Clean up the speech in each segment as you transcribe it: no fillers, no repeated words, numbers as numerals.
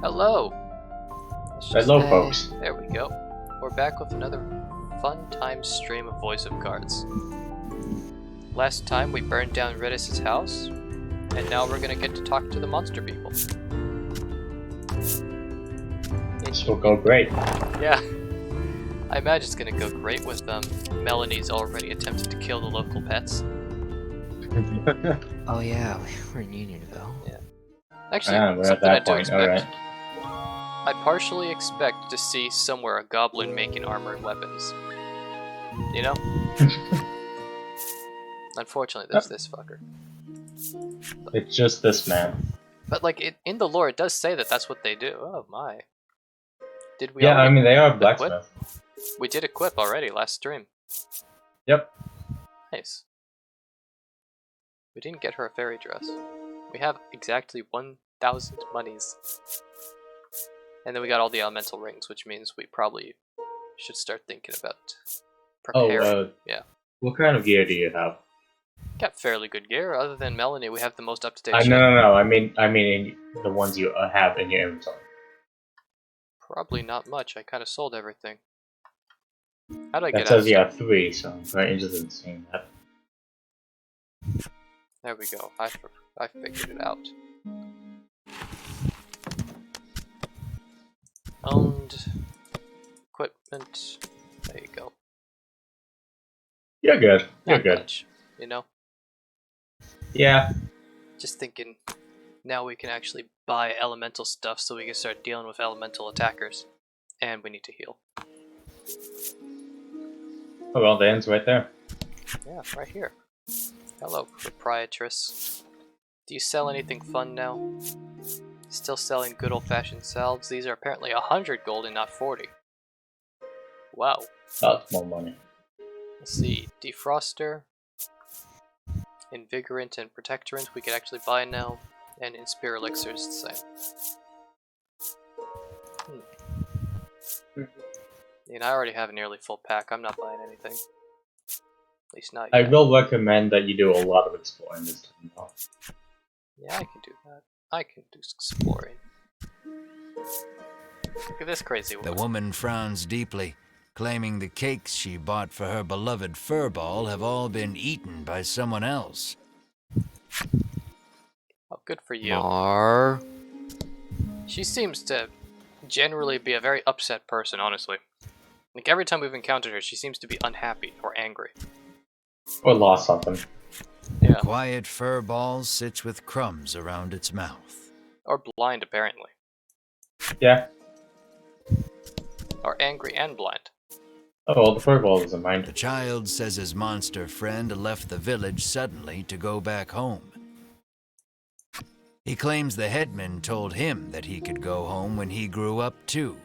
Hello! Let's just, Hello, folks. there we go. We're back with another fun time stream of Voice of Cards. Last time we burned down Redis's house, and now we're gonna get to talk to the monster people. This will go great. Yeah. I imagine it's gonna go great with Melanie's already attempted to kill the local pets. Oh yeah, we're in Unionville. Yeah. Actually, we're at something I that do point, expect. alright. I partially expect to see somewhere a goblin making armored weapons. You know? Unfortunately, there's this fucker. It's just this man. But like, in the lore, it does say that that's what they do. Oh my. Did we Yeah, already I mean, they are equip? blacksmith. We did equip already last stream. Yep. Nice. We didn't get her a fairy dress. We have exactly 1,000 monies. And then we got all the elemental rings, which means we probably should start thinking about preparing. Yeah. What kind of gear do you have? Got fairly good gear. Other than Melanie, we have the most up-to-date No, shit. no. I mean, the ones you have in your inventory. Probably not much. I kind of sold everything. How did I That get says out? you have 3, so I'm very interested in seeing that. There we go. I figured it out. Owned equipment. There you go. You're good. You're Not good. much, you know. Yeah. Just thinking. Now we can actually buy elemental stuff, so we can start dealing with elemental attackers. And we need to heal. Oh well, the end's right there. Yeah, right here. Hello, proprietress. Do you sell anything fun now? Still selling good old-fashioned salves? These are apparently 100 gold and not 40. Wow. That's more money. Let's see. Defroster. Invigorant and Protectorant we can actually buy now. And Inspire Elixir is the same. And I already have a nearly full pack. I'm not buying anything. At least not I yet. will recommend that you do a lot of exploring this time, though. Yeah, I can do that. I can do exploring. Look at this crazy woman. The woman frowns deeply, claiming the cakes she bought for her beloved furball have all been eaten by someone else. Oh, good for you. Mar. She seems to generally be a very upset person, honestly. Like, every time we've encountered her, she seems to be unhappy or angry. Or lost something. Yeah. Quiet furball sits with crumbs around its mouth. Or blind, apparently. Yeah. Or angry and blind. Oh well, the furball is a The mind. child says his monster friend left the village suddenly to go back home. He claims the headman told him that he could go home when he grew up too.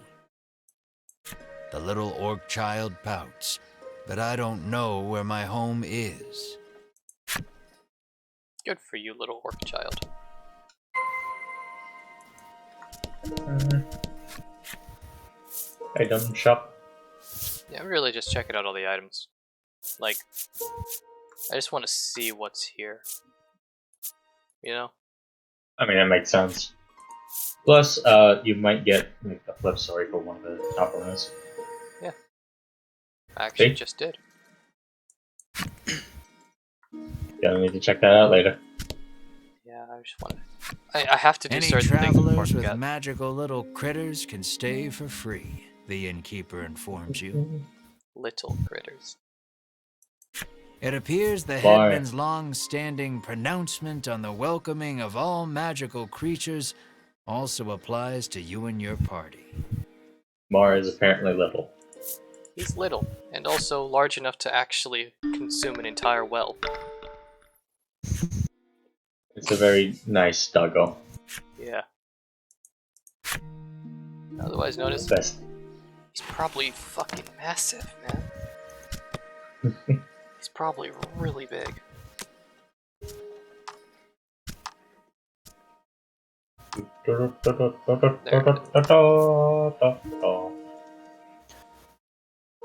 The little orc child pouts, but I don't know where my home is. Good for you, little orc child. Item shop. Yeah, I'm really just checking out all the items. Like, I just want to see what's here. You know? I mean, that makes sense. Plus, you might get like a flip story for one of the compliments. I actually See? just did. Gonna need to check that out later. Yeah, I just want to... I have to do Any certain things before I travelers with forget. magical little critters can stay for free, the innkeeper informs you. Little critters. It appears the Why? headman's long-standing pronouncement on the welcoming of all magical creatures also applies to you and your party. Mar is apparently little. He's little, and also large enough to actually consume an entire well. It's a very nice doggo. Yeah. Otherwise known as... Best. He's probably fucking massive, man. He's probably really big.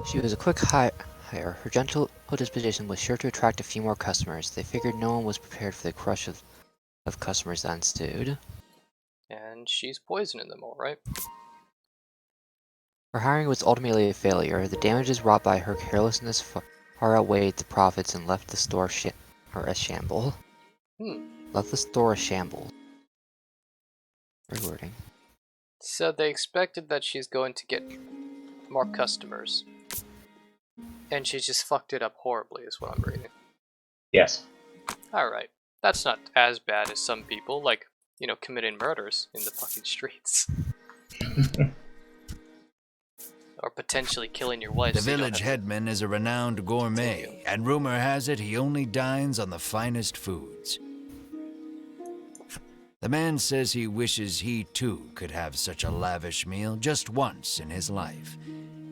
She was a quick hire. Her gentle disposition was sure to attract a few more customers. They figured no one was prepared for the crush of customers that ensued. And she's poisoning them all, right? Her hiring was ultimately a failure. The damages wrought by her carelessness far outweighed the profits and left the store a shamble. Left the store a shamble. Rewording. So they expected that she's going to get more customers. And she just fucked it up horribly, is what I'm reading. Yes. Alright. That's not as bad as some people, like, you know, committing murders in the fucking streets. Or potentially killing your wife. The so you don't village have to- headman is a renowned gourmet, Continue. and rumor has it he only dines on the finest foods. The man says he wishes he too could have such a lavish meal just once in his life,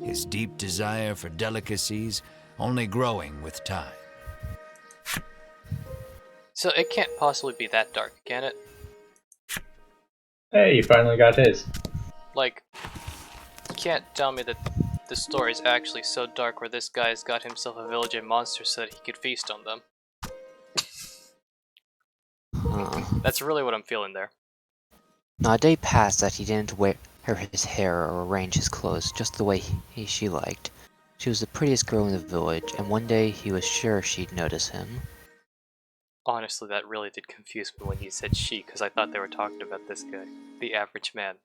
his deep desire for delicacies only growing with time. So it can't possibly be that dark, can it? Hey, you finally got his. Like, you can't tell me that the story is actually so dark where this guy's got himself a village of monsters so that he could feast on them. That's really what I'm feeling there. Not a day passed that he didn't wear his hair or arrange his clothes just the way she liked. She was the prettiest girl in the village, and one day he was sure she'd notice him. Honestly, that really did confuse me when you said she, because I thought they were talking about this guy, the average man.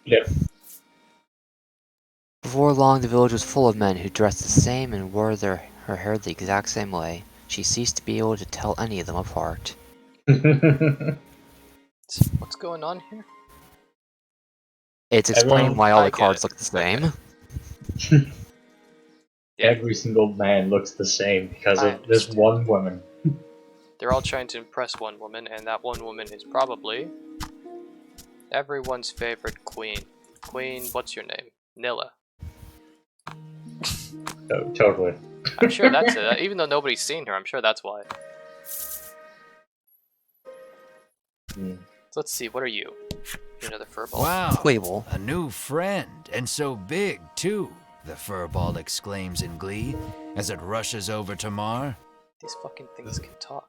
Yep. Before long, the village was full of men who dressed the same and wore her hair the exact same way. She ceased to be able to tell any of them apart. So what's going on here? It's explaining Everyone- why all I the get cards it. look the same. Yeah. Every single man looks the same because I of this understand. one woman. They're all trying to impress one woman, and that one woman is probably everyone's favorite queen. Queen, what's your name? Nilla. Oh, totally. I'm sure that's it. Even though nobody's seen her, I'm sure that's why. Hmm. So let's see, what are you? You're another furball. Wow, Quable. a new friend, and so big too, the furball exclaims in glee as it rushes over to Mar. These fucking things can talk.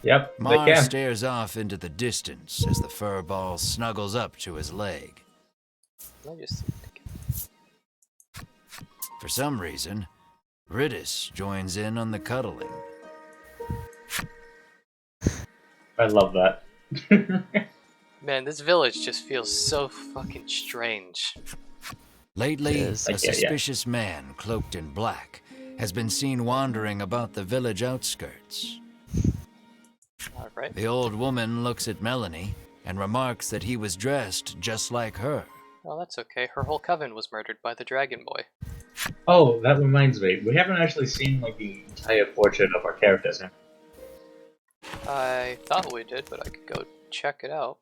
Yep, they Mar can. stares off into the distance as the furball snuggles up to his leg. Let me just see. For some reason, Riddis joins in on the cuddling. I love that. Man, this village just feels so fucking strange. Lately, It is. a Yeah. suspicious man cloaked in black has been seen wandering about the village outskirts. Alright. The old woman looks at Melanie and remarks that he was dressed just like her. Well, that's okay. Her whole coven was murdered by the Dragon Boy. Oh, that reminds me. We haven't actually seen like the entire portrait of our characters. Huh? I thought we did, but I could go check it out.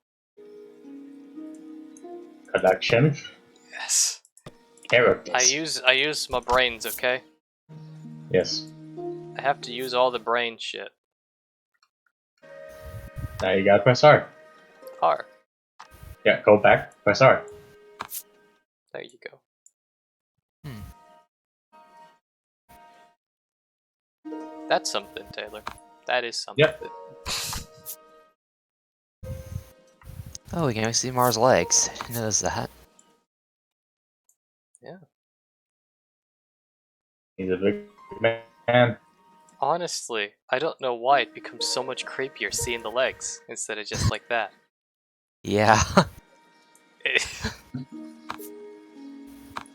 Collection. Yes. Characters. I use my brains, okay? Yes. I have to use all the brain shit. Now you gotta press R. R. Yeah, go back, press R. There you go. That's something, Taylor. That is something. Yep. Oh, we can actually see Mars' legs. Who knows that? Yeah. He's a big man. Honestly, I don't know why it becomes so much creepier seeing the legs instead of just like that. Yeah.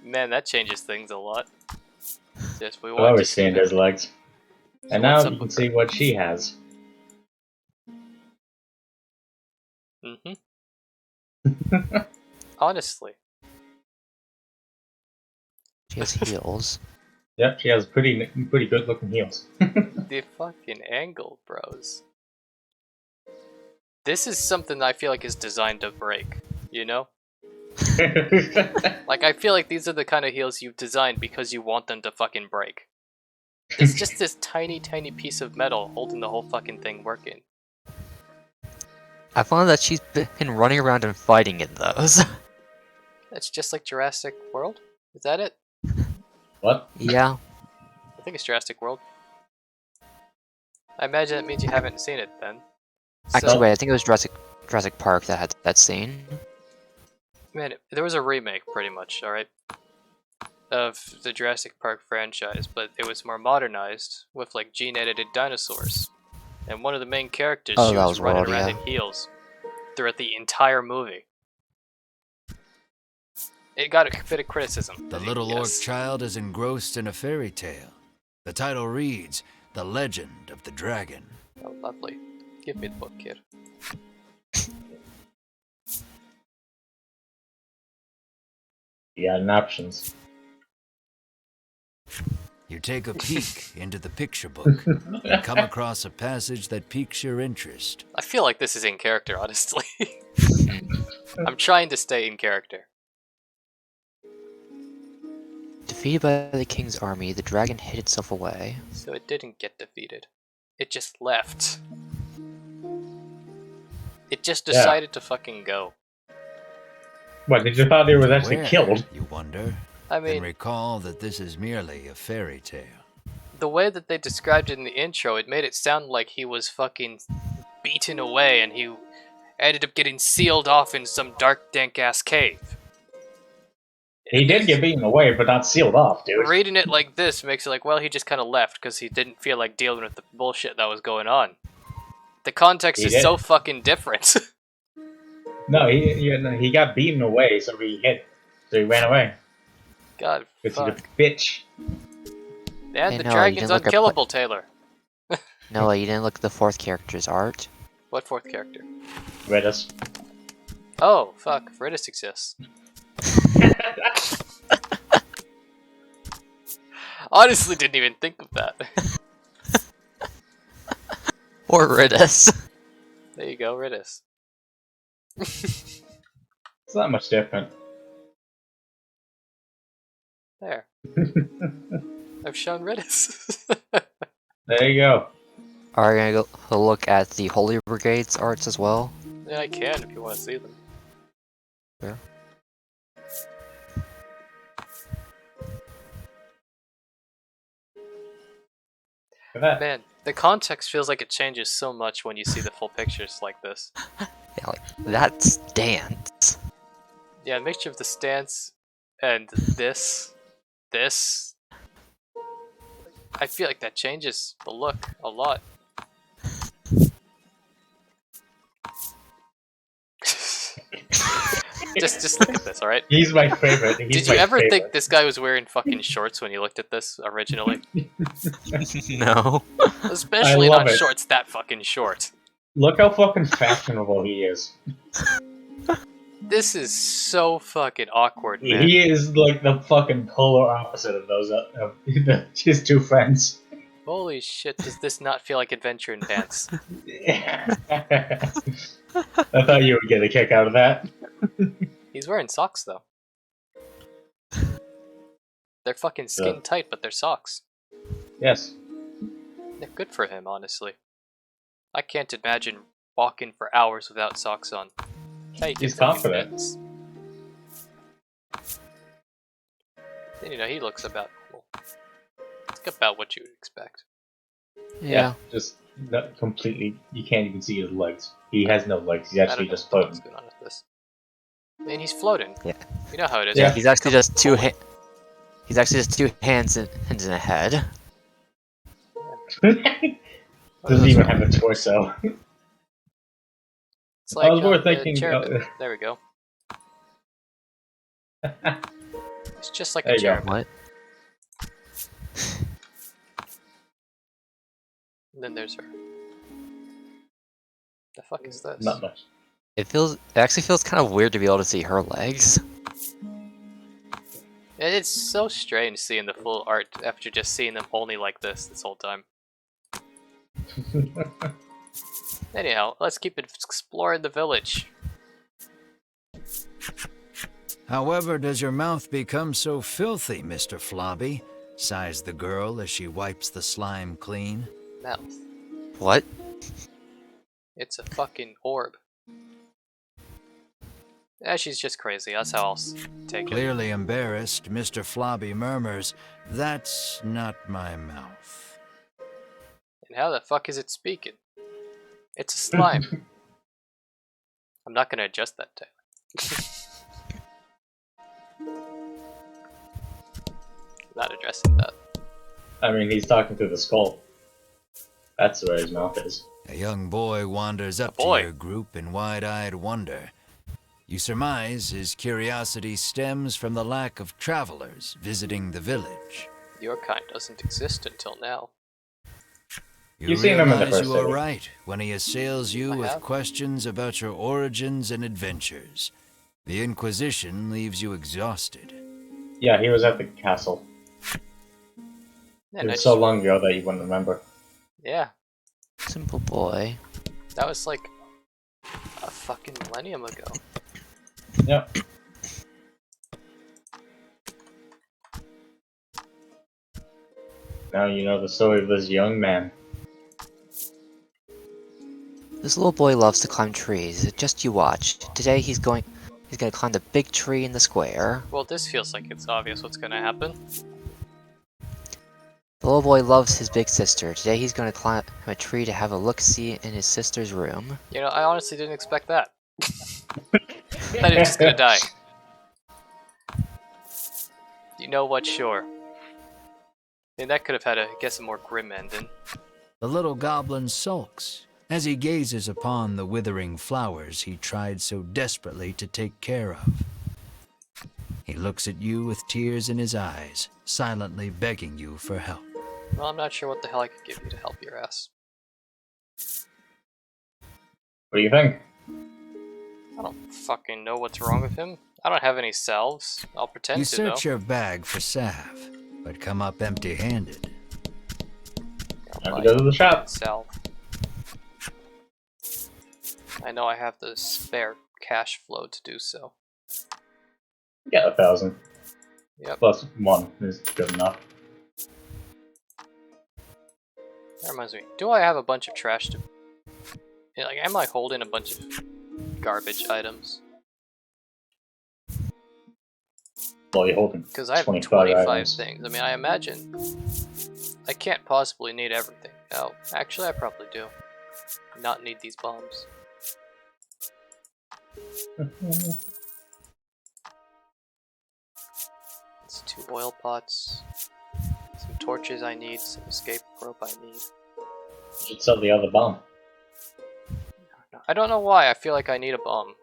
Man, that changes things a lot. Yes, we I've want to always see seen that. his legs. So And now what's you up can with see what she has. Mm-hmm. Honestly, She has heels. Yep, she has pretty good looking heels. the fucking angle, bros. This is something I feel like is designed to break, you know? Like, I feel like these are the kind of heels you've designed because you want them to fucking break. It's just this tiny, tiny piece of metal holding the whole fucking thing working. I found that she's been running around and fighting in those. That's just like Jurassic World? Is that it? What? Yeah. I think it's Jurassic World. I imagine that means you haven't seen it then. Actually, So, wait, I think it was Jurassic Jurassic Park that had that scene. Man, there was a remake, pretty much, alright, of the Jurassic Park franchise, but it was more modernized, with like gene-edited dinosaurs. And one of the main characters, Oh, she that was was running World, around yeah. in heels throughout the entire movie. It got a bit of criticism. The little orc yes. child is engrossed in a fairy tale. The title reads, The Legend of the Dragon. Oh, lovely. Give me the book, kid. You got options. You take a peek into the picture book and come across a passage that piques your interest. I feel like this is in character, honestly. I'm trying to stay in character. Defeated by the king's army, the dragon hid itself away. So it didn't get defeated. It just left. It just decided to fucking go. What, did you thought it was actually Where, killed? you wonder? I Then mean, recall that this is merely a fairy tale. the way that they described it in the intro, it made it sound like he was fucking beaten away and he ended up getting sealed off in some dark, dank-ass cave. He did get beaten away, but not sealed off, dude. Reading it like this makes it like, well, he just kind of left because he didn't feel like dealing with the bullshit that was going on. The context He is did. so fucking different. No, he got beaten away, so he ran away. God, Because he's fuck. a bitch. Yeah, Hey, the Noah, you dragon's didn't look at unkillable, Taylor. Noah, you didn't look at the fourth character's art. What fourth character? Redis. Oh, fuck, Fritis exists. Honestly, didn't even think of that. Or Ridus. There you go, Ritis. It's not much different. There. I've shown Ritis. There you go. Are you gonna go look at the Holy Brigade's arts as well? Yeah, I can if you want to see them. Sure. Look at that. Man, the context feels like it changes so much when you see the full pictures like this. Yeah, like, that stance. Yeah, a mixture of the stance and this. I feel like that changes the look a lot. just look at this, alright? He's my favorite. He's Did you my ever favorite. think this guy was wearing fucking shorts when you looked at this originally? No. Especially love not it. shorts that fucking short. Look how fucking fashionable he is. This is so fucking awkward, man. He is like the fucking polar opposite of those his two friends. Holy shit, does this not feel like adventure in pants? I thought you would get a kick out of that. He's wearing socks, though. They're fucking skin tight, but they're socks. Yes. They're good for him, honestly. I can't imagine walking for hours without socks on. Hey, He's get fucking confident. bits. Then, you know, he looks about normal. It's about what you would expect. Yeah. Just not completely. You can't even see his legs. He has no legs. He's I actually don't know just what the fuck's floating. going on with this. I mean, he's floating. Yeah. You know how it is. Yeah, Yeah. he's actually just two He's actually just two hands and a head. What are Doesn't those even from? have a torso. It's like, I was more the thinking. cherubim. There we go. It's just like There a you go. cherubim. What? And then there's her. The fuck is this? Not much. It actually feels kind of weird to be able to see her legs. It's so strange seeing the full art after just seeing them only like this whole time. Anyhow, let's keep exploring the village. However, does your mouth become so filthy, Mr. Flobby? Sighs the girl as she wipes the slime clean. Mouth. What? It's a fucking orb. Yeah, she's just crazy. That's how I'll take it. Clearly embarrassed, Mr. Flobby murmurs, "That's not my mouth." And how the fuck is it speaking? It's a slime. I'm not gonna adjust that Taylor. Not addressing that. I mean, he's talking through the skull. That's where his mouth is. A young boy wanders up to your group in wide-eyed wonder. You surmise his curiosity stems from the lack of travelers visiting the village. Your kind doesn't exist until now. You've seen him in the realize first you are city. right when he assails you I with have. questions about your origins and adventures. The Inquisition leaves you exhausted. Yeah, he was at the castle. Yeah, It was nice. so long ago that you wouldn't remember. Yeah, Simple boy. that was like a fucking millennium ago. Yep. Now you know the story of this young man. This little boy loves to climb trees. Just you watch. Today he's gonna climb the big tree in the square. Well, this feels like it's obvious what's gonna happen. The little boy loves his big sister. Today he's gonna climb a tree to have a look-see in his sister's room. You know, I honestly didn't expect that. I thought he was just gonna die. You know what? Sure. I mean, that could have had, I guess, a more grim ending. The little goblin sulks as he gazes upon the withering flowers he tried so desperately to take care of. He looks at you with tears in his eyes, silently begging you for help. Well, I'm not sure what the hell I could give you to help your ass. What do you think? I don't fucking know what's wrong with him. I don't have any salves. I'll pretend You to, though. search your bag for salve, but come up empty-handed. Time to go to the shop. Salve. I know I have the spare cash flow to do so. Yeah, 1,000. Yep. Plus 1 is good enough. That reminds me. Do I have a bunch of trash to... Yeah, like, am I holding a bunch of garbage items? Well, you're holding Because I have 25 25 items. things. I mean, I imagine I can't possibly need everything. Oh, actually, I probably do. Not need these bombs. It's 2 oil pots, some torches I need, some escape rope I need. You should sell the other bomb. I don't know why, I feel like I need a bomb.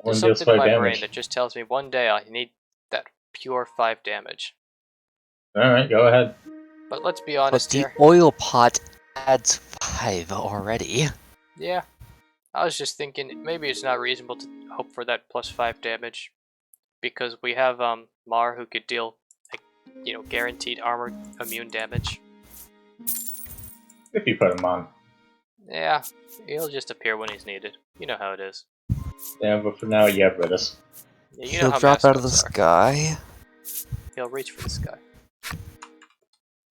One There's deals something in 5 my brain damage. that just tells me one day I need that pure 5 damage. Alright, go ahead. But let's be But honest the here. oil pot adds 5 already. Yeah. I was just thinking maybe it's not reasonable to hope for that plus 5 damage. Because we have Mar who could deal, like, you know, guaranteed armor immune damage. If you put him on. Yeah, he'll just appear when he's needed. You know how it is. Yeah, but for now, you have Ritus. Yeah, you know He'll how drop out of the mascots are. sky. He'll reach for the sky.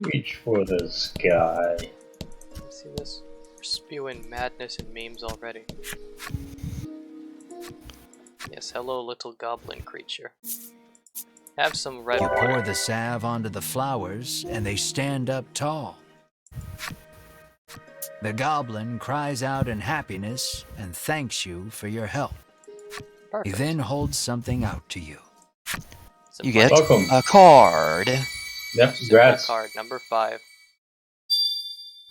Reach for the sky. You see this? We're spewing madness and memes already. Yes, hello little goblin creature. Have some red You pour water. the salve onto the flowers, and they stand up tall. The goblin cries out in happiness and thanks you for your help. He Perfect. then holds something out to you. Some You get Welcome. a card. Yep, Super congrats. card number 5.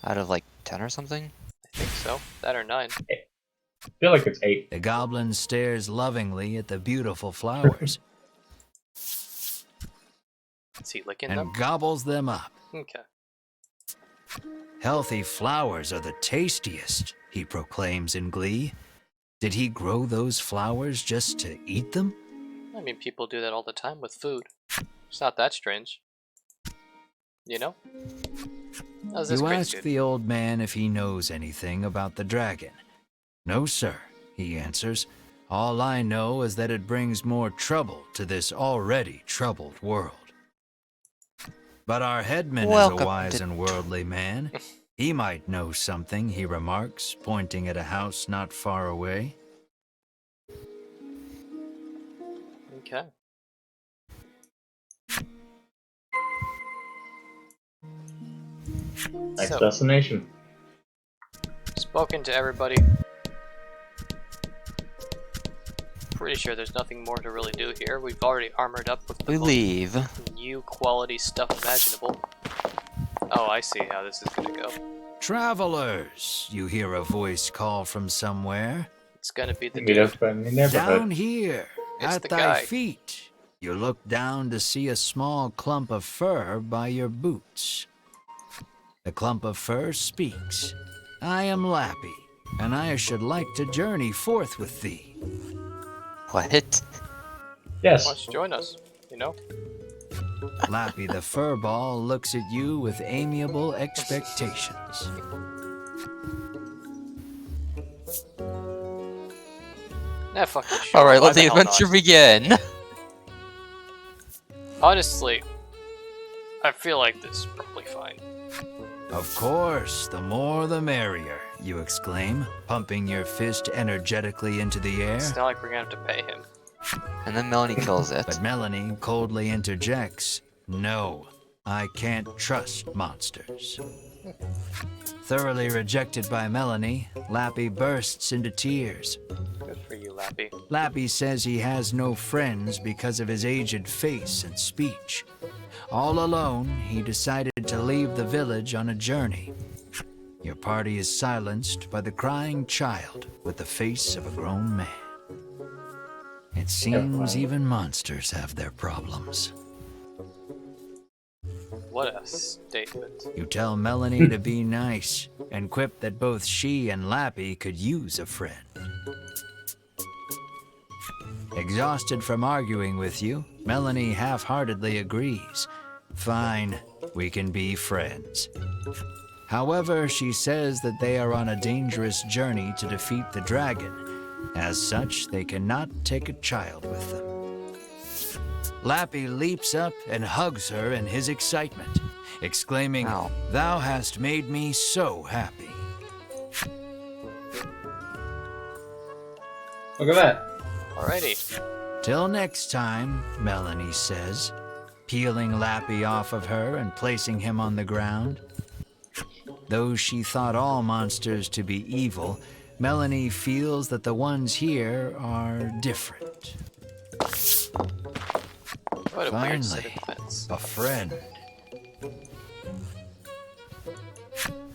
Out of like 10 or something? I think so. That or 9. I feel like it's 8. The goblin stares lovingly at the beautiful flowers Is he licking and them? gobbles them up. Okay. Healthy flowers are the tastiest, he proclaims in glee. Did he grow those flowers just to eat them? I mean, people do that all the time with food. It's not that strange. You know? How's this You crazy ask dude? the old man if he knows anything about the dragon. No, sir, he answers. All I know is that it brings more trouble to this already troubled world. But our headman is Welcome a wise to- and worldly man. He might know something, he remarks, pointing at a house not far away. Okay. Next So, destination. spoken to everybody. Pretty sure there's nothing more to really do here. We've already armored up with the We most leave. new quality stuff imaginable. Oh, I see how this is gonna go. Travelers, you hear a voice call from somewhere. It's gonna be the Meet dude. up in the neighborhood. Down here, It's at the thy guy. feet, you look down to see a small clump of fur by your boots. The clump of fur speaks. I am Lappy, and I should like to journey forth with thee. What? Why Yes. don't you join us? You know? Lappy the furball looks at you with amiable expectations. Nah, fucking sure. Alright, Why let the hell adventure not? begin. Honestly, I feel like this is probably fine. Of course, the more the merrier, you exclaim, pumping your fist energetically into the air. It's not like we're gonna have to pay him. And then Melanie kills it. But Melanie coldly interjects, "No, I can't trust monsters." Thoroughly rejected by Melanie, Lappy bursts into tears. Good for you, Lappy. Lappy says he has no friends because of his aged face and speech. All alone, he decided to leave the village on a journey. Your party is silenced by the crying child with the face of a grown man. It seems even monsters have their problems. What a statement. You tell Melanie to be nice and quip that both she and Lappy could use a friend. Exhausted from arguing with you, Melanie half-heartedly agrees. Fine, we can be friends. However, she says that they are on a dangerous journey to defeat the dragon. As such, they cannot take a child with them. Lappy leaps up and hugs her in his excitement, exclaiming, Ow. "Thou hast made me so happy." Look at that. Alrighty. Till next time, Melanie says, peeling Lappy off of her and placing him on the ground. Though she thought all monsters to be evil, Melanie feels that the ones here are different. What a weird set of Finally, events. a friend.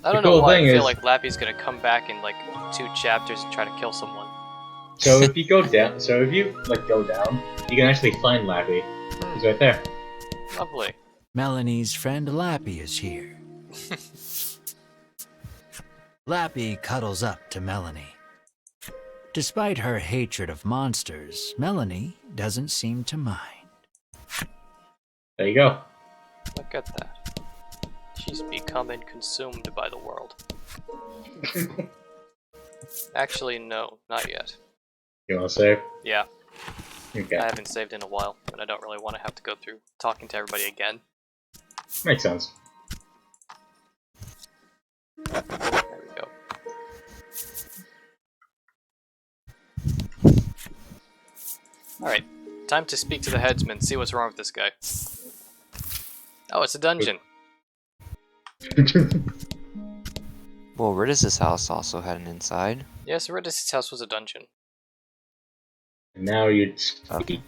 I don't The know cool why I thing feel is- like Lappy's gonna come back in like 2 chapters and try to kill someone. So if you go down, go down, you can actually find Lappy. He's right there. Lovely. Melanie's friend Lappy is here. Lappy cuddles up to Melanie. Despite her hatred of monsters, Melanie doesn't seem to mind. There you go. Look at that. She's becoming consumed by the world. Actually, no, not yet. You want to save? Yeah, Okay. I haven't saved in a while, and I don't really want to have to go through talking to everybody again. Makes sense. There we go. Alright, time to speak to the headsman, see what's wrong with this guy. Oh, it's a dungeon. Well, Ridis' house also had an inside. Yes, Ridis' house was a dungeon. And now you'd speak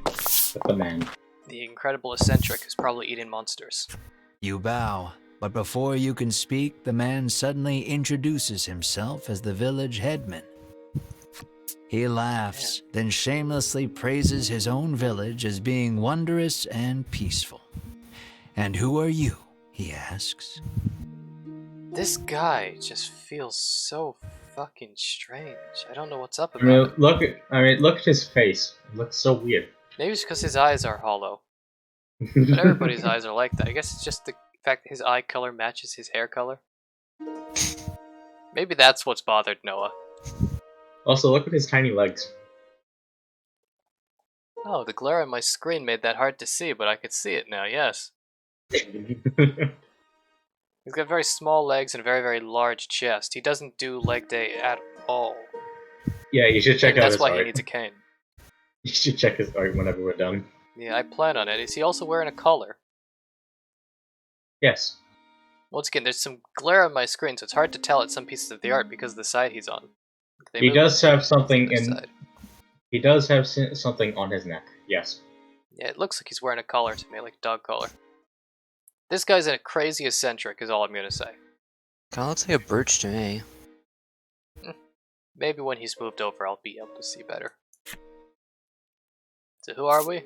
with the man. The incredible eccentric is probably eating monsters. You bow, but before you can speak, the man suddenly introduces himself as the village headman. He laughs, then shamelessly praises his own village as being wondrous and peaceful. "And who are you?" he asks. This guy just feels so fucking strange. I don't know what's up I about mean, him. look at his face. It looks so weird. Maybe it's because his eyes are hollow. But everybody's eyes are like that. I guess it's just the fact that his eye color matches his hair color. Maybe that's what's bothered Noah. Also, look at his tiny legs. Oh, the glare on my screen made that hard to see, but I could see it now, yes. He's got very small legs and a very, very large chest. He doesn't do leg day at all. Yeah, you should check Maybe out that's his why art. he needs a cane. You should check his art whenever we're done. Yeah, I plan on it. Is he also wearing a collar? Yes. Once again, there's some glare on my screen, so it's hard to tell at some pieces of the art because of the side he's on. They He move does have to something the in. side. He does have something on his neck. Yes. Yeah, it looks like he's wearing a collar to me, like a dog collar. This guy's a crazy eccentric, is all I'm gonna say. Kinda looks like a birch to me. Maybe when he's moved over, I'll be able to see better. So who are we?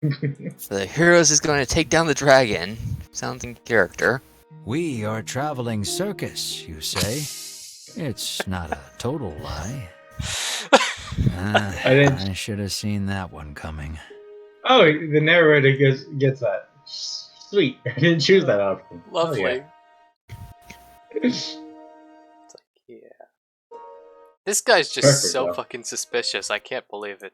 The heroes is going to take down the dragon. Sounds in character. We are a traveling circus, you say? It's not a total lie. I should have seen that one coming. Oh, the narrator gets that. Sweet. I didn't choose that option. Lovely. It's like, yeah. This guy's just Perfect, so though. fucking suspicious. I can't believe it.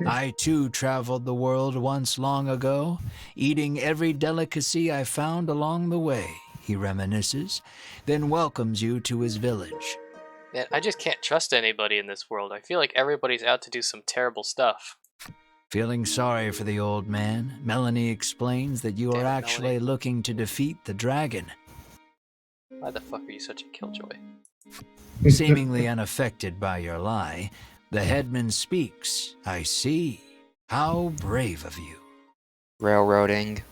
I too traveled the world once long ago, eating every delicacy I found along the way, he reminisces, then welcomes you to his village. Man, I just can't trust anybody in this world. I feel like everybody's out to do some terrible stuff. Feeling sorry for the old man, Melanie explains that you Damn are it, actually Melanie. looking to defeat the dragon. Why the fuck are you such a killjoy? Seemingly unaffected by your lie, the headman speaks. I see. How brave of you. Railroading.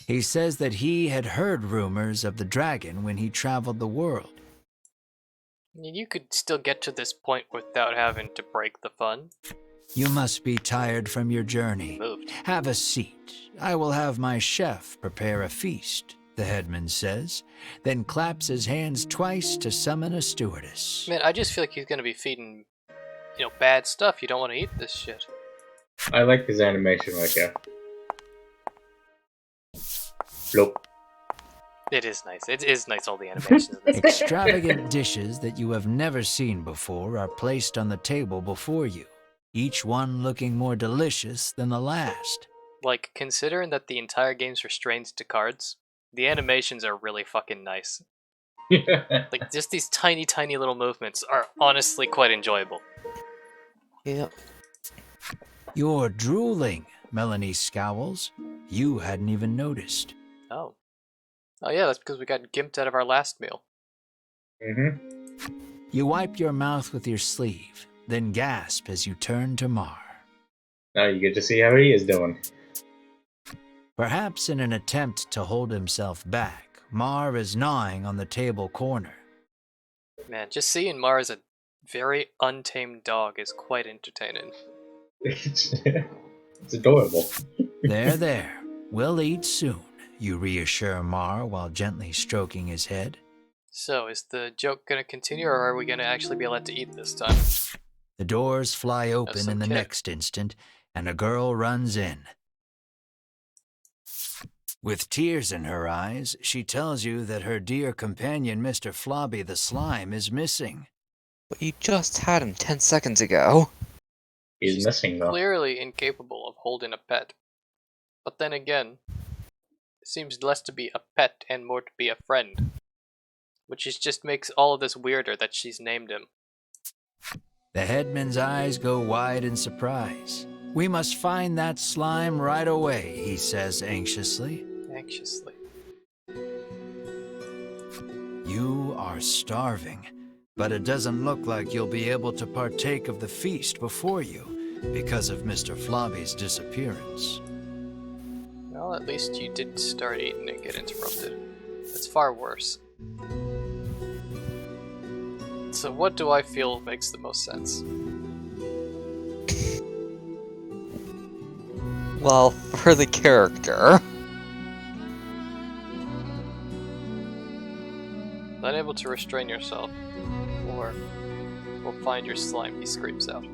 He says that he had heard rumors of the dragon when he traveled the world. You could still get to this point without having to break the fun. You must be tired from your journey. Moved. Have a seat. I will have my chef prepare a feast, the headman says, then claps his hands twice to summon a stewardess. Man, I just feel like he's gonna be feeding, bad stuff. You don't want to eat this shit. I like his animation right here. Nope. It is nice. It is nice, all the animations in this. Extravagant dishes that you have never seen before are placed on the table before you, each one looking more delicious than the last. Like, considering that the entire game's restrained to cards, the animations are really fucking nice. Like, just these tiny, tiny little movements are honestly quite enjoyable. Yep. You're drooling, Melanie scowls. You hadn't even noticed. Oh. Oh yeah, that's because we got gimped out of our last meal. You wipe your mouth with your sleeve, then gasp as you turn to Mar. Now you get to see how he is doing. Perhaps in an attempt to hold himself back, Mar is gnawing on the table corner. Man, just seeing Mar as a very untamed dog is quite entertaining. It's adorable. There. We'll eat soon, you reassure Mar while gently stroking his head. So, is the joke gonna continue, or are we gonna actually be allowed to eat this time? The doors fly open some in the kid. next instant, and a girl runs in. With tears in her eyes, she tells you that her dear companion, Mr. Flobby the Slime, is missing. But you just had him 10 seconds ago. He's She's missing though. Clearly incapable of holding a pet. But then again, it seems less to be a pet and more to be a friend. Which just makes all of this weirder that she's named him. The headman's eyes go wide in surprise. We must find that slime right away, he says anxiously. Anxiously. You are starving, but it doesn't look like you'll be able to partake of the feast before you because of Mr. Flobby's disappearance. Well, at least you did start eating and get interrupted. It's far worse. So what do I feel makes the most sense? Well, for the character. Unable to restrain yourself, or we'll find your slime, he screams out.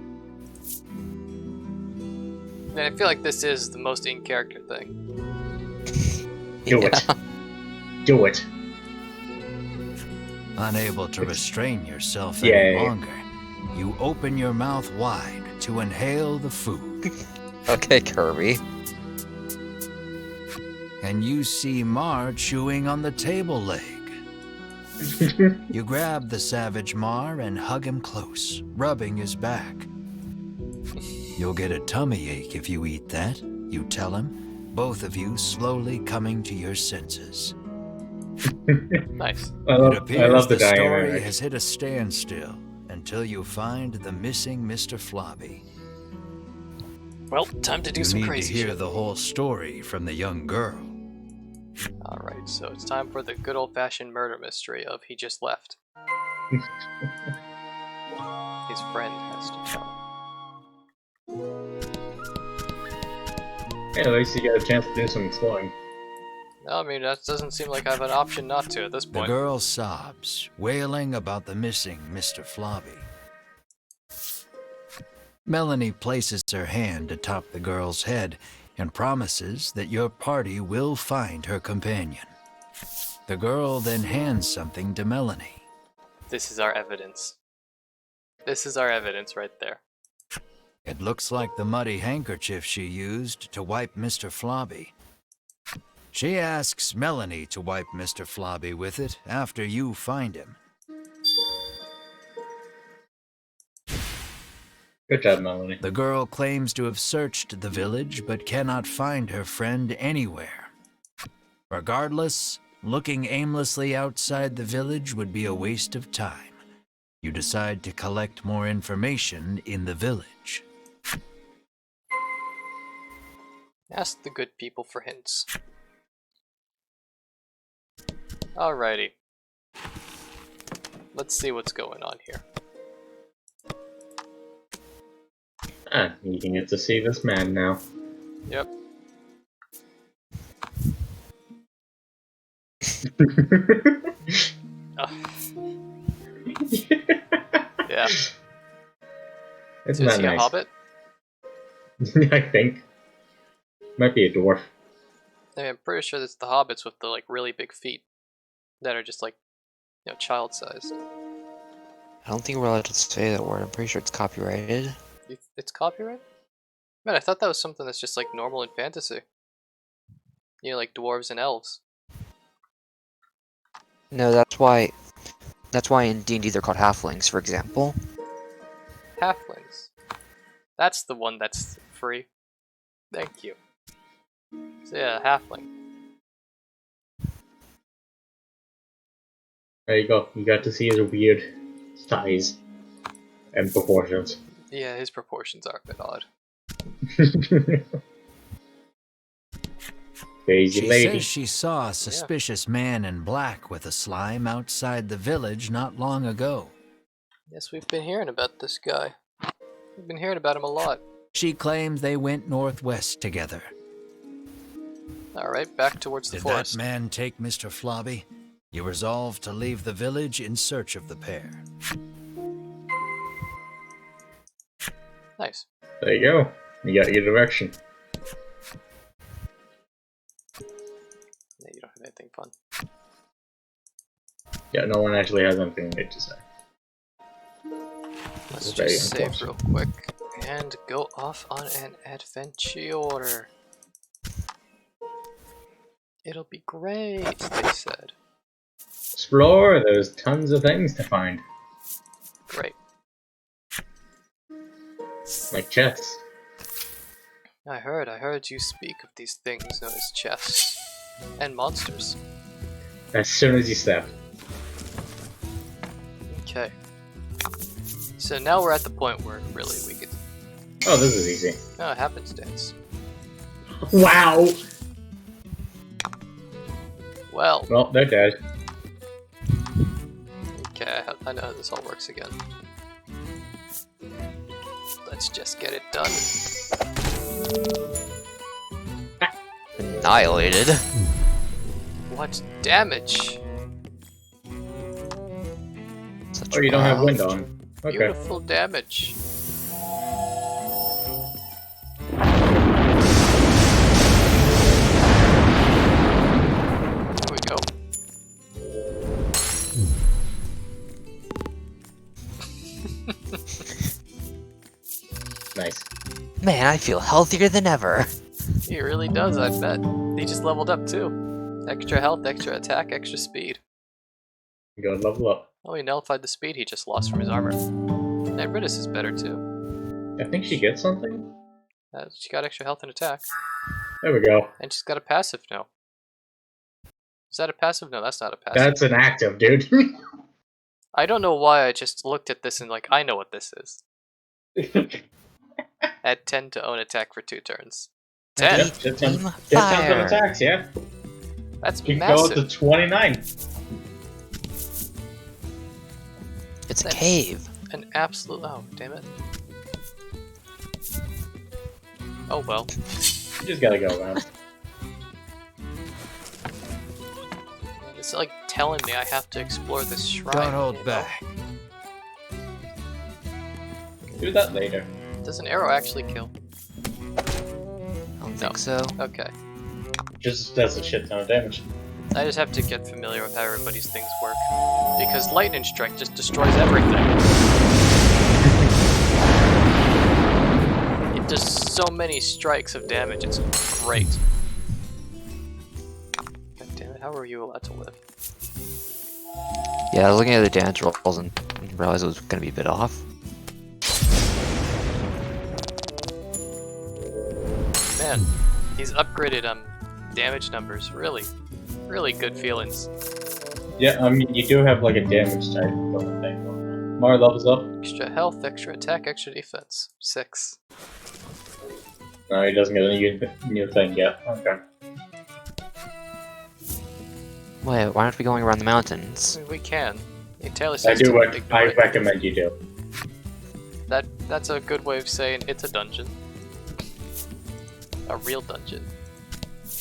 And I feel like this is the most in-character thing. Do it. Do it. Unable to restrain yourself Yeah. any longer, you open your mouth wide to inhale the food. Okay, Kirby. And you see Mar chewing on the table leg. You grab the savage Mar and hug him close, rubbing his back. You'll get a tummy ache if you eat that, you tell him, both of you slowly coming to your senses. Nice. I It love appears the the story dynamic. has hit a standstill. until you find the missing Mr. Flobby. Well, time to do You some need crazy to hear shit. the whole story from the young girl. Alright, so it's time for the good old-fashioned murder mystery of he just left. His friend has to tell. Hey, at least you got a chance to do some exploring. No, I mean, that doesn't seem like I have an option not to at this The point. girl sobs, wailing about the missing Mr. Flobby. Melanie places her hand atop the girl's head and promises that your party will find her companion. The girl then hands something to Melanie. This is our evidence. This is our evidence right there. It looks like the muddy handkerchief she used to wipe Mr. Flobby. She asks Melanie to wipe Mr. Flobby with it after you find him. Good job, Melanie. The girl claims to have searched the village but cannot find her friend anywhere. Regardless, looking aimlessly outside the village would be a waste of time. You decide to collect more information in the village. Ask the good people for hints. Alrighty. Let's see what's going on here. You can get to see this man now. Yep. Ugh. Yeah. It's So is not he a nice. hobbit? I think. Might be a dwarf. I mean, I'm pretty sure it's the hobbits with the like really big feet that are just like, you know, child-sized. I don't think we're allowed to say that word. I'm pretty sure it's copyrighted. It's copyright? Man, I thought that was something that's just like normal in fantasy. You know, like dwarves and elves. No, that's why in D&D they're called halflings, for example. Halflings. That's the one that's free. Thank you. So yeah, halfling. There you go. You got to see his weird size and proportions. Yeah, his proportions are a bit odd. Crazy She lady. says she saw a suspicious man in black with a slime outside the village not long ago. Yes, we've been hearing about this guy. We've been hearing about him a lot. She claims they went northwest together. Alright, back towards the Did forest. that man take Mr. Flobby? You resolve to leave the village in search of the pair. Nice. There you go. You got your direction. Yeah, you don't have anything fun. Yeah, no one actually has anything good to say. Let's Very just save unfortunate. real quick and go off on an adventure. It'll be great, they said. Explore, there's tons of things to find. Great. Like chests. I heard you speak of these things known as chests. And monsters. As soon as you step. Okay. So now we're at the point where really we could... Oh, this is easy. Oh, happenstance. Wow! Well, Well, they're dead. okay, I know how this all works again. Let's just get it done. Annihilated. What damage? Such Oh, you don't have wild- wind on. Okay. Beautiful damage. There we go. Nice. Man, I feel healthier than ever. He really does, I bet. He just leveled up too. Extra health, extra attack, extra speed. Go level up. Oh, he nullified the speed he just lost from his armor. And Ritis is better too. I think she gets something? She got extra health and attack. There we go. And she's got a passive now. Is that a passive? No, that's not a passive. That's an active, dude. I don't know why I just looked at this and like, I know what this is. Add 10 to own attack for 2 turns. 10? Yep, get Team tons of fire. attacks, yeah. That's You can go massive. to 29. It's a That's- cave. An absolute... Oh, damn it. Oh well. You just gotta go around. It's like telling me I have to explore this shrine. Don't hold you know? back. Do that later. Does an arrow actually kill? I don't think so. Okay. Just does a shit ton of damage. I just have to get familiar with how everybody's things work. Because lightning strike just destroys everything. It does so many strikes of damage, it's great. God damn it, how are you allowed to live? Yeah, I was looking at the damage rolls and realized it was gonna be a bit off. Man, he's upgraded damage numbers. Really good feelings. Yeah, I mean, you do have like a damage type going thing. More levels up. Extra health, extra attack, extra defense. 6. No, he doesn't get a new thing yet. Okay. Wait, why aren't we going around the mountains? I mean, we can. Taylor I says do. to ignore I it. recommend you do. That's a good way of saying it's a dungeon. A real dungeon.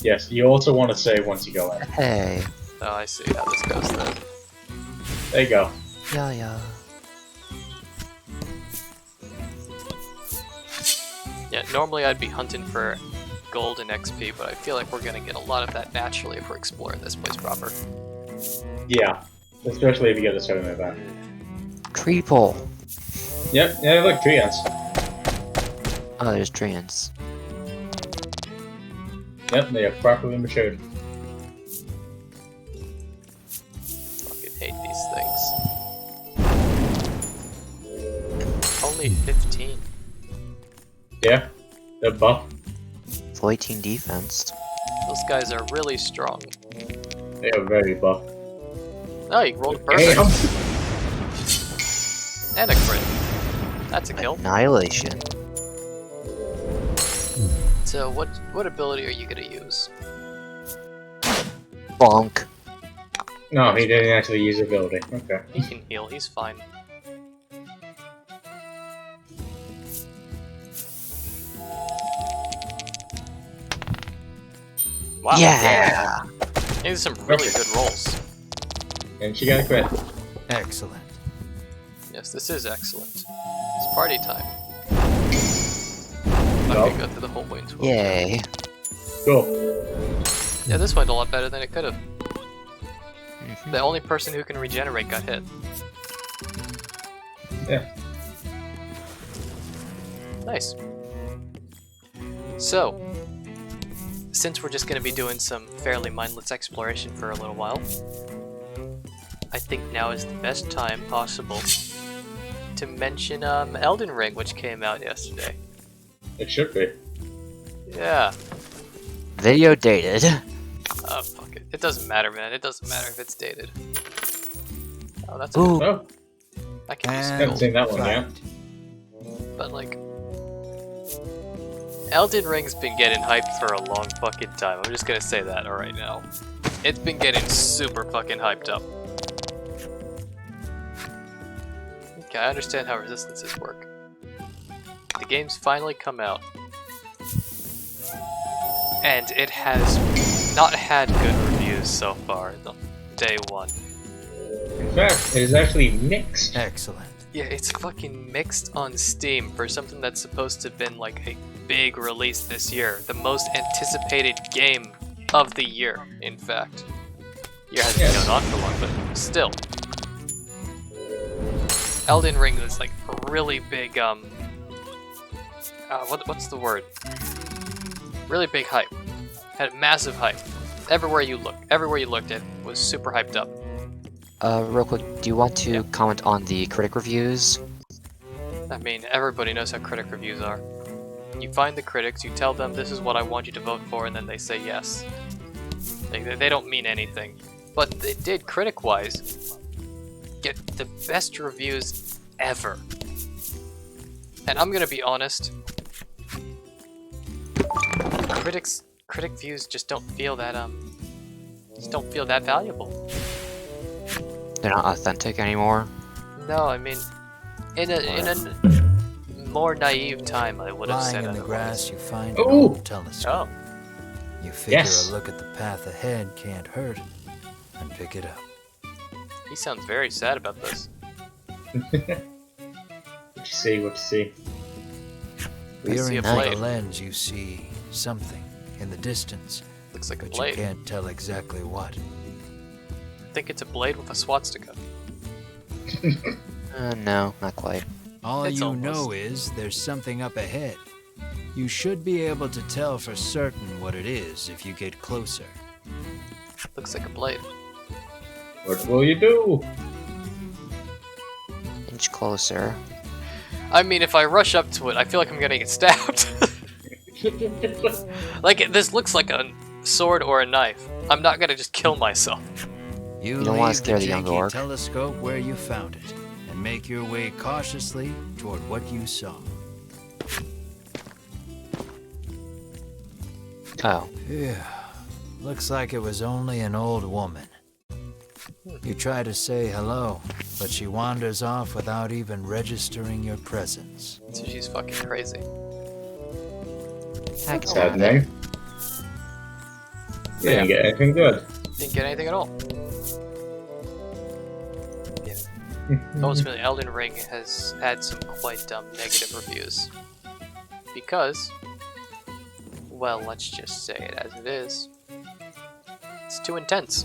Yes. You also want to say once you go in. Hey. Oh, I see how this goes then. There you go. Yeah. Yeah, normally I'd be hunting for gold and XP, but I feel like we're gonna get a lot of that naturally if we're exploring this place proper. Yeah. Especially if you get a certain event. Tree pole. Yep. Yeah. Look, tree ants. Oh, there's treants. Yep. They are properly matured. Fucking hate these things. Only 15. Yeah. They're buff. Full 18 defense. Those guys are really strong. They are very buff. Oh, you rolled a perfect. Damn. And a crit. That's a kill. Annihilation. So what ability are you gonna use? Bonk. No, he didn't actually use ability. Okay. He can heal, he's fine. Wow. Yeah. These are some really good rolls. And she got a crit. Excellent. Yes, this is excellent. It's party time. No. Okay, go through the whole way into Yay. Cool. Yeah, this went a lot better than it could have. Mhm. The only person who can regenerate got hit. Yeah. Nice. So, since we're just going to be doing some fairly mindless exploration for a little while, I think now is the best time possible to mention Elden Ring, which came out yesterday. It should be. Yeah. Video dated. Oh, fuck it. It doesn't matter, man. It doesn't matter if it's dated. Oh, that's a Ooh. Oh, I can use And haven't seen that one yet. fight. but like... Elden Ring's been getting hyped for a long fucking time. I'm just gonna say that right now. It's been getting super fucking hyped up. Okay, I understand how resistances work. The game's finally come out. And it has not had good reviews so far, day one. In fact, it is actually mixed. Excellent. Yeah, it's fucking mixed on Steam for something that's supposed to have been like a big release this year. The most anticipated game of the year, in fact. Year hasn't Yes. gone on for long, but still. Elden Ring was like a really big, what's the word? Really big hype. Had massive hype. Everywhere you looked at was super hyped up. Real quick, do you want to comment on the critic reviews? I mean, everybody knows how critic reviews are. You find the critics, you tell them this is what I want you to vote for, and then they say yes. They don't mean anything. But they did, critic-wise, get the best reviews ever. And I'm gonna be honest, critic views just don't feel that valuable. They're not authentic anymore. No, I mean, in a more naive time, I would have Lying said in the otherwise. grass, you find an Ooh. old telescope. Oh, You figure Yes. a look at the path ahead can't hurt, and pick it up. he sounds very sad about this. What you see? What you see? I see a Peering through the blade. lens, you see something in the distance, Looks like a but you blade. can't tell exactly what. I think it's a blade with a swastika. No, not quite. All It's you almost. know is there's something up ahead. You should be able to tell for certain what it is if you get closer. Looks like a blade. What will you do? Inch closer. I mean, if I rush up to it, I feel like I'm gonna get stabbed. Like, this looks like a sword or a knife. I'm not gonna just kill myself. You don't wanna leave scare the the young janky orc. telescope where you found it, and make your way cautiously toward what you saw. Oh, Yeah, looks like it was only an old woman. You try to say hello, but she wanders off without even registering your presence. So she's fucking crazy. heck Sad no. name. You didn't get anything good. Didn't get anything at all. Ultimately, Elden Ring has had some quite negative reviews. Because, well, let's just say it as it is. It's too intense.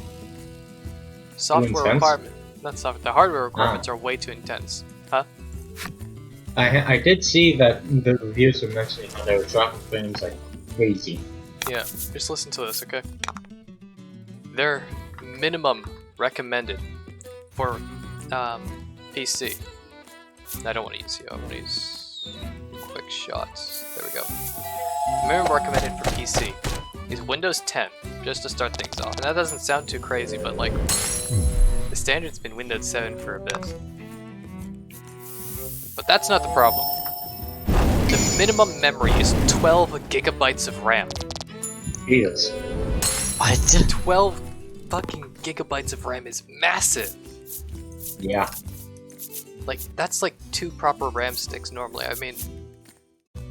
Software intense? requirement, not software. The hardware requirements are way too intense. Huh? I did see that the reviews were mentioning how they were dropping frames like crazy. Yeah. Just listen to this, okay? Their minimum recommended for PC. I don't want to use you. I want to use quick shots. There we go. Minimum recommended for PC is Windows 10, just to start things off. And that doesn't sound too crazy, but like, the standard's been Windows 7 for a bit. But that's not the problem. The minimum memory is 12 gigabytes of RAM. Jesus. What? 12 fucking gigabytes of RAM is massive. Yeah. Like, that's like 2 proper RAM sticks normally. I mean,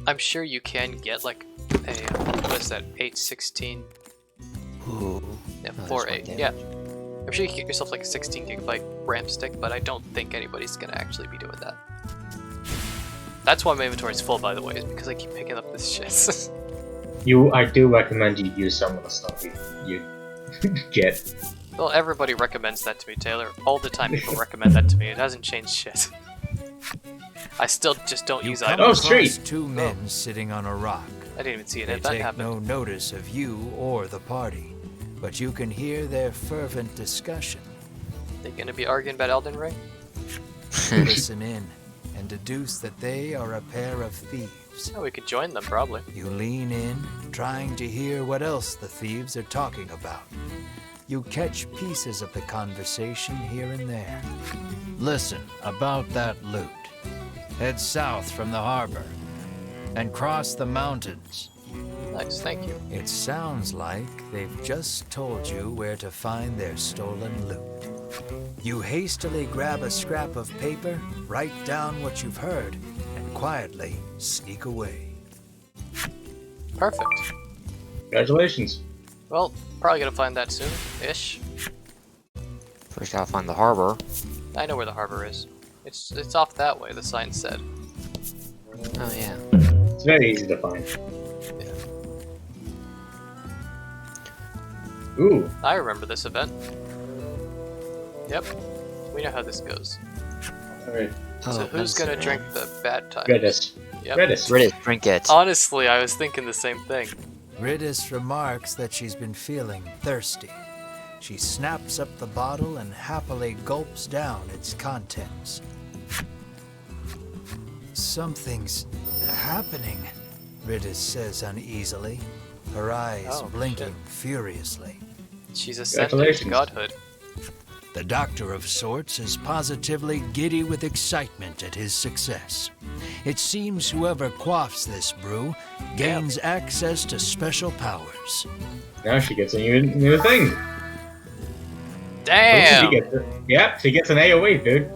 I'm sure you can get like a, what is that, 816? Ooh. Yeah, Oh, 4 there's 8. one Yeah. I'm sure you can get yourself like a 16 gigabyte RAM stick, but I don't think anybody's gonna actually be doing that. That's why my inventory is full, by the way, is because I keep picking up this shit. I do recommend you use some of the stuff you get. Well, everybody recommends that to me, Taylor. All the time people recommend that to me. It hasn't changed shit. I still just don't You use come items. Oh, street. across two men sitting on a rock. I didn't even see it. They If that take happened. no notice of you or the party, but you can hear their fervent discussion. They gonna be arguing about Elden Ring? Listen in and deduce that they are a pair of thieves. Oh, we could join them, probably. You lean in, trying to hear what else the thieves are talking about. You catch pieces of the conversation here and there. Listen about that loot. Head south from the harbor and cross the mountains. Nice, thank you. It sounds like they've just told you where to find their stolen loot. You hastily grab a scrap of paper, write down what you've heard, and quietly sneak away. Perfect. Congratulations. Well, probably gonna find that soon-ish. First gotta find the harbor. I know where the harbor is. It's off that way, the sign said. Oh yeah. It's very easy to find. Yeah. Ooh. I remember this event. Yep. We know how this goes. Alright. So who's gonna drink the bad times? Redis. Yep. Redis. Reddit, drink it. Honestly, I was thinking the same thing. Ridis remarks that she's been feeling thirsty. She snaps up the bottle and happily gulps down its contents. Something's happening, Ridis says uneasily, her eyes Oh, blinking shit. furiously. She's ascended to Congratulations. godhood. The doctor of sorts is positively giddy with excitement at his success. It seems whoever quaffs this brew gains access to special powers. Now she gets a new thing. Damn! She gets an AoE, dude.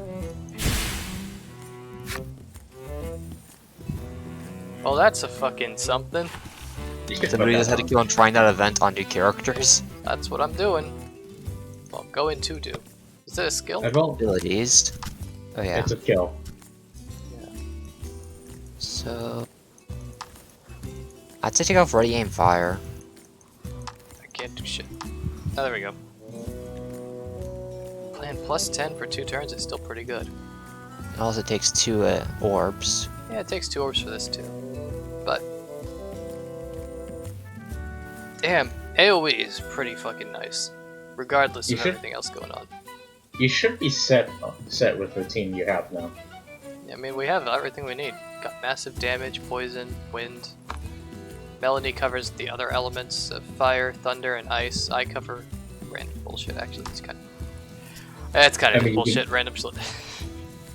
Well, that's a fucking something. Somebody just had to keep on trying that event on new characters. That's what I'm doing. Well, I'm going to do. Is it a skill? Abilities. Oh yeah. It's a kill. So I'd say take off ready aim fire. I can't do shit. Oh, there we go. Playing plus 10 for 2 turns is still pretty good. It also takes 2 orbs. Yeah, it takes 2 orbs for this too. But damn, AoE is pretty fucking nice. Regardless of everything else going on. You should be set with the team you have now. I mean, we have everything we need. Got massive damage, poison, wind. Melanie covers the other elements of fire, thunder, and ice. I cover random bullshit. Actually, it's kind of bullshit. Random shit.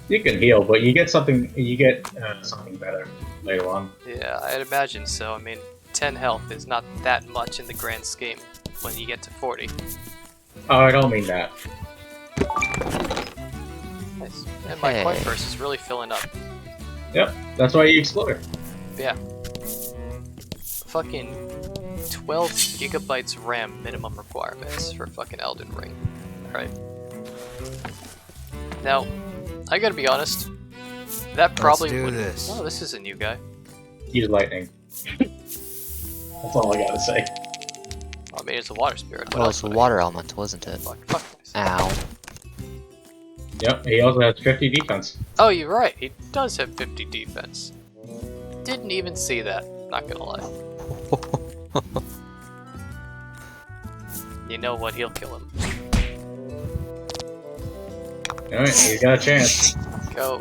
You can heal, but you get something. You get something better later on. Yeah, I'd imagine so. I mean, 10 health is not that much in the grand scheme when you get to 40. Oh, I don't mean that. Nice. And my coin purse is really filling up. Yep, that's why you explore. Yeah. Fucking 12 gigabytes RAM minimum requirements for fucking Elden Ring. Alright. Now, I gotta be honest. That probably would. Oh, this is a new guy. Use lightning. That's all I gotta say. I mean, it's a water spirit. Well, it's a water elemental, isn't it? Fuck. Ow. Yep, he also has 50 defense. Oh, you're right. He does have 50 defense. Didn't even see that. Not gonna lie. You know what? He'll kill him. Alright, he's got a chance. Go.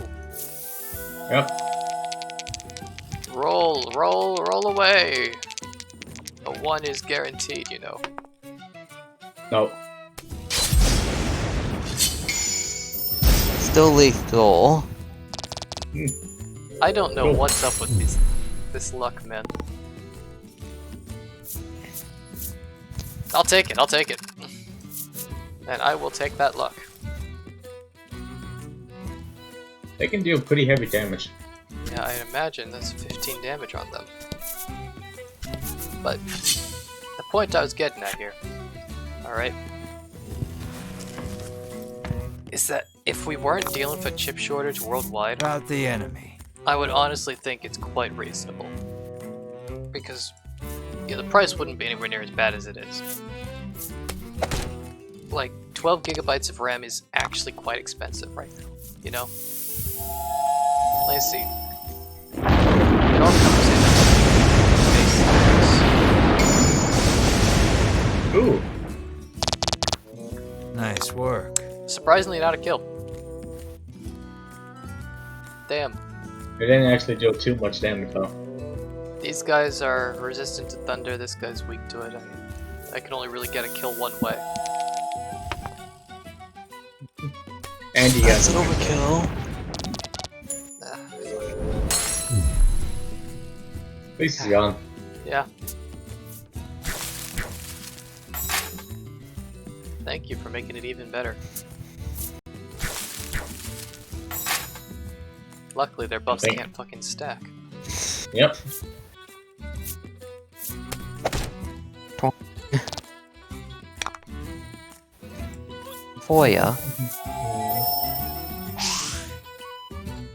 Yep. Roll away. A 1 is guaranteed, you know. Nope. Still lethal. I don't know what's up with this luck, man. I'll take it. And I will take that luck. They can deal pretty heavy damage. Yeah, I imagine that's 15 damage on them. But the point I was getting at here, alright, is that if we weren't dealing with a chip shortage worldwide, About the enemy. I would honestly think it's quite reasonable. Because the price wouldn't be anywhere near as bad as it is. Like, 12 gigabytes of RAM is actually quite expensive right now, you know? Let's see. It all comes in base. Ooh. Nice work. Surprisingly not a kill. Damn. It didn't actually deal too much damage though. These guys are resistant to thunder, this guy's weak to it. I can only really get a kill one way. And you got an overkill. At least he's gone. Yeah. Thank you for making it even better. Luckily their buffs can't fucking stack. Yep. Foya.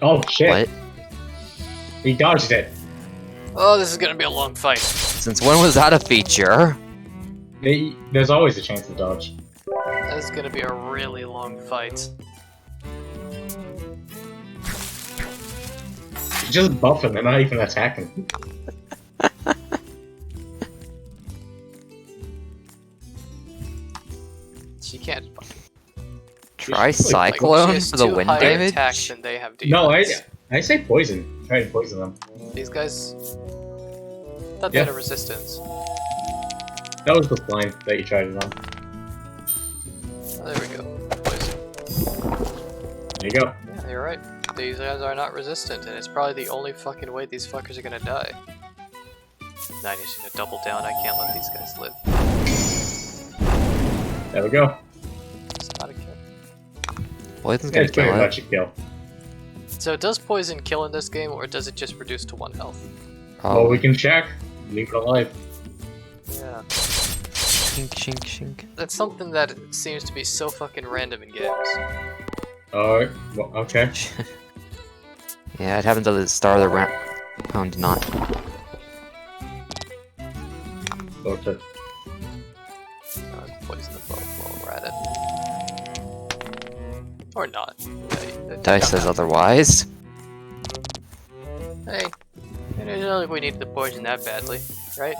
Oh shit. What? He dodged it. Oh, this is gonna be a long fight. Since when was that a feature? There's always a chance to dodge. This is gonna be a really long fight. You just buff him, they're not even attacking. She can't fucking. Try Like, Cyclone she has for the too wind high damage? attack than they have defense. No, I say poison. Try to poison them. These guys. Thought they Yeah. had a resistance. That was the line that you tried it on. Oh, there we go. Poison. There you go. Yeah, you're right. These guys are not resistant, and it's probably the only fucking way these fuckers are gonna die. Now I just need to double down. I can't let these guys live. There we go. It's not a kill. Poison's Yeah, gonna it's pretty kill much it. a kill. So does poison kill in this game, or does it just reduce to 1 health? Well, we Oh, can check. Leave it alive. Yeah. shink, shink, shink. That's something that seems to be so fucking random in games. Alright, well, okay. Yeah, it happens at the start of the round, not. Okay. Poison the both while we're at it. Or not. Dice says otherwise. Hey, it isn't like we need the poison that badly, right?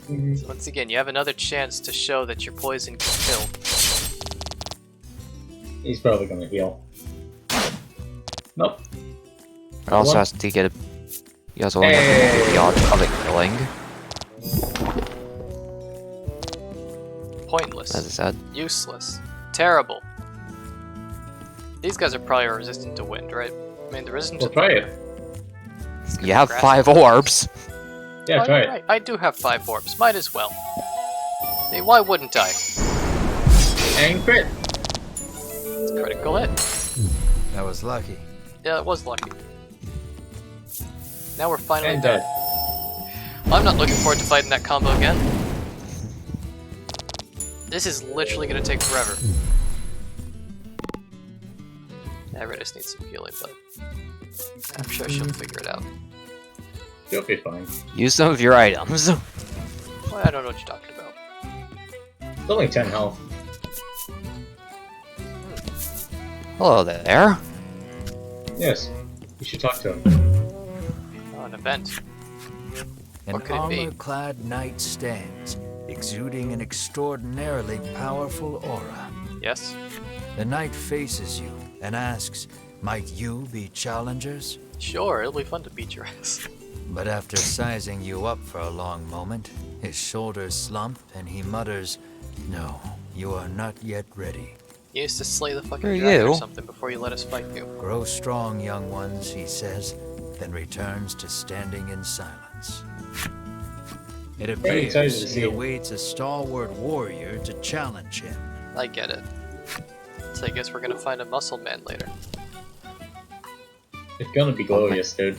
So once again, you have another chance to show that your poison can kill. He's probably gonna heal. Nope. It also What? has to get a. You also only have to get the odds of it killing, Pointless. as I said. Useless. Terrible. These guys are probably resistant to wind, right? I mean, they're resistant We'll to try thunder. it. It's gonna You have grass- 5 orbs. Yeah, Oh, try you're it. right. I do have 5 orbs. Might as well. Hey, why wouldn't I? And crit! It's a critical hit. That was lucky. Yeah, it was lucky. Now we're finally And done. dead. I'm not looking forward to fighting that combo again. This is literally gonna take forever. Eridus needs some healing, but I'm sure she'll figure it out. You'll be fine. Use some of your items. Well, I don't know what you're talking about. It's only 10 health. Hello there. Yes. You should talk to him. Oh, an event. An What could it be? armor-clad knight stands, exuding an extraordinarily powerful aura. Yes? The knight faces you and asks, "Might you be challengers?" Sure, it'll be fun to beat your ass. But after sizing you up for a long moment, his shoulders slump and he mutters, "No, you are not yet ready. You used to slay the fucking Who are dragon or you? something before you let us fight you. Grow strong, young ones," he says, then returns to standing in silence. It Very excited to appears see he him. awaits a stalwart warrior to challenge him. I get it. So I guess we're gonna find a muscle man later. It's gonna be glorious, dude.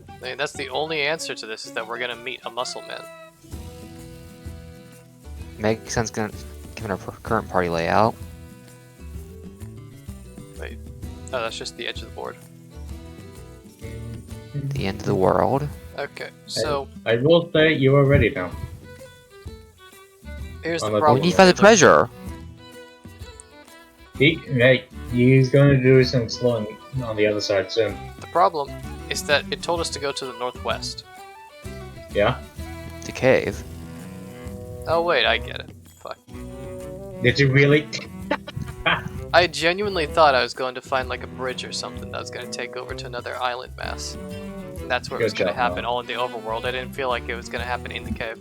I mean, that's the only answer to this, is that we're gonna meet a muscle man. Makes sense given our current party layout. Wait. Oh, that's just the edge of the board. The end of the world. Okay, so I will say you are ready now. here's the I'm a- problem. We need to find the treasure. He's gonna do some slowing on the other side soon. The problem is that it told us to go to the northwest. Yeah? The cave. Oh wait, I get it. Fuck. Did you really? I genuinely thought I was going to find like a bridge or something that was going to take over to another island mass. And that's where it was Good going to job, happen, Noah. all in the overworld. I didn't feel like it was going to happen in the cave.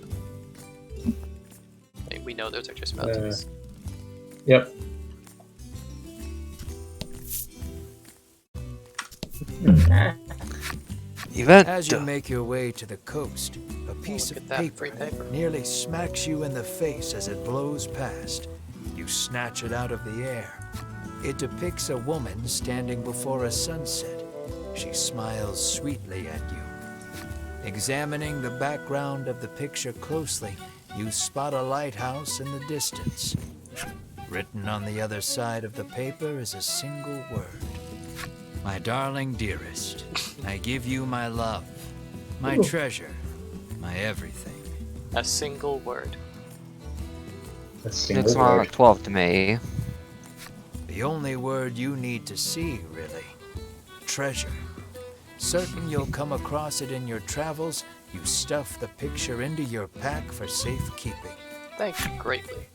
I mean, we know those are just mountains. Yep. Event. As you make your way to the coast, a piece look of at that, free paper paper. nearly smacks you in the face as it blows past. You snatch it out of the air. It depicts a woman standing before a sunset. She smiles sweetly at you. Examining the background of the picture closely, you spot a lighthouse in the distance. Written on the other side of the paper is a single word. "My darling dearest, I give you my love, my Ooh. treasure, my everything." A single word. A Looks single more word. like 12 to me. The only word you need to see, really. Treasure. Certain you'll come across it in your travels, you stuff the picture into your pack for safekeeping. Thank you greatly.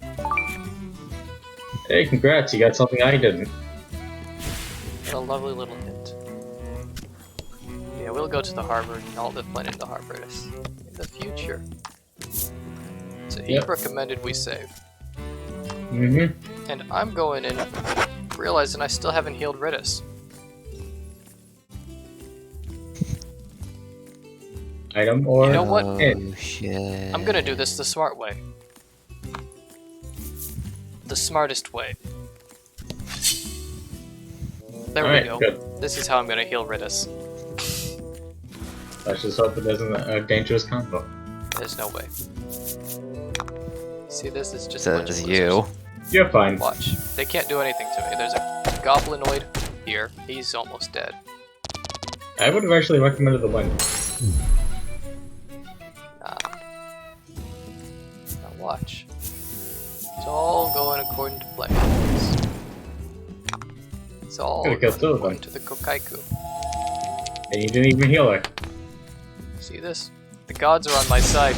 Hey, congrats, you got something I didn't. What a lovely little hint. Yeah, we'll go to the harbor, and I'll live playing in the harbor in the future. So he Yep. recommended we save. Mm-hmm. And I'm going in realizing I still haven't healed Ritus. Item or... You know what? Oh shit. I'm gonna do this the smart way. The smartest way. There we Alright, go. good. This is how I'm gonna heal Ritus. Let's just hope it isn't a dangerous combo. There's no way. See, this is just a So bunch of just losers. you. You're fine. Watch. They can't do anything to me. There's a goblinoid here. He's almost dead. I would have actually recommended the win. Nah. Now watch. It's all going according to plan. It's all Gotta kill going two of according them. to the Kokaiku. And you didn't even heal her. See this? The gods are on my side.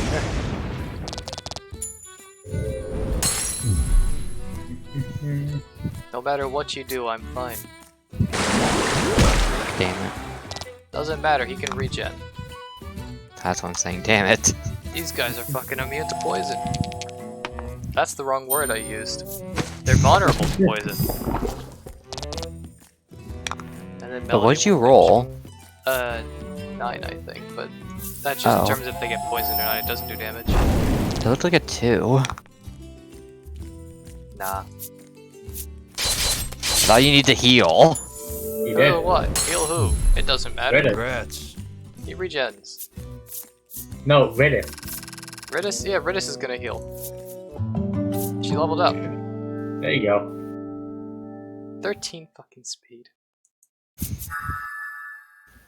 No matter what you do, I'm fine. Damn it. Doesn't matter, he can regen. That's what I'm saying. Damn it. These guys are fucking immune to poison. That's the wrong word I used. They're vulnerable to poison. And then But what'd Melody you will roll? 9, I think, but that's just Oh. in terms of if they get poisoned or not, it doesn't do damage. It looked like a 2. Nah. I thought you need to heal. You Oh, did. what? Heal who? It doesn't matter. Reddit. Congrats. He regens. No, Reddit. Ritus? Yeah, Ritus is gonna heal. She leveled up. There you go. 13 fucking speed.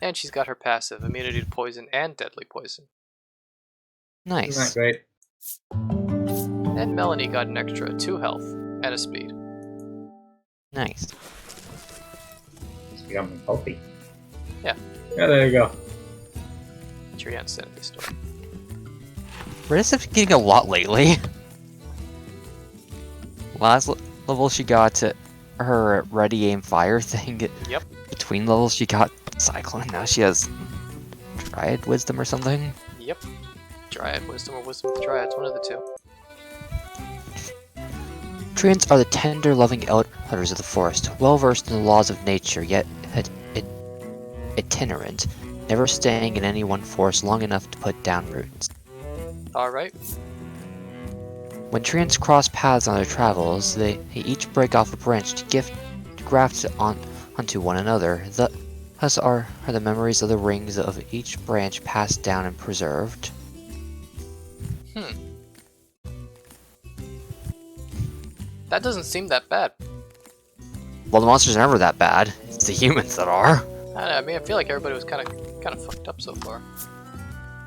And she's got her passive, immunity to poison and deadly poison. Isn't that Nice. great? And Melanie got an extra 2 health and a speed. Nice. It's becoming healthy. Yeah. Yeah, there you go. That's your insanity story. Ritis has been getting a lot lately. Last level she got her ready aim fire thing. Yep. Between levels she got Cyclone. Now she has Dryad Wisdom or something. Yep. Dryad Wisdom or Wisdom with Dryads, one of the two. Treants are the tender, loving elders of the forest, well versed in the laws of nature, yet itinerant, never staying in any one forest long enough to put down roots. Alright. When treants cross paths on their travels, they each break off a branch to graft it onto one another. Thus are the memories of the rings of each branch passed down and preserved. That doesn't seem that bad. Well, the monsters are never that bad. It's the humans that are. I don't know, I mean, I feel like everybody was kind of fucked up so far.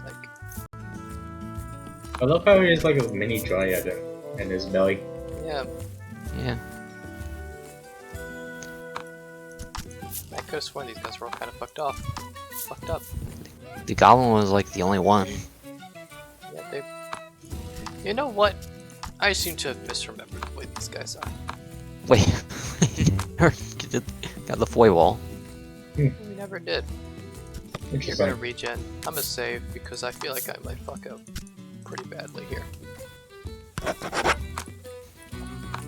Like, I love how he has like a mini Dryad in his belly. yeah, Yeah. I could have sworn these guys were all kind of fucked up. The goblin was like the only one. Yeah, they. You know what? I seem to have misremembered the way these guys are. Wait. Got the foiwall. We never did. You're gonna Interesting. regen. I'm gonna save because I feel like I might fuck up pretty badly here.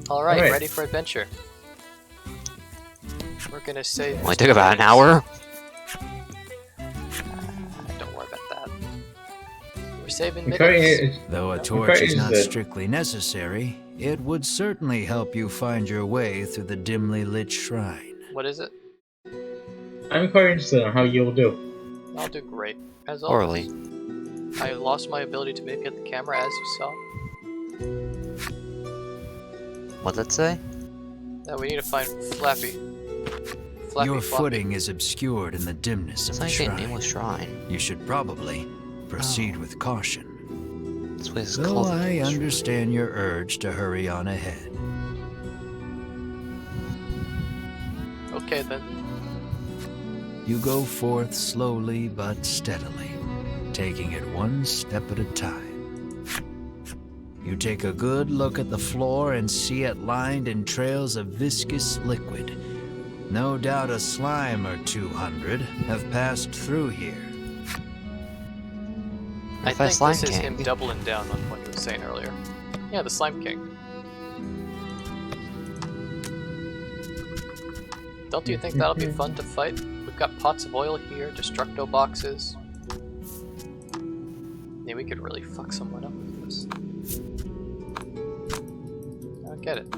Alright, Alright. ready for adventure. We're gonna save. Only Mr. took about an Ritus. hour. Don't worry about that. We're saving Encourage- minutes. Though a I'm torch is encouraged not that- strictly necessary, it would certainly help you find your way through the dimly lit shrine. What is it? I'm quite interested in how you'll do. I'll do great. As Orally. always. I lost my ability to manipulate the camera as you saw. What'd that say? Now we need to find Flappy. Flappy Your Floppy. footing is obscured in the dimness of It's the not even a shrine. nameless shrine. You should probably proceed Oh. with caution. This place is Though called the I Nameless Shrine. understand your urge to hurry on ahead. Okay then. You go forth slowly but steadily, taking it one step at a time. You take a good look at the floor and see it lined in trails of viscous liquid. No doubt a slime or 200 have passed through here. I If I think Slime this is King. him doubling down on what he was saying earlier. Yeah, the Slime King. Don't you think that'll be fun to fight? We've got pots of oil here, destructo boxes. Yeah, we could really fuck someone up with this. I don't get it.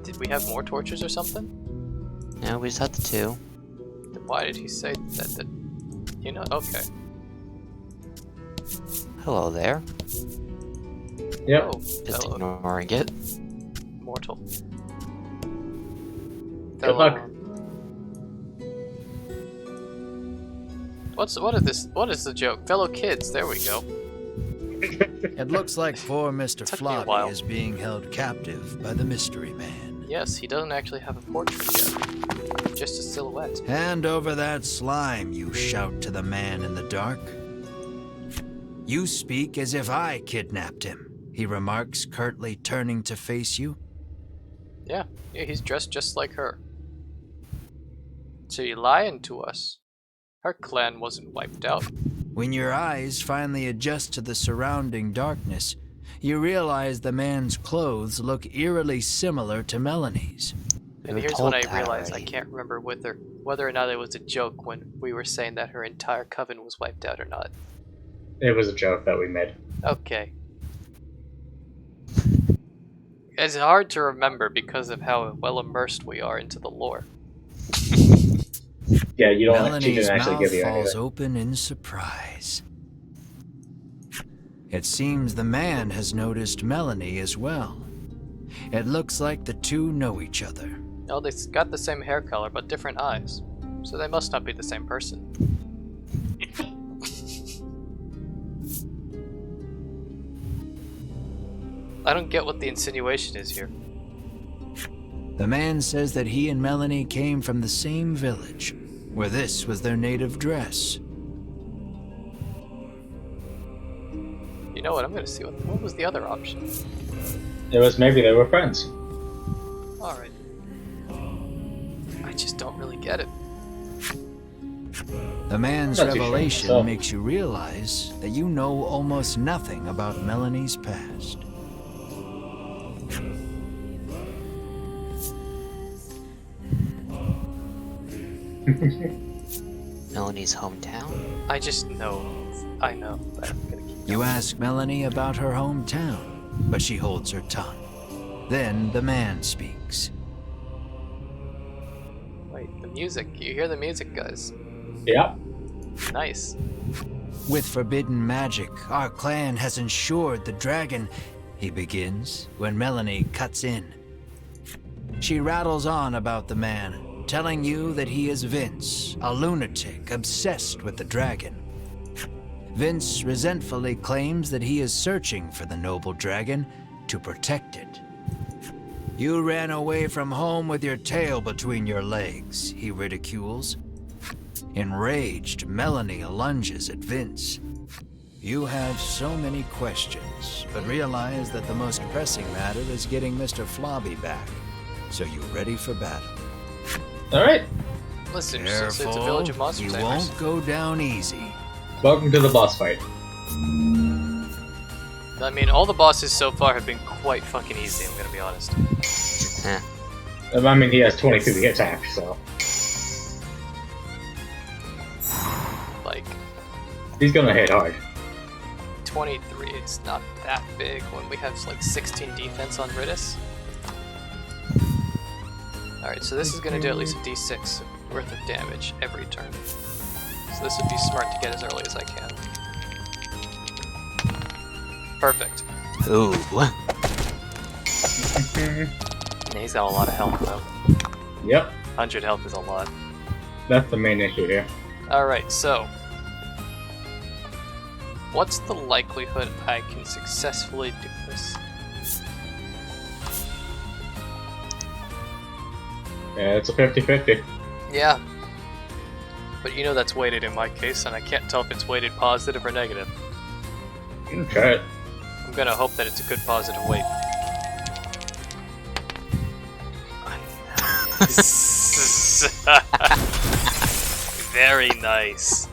Did we have more torches or something? No, we just had the 2. Then why did he say that? You know, okay. Hello there. Yep. Oh, Just hello, ignoring it. mortal. Good luck. What is the joke? Fellow kids, there we go. It looks like poor Mr. Took me a while. Flobby is being held captive by the mystery man. Yes, he doesn't actually have a portrait yet. Just a silhouette. Hand over that slime, you shout to the man in the dark. You speak as if I kidnapped him, he remarks, curtly turning to face you. Yeah, he's dressed just like her. So you're lying to us. Her clan wasn't wiped out. When your eyes finally adjust to the surrounding darkness, you realize the man's clothes look eerily similar to Melanie's. And were here's told when I that realized I already. can't remember whether or not it was a joke when we were saying that her entire coven was wiped out or not. It was a joke that we made. Okay. It's hard to remember because of how well immersed we are into the lore. Yeah, she Melanie's didn't actually mouth give you falls anything. open in surprise. It seems the man has noticed Melanie as well. It looks like the two know each other. Oh, they got the same hair color but different eyes. So they must not be the same person. I don't get what the insinuation is here. The man says that he and Melanie came from the same village, where this was their native dress. You know what? I'm gonna see what was the other option. It was maybe they were friends. Alright. I just don't really get it. The man's I'm not too sure revelation myself. makes you realize that you know almost nothing about Melanie's past. Melanie's hometown? I just know. I know. I'm gonna keep You ask Melanie about her hometown, but she holds her tongue. Then the man speaks. Wait, the music. You hear the music, guys? Yep. Nice. With forbidden magic, our clan has ensured the dragon, he begins, when Melanie cuts in. She rattles on about the man, telling you that he is Vince, a lunatic obsessed with the dragon. Vince resentfully claims that he is searching for the noble dragon to protect it. You ran away from home with your tail between your legs, he ridicules. Enraged, Melanie lunges at Vince. You have so many questions, but realize that the most pressing matter is getting Mr. Flobby back. So you ready for battle? Alright. Listen, since it's a village of monster you tamers. won't go down easy. Welcome to the boss fight. I mean, all the bosses so far have been quite fucking easy, I'm gonna be honest. Eh. I mean, he has 22 attack, so Like, he's gonna hit hard. 23, it's not that big when we have like 16 defense on Ridis. Alright, so this is gonna do at least a d6 worth of damage every turn. So this would be smart to get as early as I can. Perfect. Ooh. And he's got a lot of health though. Yep. 100 health is a lot. That's the main issue here. Alright, so what's the likelihood I can successfully do this? Yeah, it's a 50-50. Yeah. But you know that's weighted in my case, and I can't tell if it's weighted positive or negative. You can try it. I'm gonna hope that it's a good positive weight. Very nice.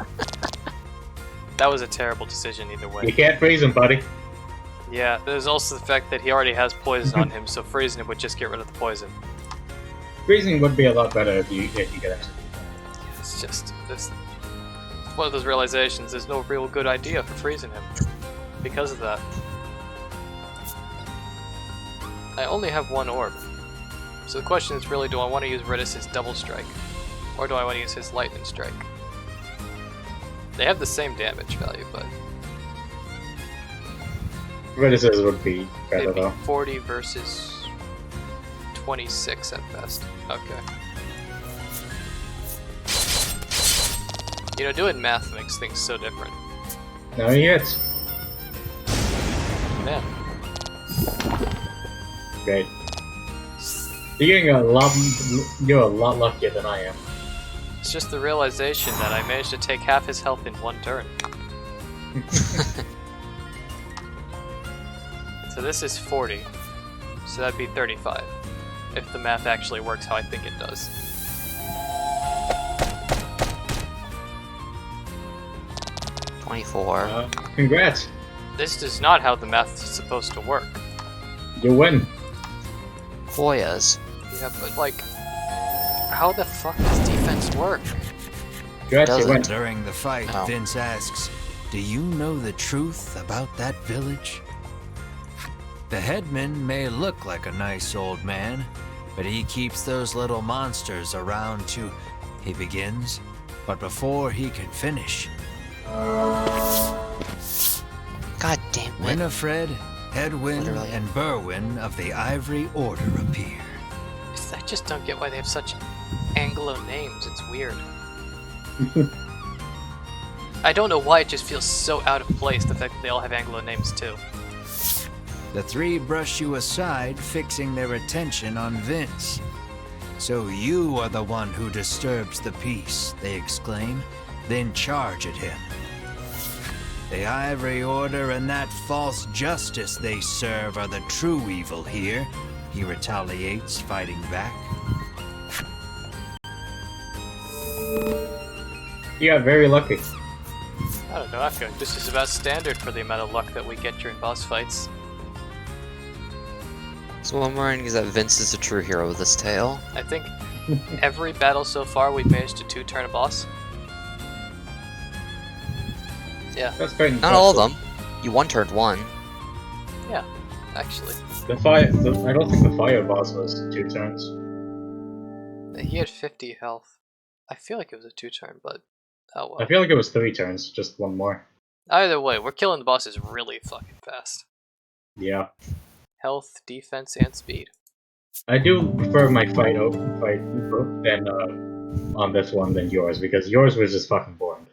That was a terrible decision either You way. can't freeze him, buddy. Yeah, there's also the fact that he already has poison on him, so freezing him would just get rid of the poison. Freezing would be a lot better if you get executed. It's just this. It's one of those realizations. There's no real good idea for freezing him because of that. I only have one orb, so the question is really: do I want to use Ridis's double strike, or do I want to use his lightning strike? They have the same damage value, but Redis's would be better it'd be though. 40 versus 26 at best. Okay. You know, doing math makes things so different. No, he hits. Man, Great. You're a lot luckier than I am. it's just the realization that I managed to take half his health in one turn. So this is 40, so that'd be 35, if the math actually works how I think it does. Congrats. This is not how the math is supposed to work. You win. Hoyas. Yeah, but like, how the fuck does defense work? Congrats, you Doesn't. win. During the fight, Oh. Vince asks, "Do you know the truth about that village?" The headman may look like a nice old man, but he keeps those little monsters around to... He begins, but before he can finish, God damn it. Winifred, Edwin, Literally. and Berwin of the Ivory Order appear. I just don't get why they have such Anglo names. It's weird. I don't know why it just feels so out of place, the fact that they all have Anglo names too. The three brush you aside, fixing their attention on Vince. "So you are the one who disturbs the peace," they exclaim, then charge at him. The Ivory Order and that false justice they serve are the true evil here, he retaliates, fighting back. You got very lucky. I don't know, I feel like this is about standard for the amount of luck that we get during boss fights. So what I'm learning is that Vince is a true hero with this tale. I think every battle so far we've managed to two-turn a boss. Yeah, That's quite impressive. Not all of them. You one-turned one. yeah, actually. I don't think the fire boss was 2 turns. He had 50 health. I feel like it was a two-turn, but oh I well. feel like it was 3 turns, just one more. Either way, we're killing the bosses really fucking fast. Yeah. Health, defense, and speed. I do prefer my fight than on this one than yours, because yours was just fucking boring.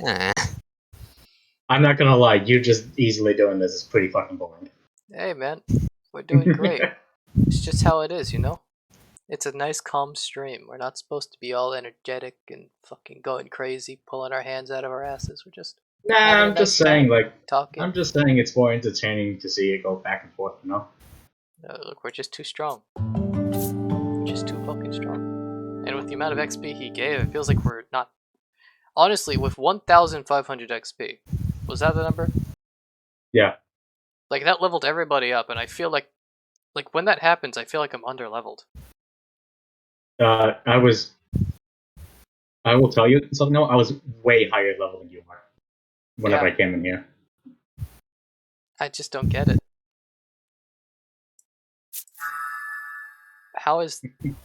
Eh. I'm not gonna lie, you just easily doing this is pretty fucking boring. Hey man, we're doing great. It's just how it is, you know? It's a nice calm stream. We're not supposed to be all energetic and fucking going crazy, pulling our hands out of our asses. We're just Nah, having a I'm nice just saying, time, like, talking. I'm just saying it's more entertaining to see it go back and forth, you know? Look, we're just too strong. We're just too fucking strong. And with the amount of XP he gave, it feels like we're not... Honestly, with 1,500 XP, was that the number? Yeah. Like, that leveled everybody up, and I feel like when that happens, I feel like I'm under-leveled. I will tell you something though, I was way higher level than you are whenever Yeah. I came in here. I just don't get it. How is...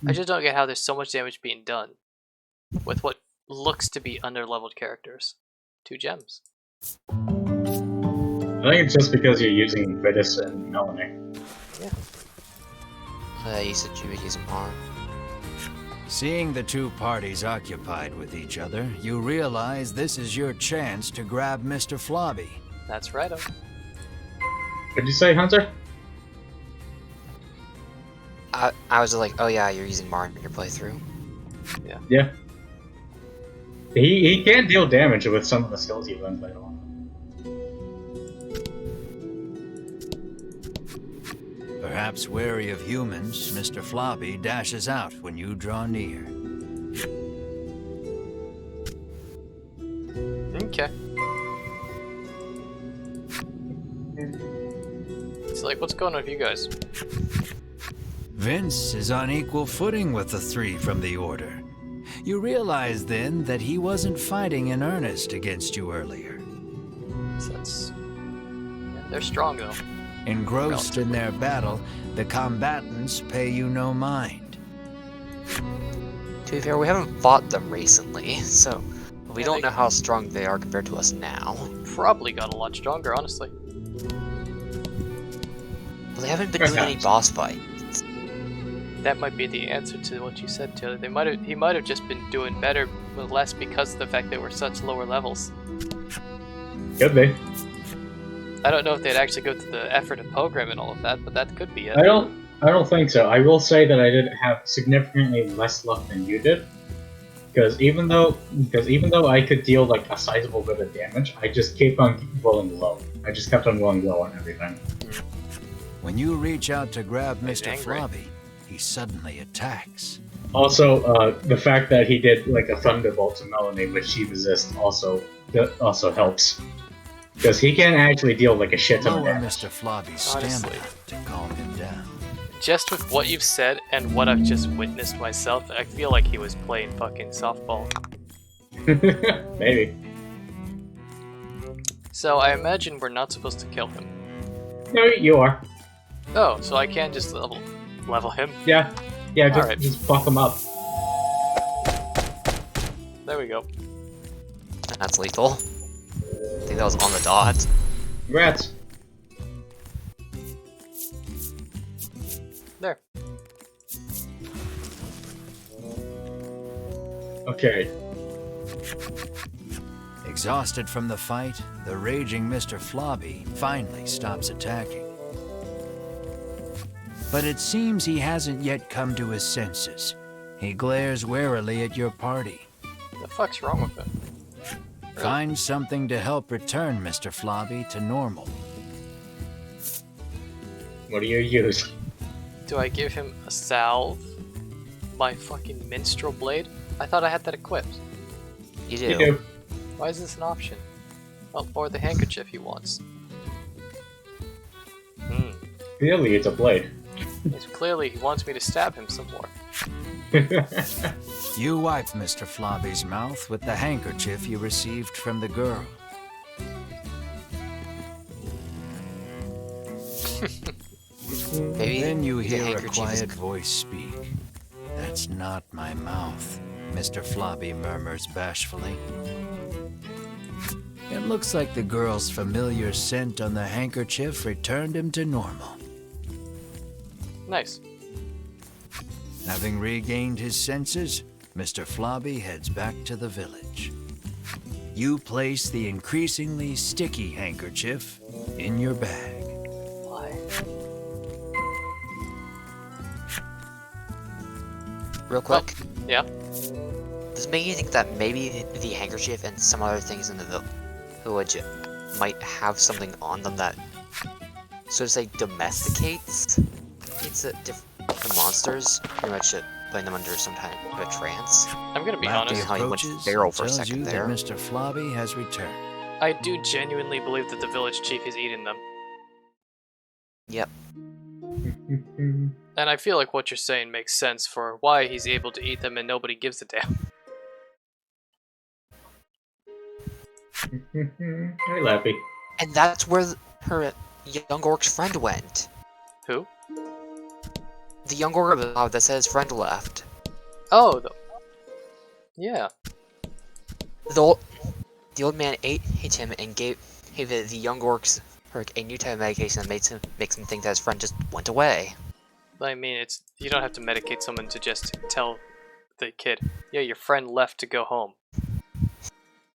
I just don't get how there's so much damage being done with what looks to be under-leveled characters. 2 gems. I think it's just because you're using Vitus and Melanie. You said you would use him harm. Seeing the two parties occupied with each other, you realize this is your chance to grab Mr. Flobby. That's right. What'd you say, Hunter? I was like, oh yeah, you're using Marn in your playthrough. Yeah. He can deal damage with some of the skills he learned later on. Perhaps wary of humans, Mr. Flobby dashes out when you draw near. It's like, what's going on with you guys? Vince is on equal footing with the three from the Order. You realize then that he wasn't fighting in earnest against you earlier. So yeah, they're strong though. Engrossed in their battle, the combatants pay you no mind. To be fair, we haven't fought them recently, so we Yeah, don't they- know how strong they are compared to us now. Probably got a lot stronger, honestly. But they haven't been doing any boss fights. That might be the answer to what you said, Taylor. He might have just been doing better with less because of the fact they were such lower levels. Could be. I don't know if they'd actually go through the effort of programming all of that, but that could be it. I don't think so. I will say that I did have significantly less luck than you did. Because even though I could deal like a sizable bit of damage, I just kept on rolling low. I just kept on rolling low on everything. When you reach out to grab He's Mr. angry. Flobby, he suddenly attacks. Also, the fact that he did like a thunderbolt to Melanie, which she resists, also helps. Because he can actually deal like a shit ton of Lower damage. Mr. Flobby's Honestly. stamina to calm him down. Just with what you've said and what I've just witnessed myself, I feel like he was playing fucking softball. Maybe. So I imagine we're not supposed to kill him. No, you are. Oh, so I can just level him? Yeah, just, Alright. just fuck him up. There we go. And that's lethal. I think that was on the dot. Congrats. There. Okay. Exhausted from the fight, the raging Mr. Flobby finally stops attacking. But it seems he hasn't yet come to his senses. He glares warily at your party. The fuck's wrong with him? Find something to help return Mr. Flobby to normal. What do you use? Do I give him a salve? My fucking minstrel blade? I thought I had that equipped. You do. You do. Why is this an option? Oh, or the handkerchief he wants. Clearly, it's a blade. It's clearly he wants me to stab him some more. You wipe Mr. Flobby's mouth with the handkerchief you received from the girl. Maybe Then you the hear a handkerchief is quiet voice speak. That's not my mouth, Mr. Flobby murmurs bashfully. It looks like the girl's familiar scent on the handkerchief returned him to normal. Nice. Having regained his senses, Mr. Flobby heads back to the village. You place the increasingly sticky handkerchief in your bag. Why? Real quick, Yeah? does it make you think that maybe the handkerchief and some other things in the village might have something on them that, so to say, domesticates different monsters? Pretty much putting them under some kind of a trance. I'm gonna be Lappy honest. how he went approaches feral and for a tells second you there. that Mr. Flobby has returned. I do genuinely believe that the village chief is eating them. Yep. And I feel like what you're saying makes sense for why he's able to eat them and nobody gives a damn. Hey, Lappy. And that's where her young orc's friend went. Who? The young orc that said his friend left. Oh, yeah. The old man ate him and gave the young orcs a new type of medication that makes him think that his friend just went away. I mean, you don't have to medicate someone to just tell the kid, yeah, your friend left to go home.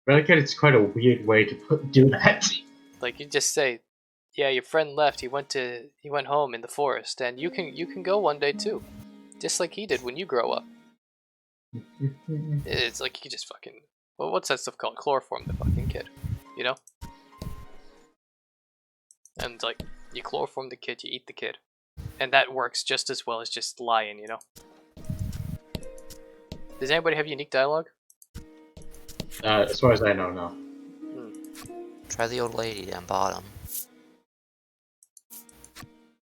It's quite a weird way to do that. Like, you just say, yeah, your friend left, he went home in the forest, and you can go one day too. Just like he did when you grow up. It's like you just fucking, well, what's that stuff called? Chloroform the fucking kid, you know? And like, you chloroform the kid, you eat the kid. And that works just as well as just lying, you know? Does anybody have unique dialogue? As far as I know, no. Try the old lady down bottom.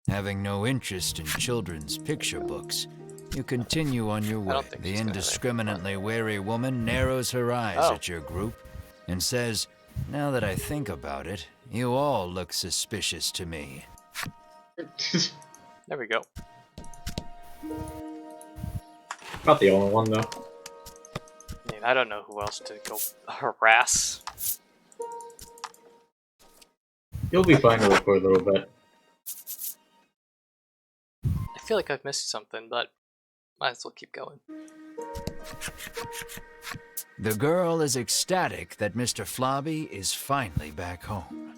Having no interest in children's picture books, you continue on your way. don't think The she's gonna have indiscriminately wary woman narrows her eyes Oh. at your group and says, "Now that I think about it, you all look suspicious to me." There we go. Not the only one, though. I mean, I don't know who else to go harass. You'll be fine for a little bit. I feel like I've missed something, but might as well keep going. The girl is ecstatic that Mr. Flobby is finally back home.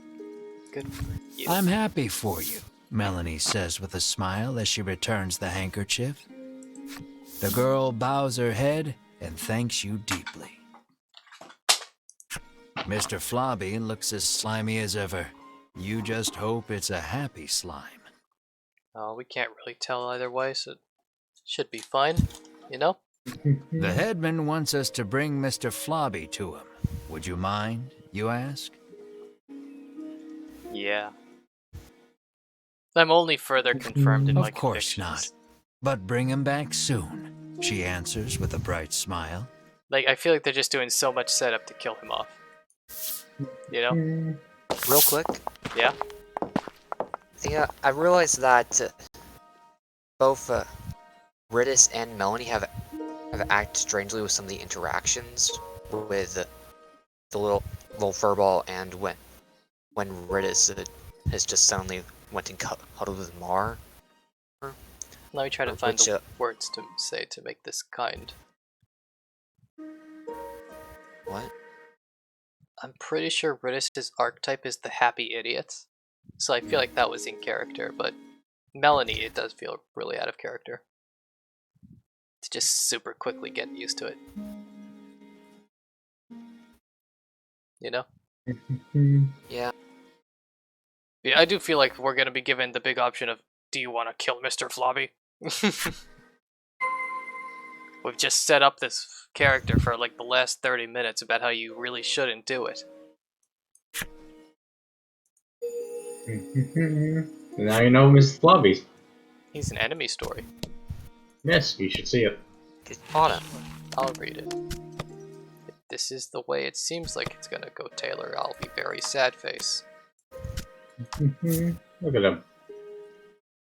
Good for you. "I'm happy for you," Melanie says with a smile as she returns the handkerchief. The girl bows her head and thanks you deeply. Mr. Flobby looks as slimy as ever. You just hope it's a happy slime. Oh, we can't really tell either way, so it should be fine, you know? The headman wants us to bring Mr. Flobby to him. Would you mind, you ask? Yeah. I'm only further confirmed in my Of course convictions. not. But bring him back soon, she answers with a bright smile. Like, I feel like they're just doing so much setup to kill him off. You know? Real quick, Yeah? I realized that both Riddis and Melanie have acted strangely with some of the interactions with the little furball, and when Riddis has just suddenly went and huddled with Mar. Let me try to find Which, the words to say to make this kind. What? I'm pretty sure Riddis' archetype is the happy idiot. So I feel like that was in character, but Melanie, it does feel really out of character. To just super quickly get used to it. You know? Yeah. Yeah, I do feel like we're gonna be given the big option of, do you want to kill Mr. Flobby? We've just set up this character for like the last 30 minutes about how you really shouldn't do it. Now you know Mrs. Flobby. He's an enemy story. Yes, you should see it. It's autumn. I'll read it. If this is the way it seems like it's gonna go, Taylor, I'll be very sad face. Look at him.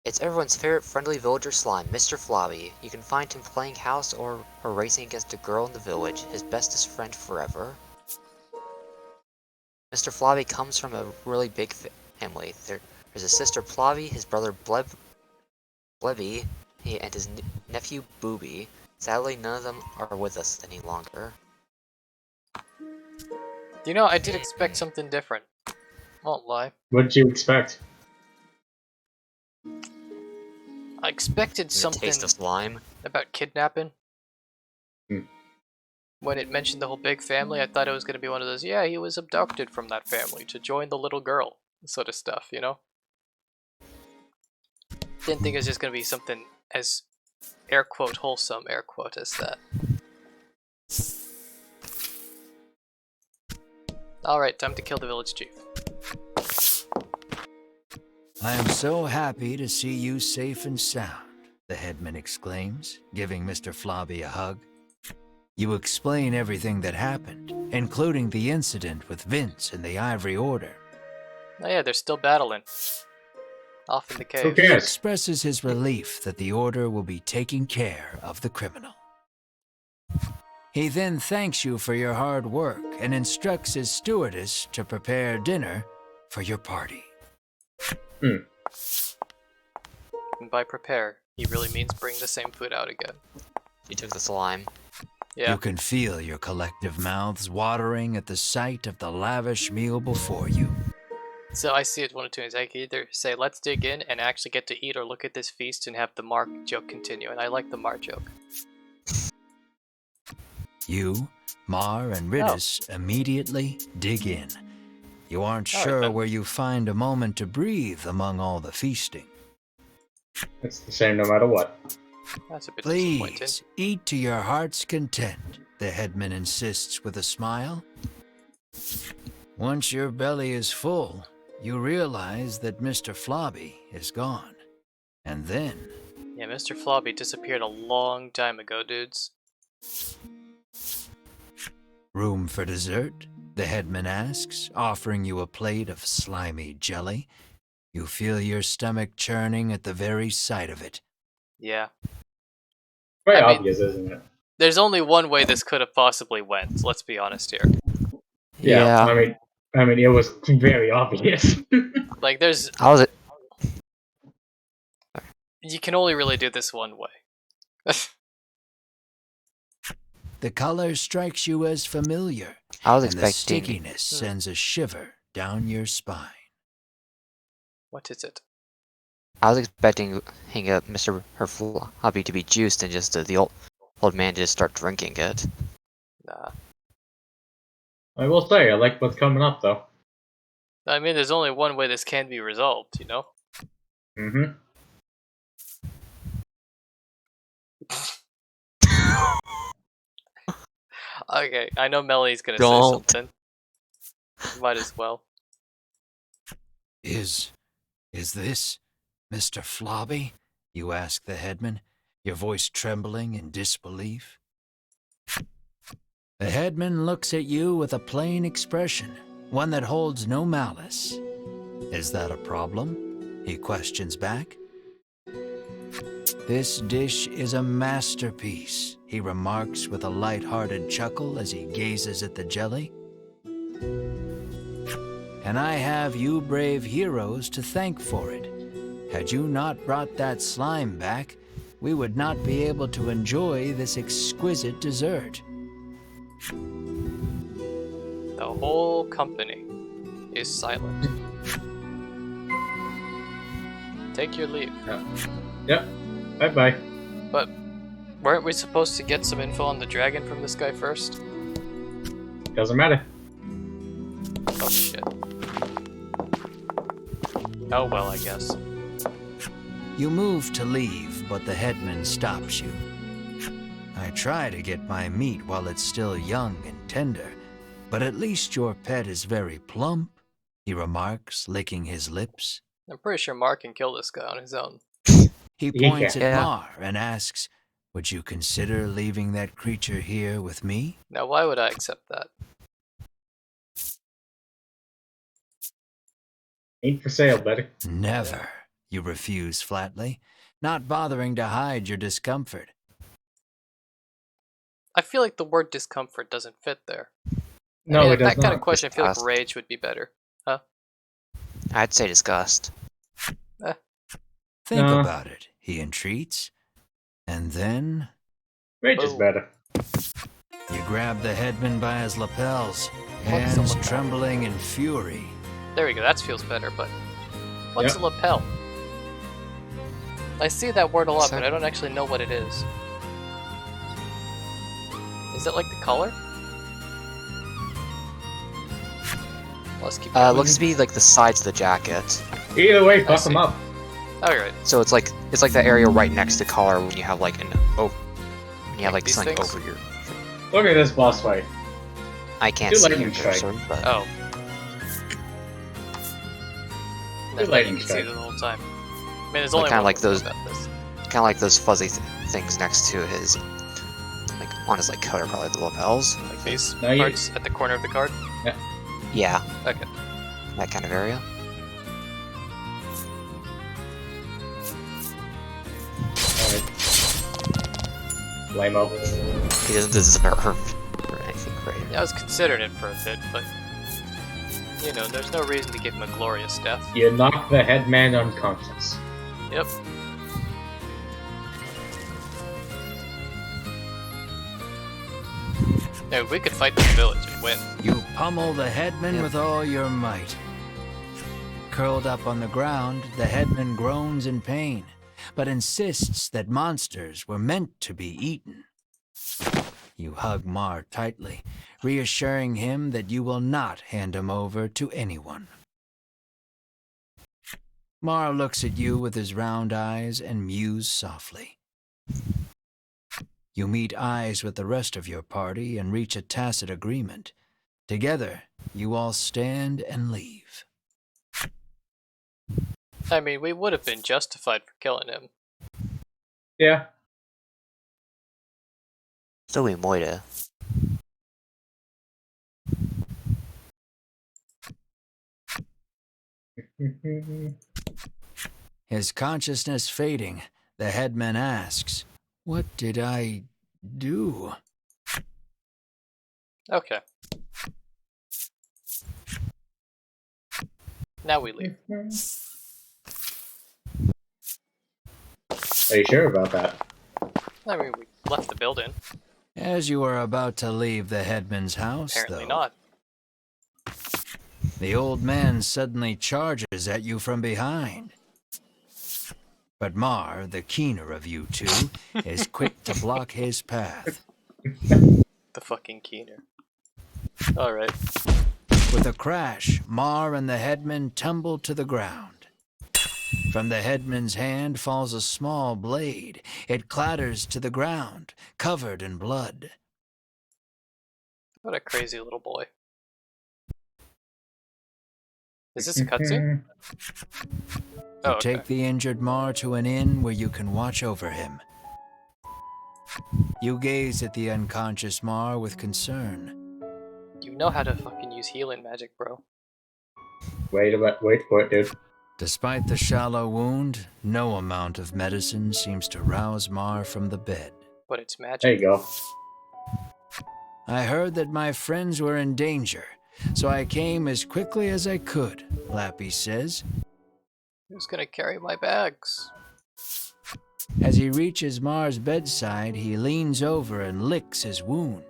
It's everyone's favorite friendly villager slime, Mr. Flobby. You can find him playing house or racing against a girl in the village, his bestest friend forever. Mr. Flobby comes from a really big family. There's a sister Plovy, his brother Blebby, and his nephew Booby. Sadly, none of them are with us any longer. You know, I did expect something different. Won't lie. What did you expect? I expected something Taste of slime. about kidnapping. Hmm. When it mentioned the whole big family, I thought it was going to be one of those, yeah, he was abducted from that family to join the little girl sort of stuff, you know? Didn't think it was just going to be something as air quote wholesome, air quote, as that. Alright, time to kill the village chief. "I am so happy to see you safe and sound," the headman exclaims, giving Mr. Flobby a hug. You explain everything that happened, including the incident with Vince and the Ivory Order. Oh yeah, they're still battling. Off in the Who cave. He cares? expresses his relief that the Order will be taking care of the criminal. He then thanks you for your hard work and instructs his stewardess to prepare dinner for your party. And by prepare, he really means bring the same food out again. You took the slime. Yeah. You can feel your collective mouths watering at the sight of the lavish meal before you. So I see it one of two ways. I can either say, let's dig in and actually get to eat, or look at this feast and have the Mark joke continue. And I like the Mark joke. You, Mar, and Riddis immediately dig in. You aren't All right, sure then. where you find a moment to breathe among all the feasting. It's the same no matter what. That's a bit disappointing. Please, eat to your heart's content, the headman insists with a smile. Once your belly is full, you realize that Mr. Flobby is gone. And then, Yeah, Mr. Flobby disappeared a long time ago, dudes. room for dessert? The headman asks, offering you a plate of slimy jelly. You feel your stomach churning at the very sight of it. Yeah. Very I mean- obvious, isn't it? There's only one way this could have possibly went, let's be honest here. Yeah. I mean, it was very obvious. Like, there's... I was You can only really do this one way. The color strikes you as familiar, I was and the expecting. stickiness sends a shiver down your spine. What is it? I was expecting Mr. Herflobby to be juiced and just the old man just start drinking it. Nah. I will say, I like what's coming up, though. I mean, there's only one way this can be resolved, you know? Mm-hmm. Okay, I know Melly's gonna Don't. say something. Might as well. Is this Mr. Flobby? You ask the headman, your voice trembling in disbelief. The headman looks at you with a plain expression, one that holds no malice. Is that a problem? He questions back. This dish is a masterpiece, he remarks with a light-hearted chuckle as he gazes at the jelly. And I have you brave heroes to thank for it. Had you not brought that slime back, we would not be able to enjoy this exquisite dessert. The whole company is silent. Take your leave. Yep. Bye-bye. But weren't we supposed to get some info on the dragon from this guy first? Doesn't matter. Oh shit. Oh well, I guess. You move to leave, but the headman stops you. I try to get my meat while it's still young and tender, but at least your pet is very plump, he remarks, licking his lips. I'm pretty sure Mark can kill this guy on his own. He Yeah. points at Yeah. Mar and asks, would you consider leaving that creature here with me? Now, why would I accept that? Ain't for sale, buddy. Never, you refuse flatly, not bothering to hide your discomfort. I feel like the word discomfort doesn't fit there. No, I mean, it does that kind of not. question, I feel like Disgust. rage would be better. I'd say disgust. Think No. about it, he entreats. And then Rage is Boom. better. you grab the headman by his lapels, What's a hands lapel? trembling in fury. There we go, that feels better, but what's Yep. a lapel? I see that word a lot, So- but I don't actually know what it is. Is it like the color? Let's keep going. Looks to be like the sides of the jacket. Either way, fuck see. them up. Alright, So it's like the area right next to collar when you have like when you have like these something things? over your. Look at this boss fight. I can't Do see lightning your strike. cursor, but oh. No, I lightning didn't see strike. it the whole time. I mean, there's Like, only kinda one like way those- about this. kind of like those fuzzy things next to his, like on his like coat are probably the lapels. Like these No, you- parts at the corner of the card. Yeah, Okay. that kind of area. Alright. Lame-o. He doesn't deserve or anything great. Yeah, I was considering it for a bit, but you know, there's no reason to give him a glorious death. You knock the headman unconscious. Yep. No, we could fight this village and win. You pummel the headman Yep. with all your might. Curled up on the ground, the headman groans in pain, but insists that monsters were meant to be eaten. You hug Mar tightly, reassuring him that you will not hand him over to anyone. Mar looks at you with his round eyes and mews softly. You meet eyes with the rest of your party and reach a tacit agreement. Together, you all stand and leave. I mean, we would have been justified for killing him. Yeah. So we moita. His consciousness fading, the headman asks, "What did I do?" Okay. Now we leave. Are you sure about that? I mean, we left the building. As you are about to leave the headman's house, Apparently though, not. the old man suddenly charges at you from behind. But Mar, the keener of you two, is quick to block his path. The fucking keener. Alright. With a crash, Mar and the headman tumble to the ground. From the headman's hand falls a small blade. It clatters to the ground, covered in blood. What a crazy little boy. Is this a cutscene? Oh, okay. Take the injured Mar to an inn where you can watch over him. You gaze at the unconscious Mar with concern. You know how to fucking use healing magic, bro. Wait for it, dude. Despite the shallow wound, no amount of medicine seems to rouse Mar from the bed. But it's magic. There you go. I heard that my friends were in danger, so I came as quickly as I could, Lappy says. Who's gonna carry my bags? As he reaches Mar's bedside, he leans over and licks his wound.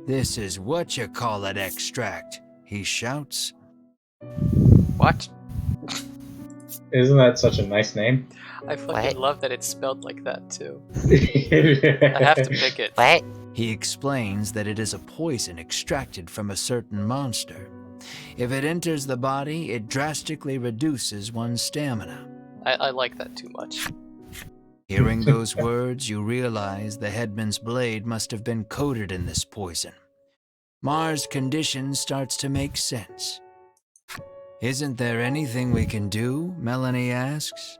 "This is what you call it extract," he shouts. What? Isn't that such a nice name? I fucking What? love that it's spelled like that too. I I have to pick it. What? He explains that it is a poison extracted from a certain monster. If it enters the body, it drastically reduces one's stamina. I like that too much. Hearing those words, you realize the headman's blade must have been coated in this poison. Mar's condition starts to make sense. "Isn't there anything we can do?" Melanie asks.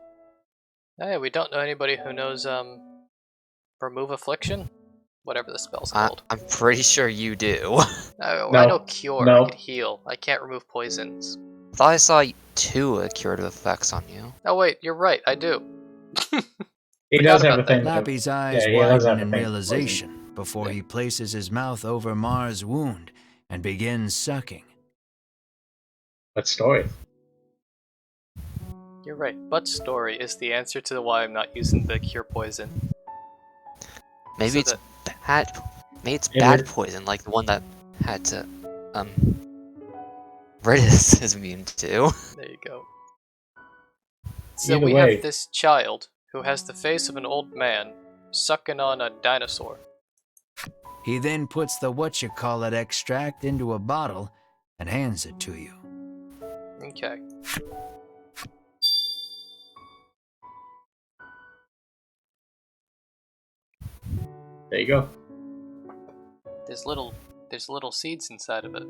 Hey, we don't know anybody who knows, remove affliction? Whatever the spell's called. I'm pretty sure you do. I No. know cure, No. I can heal. I can't remove poisons. Thought I saw two curative effects on you. Oh wait, you're right, I do. He Forgot does have a about thing. Lappy's eyes yeah, he does have widen a in thing. realization before he places his mouth over Mar's wound and begins sucking. What story? You're right. Butt story is the answer to why I'm not using the cure poison. Maybe So it's bad. Maybe it's Yeah, bad poison, like the one that had to Redis is immune to. There you go. So Either we way. have this child who has the face of an old man sucking on a dinosaur. He then puts the whatchamacallit extract into a bottle and hands it to you. Okay. There you go. There's little seeds inside of it.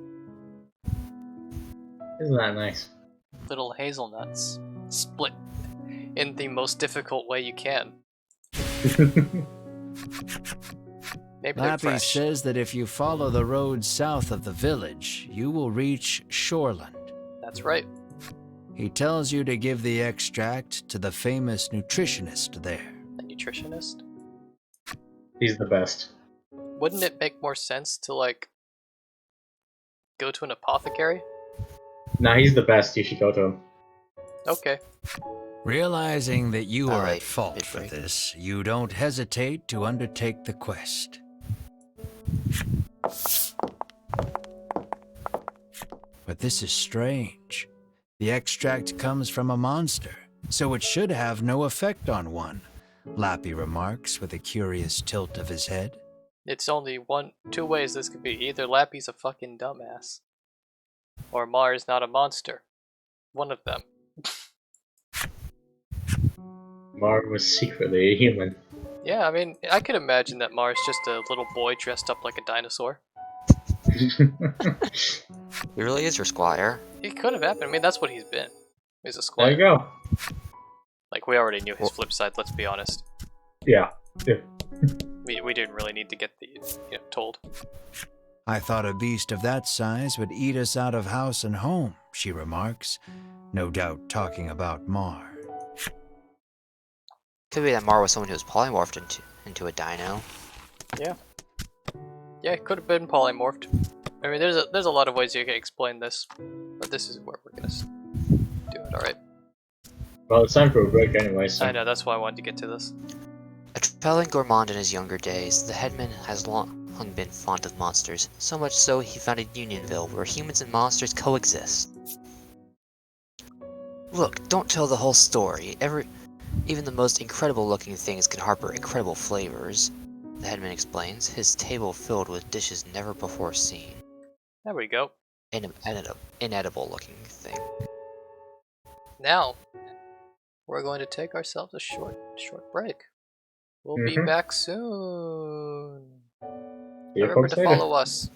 Isn't that nice? Little hazelnuts. Split in the most difficult way you can. Maybe they're Lappy fresh. says that if you follow the road south of the village, you will reach Shoreland. That's right. He tells you to give the extract to the famous nutritionist there. A nutritionist? He's the best. Wouldn't it make more sense to, like, go to an apothecary? Nah, he's the best. You should go to him. Okay. Realizing that you are Alright, at fault big for break. this, you don't hesitate to undertake the quest. But this is strange. The extract comes from a monster, so it should have no effect on one, Lappy remarks with a curious tilt of his head. It's only two ways this could be. Either Lappy's a fucking dumbass, or Mars not a monster. One of them. Marv was secretly a human. Yeah, I mean, I could imagine that Mars just a little boy dressed up like a dinosaur. He really is your squire. It could have happened. I mean, that's what he's been. He's a There squire. you go. Like, we already knew his Well- flip side, let's be honest. Yeah. We didn't really need to get the, told. I thought a beast of that size would eat us out of house and home, she remarks, no doubt talking about Mar. Could be that Mar was someone who was polymorphed into a dino. Yeah, it could have been polymorphed. I mean, there's a lot of ways you can explain this, but this is where we're gonna do it. All right. Well, it's time for a break anyway, so. I know, that's why I wanted to get to this. A traveling gourmand in his younger days, the headman has long been fond of monsters, so much so he founded Unionville, where humans and monsters coexist. Look, don't tell the whole story. Even the most incredible looking things can harbor incredible flavors, the headman explains, his table filled with dishes never before seen. There we go. Inedible looking thing. Now, we're going to take ourselves a short break. We'll be Mhm. back soon. See you Remember folks to later. follow us.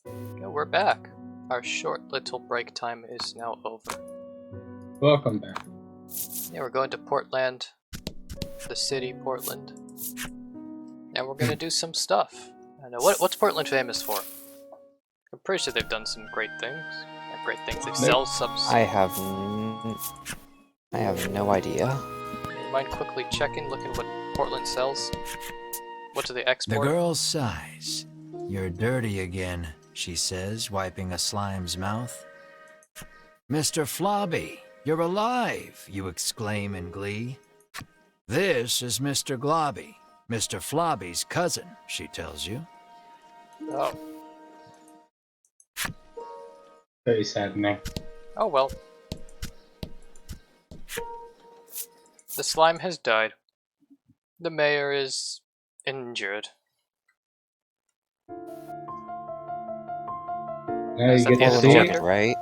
Yeah, we're back. Our short little break time is now over. Welcome back. Yeah, we're going to Portland, the city, Portland, and we're gonna do some stuff. I know what's Portland famous for? I'm pretty sure they've done some great things. Not great things. They sell some. I have no idea. You mind quickly checking, looking what Portland sells? What do they The export? girl sighs. You're dirty again, she says, wiping a slime's mouth. Mr. Flobby, you're alive, you exclaim in glee. This is Mr. Globby, Mr. Flobby's cousin, she tells you. Oh. Very sad, man. Oh well. The slime has died. The mayor is injured. Now Is you that get the to end of the see chapter? Right?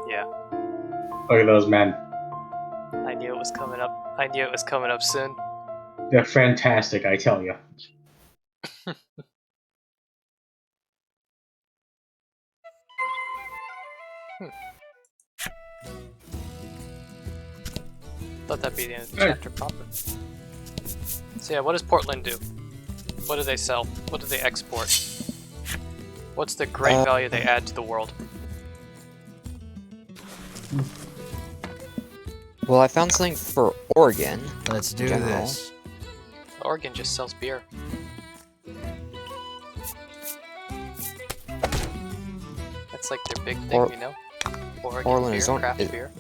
Yeah, Look at those men. I knew it was coming up. I knew it was coming up soon. They're fantastic, I tell you. Thought that'd be the end of the Hey. chapter proper. So yeah, what does Portland do? What do they sell? What do they export? What's the great value they add to the world? Well, I found something for Oregon. Let's do General. this. Oregon just sells beer. That's like their big thing, you know? Oregon Portland beer, is on- craft it- beer.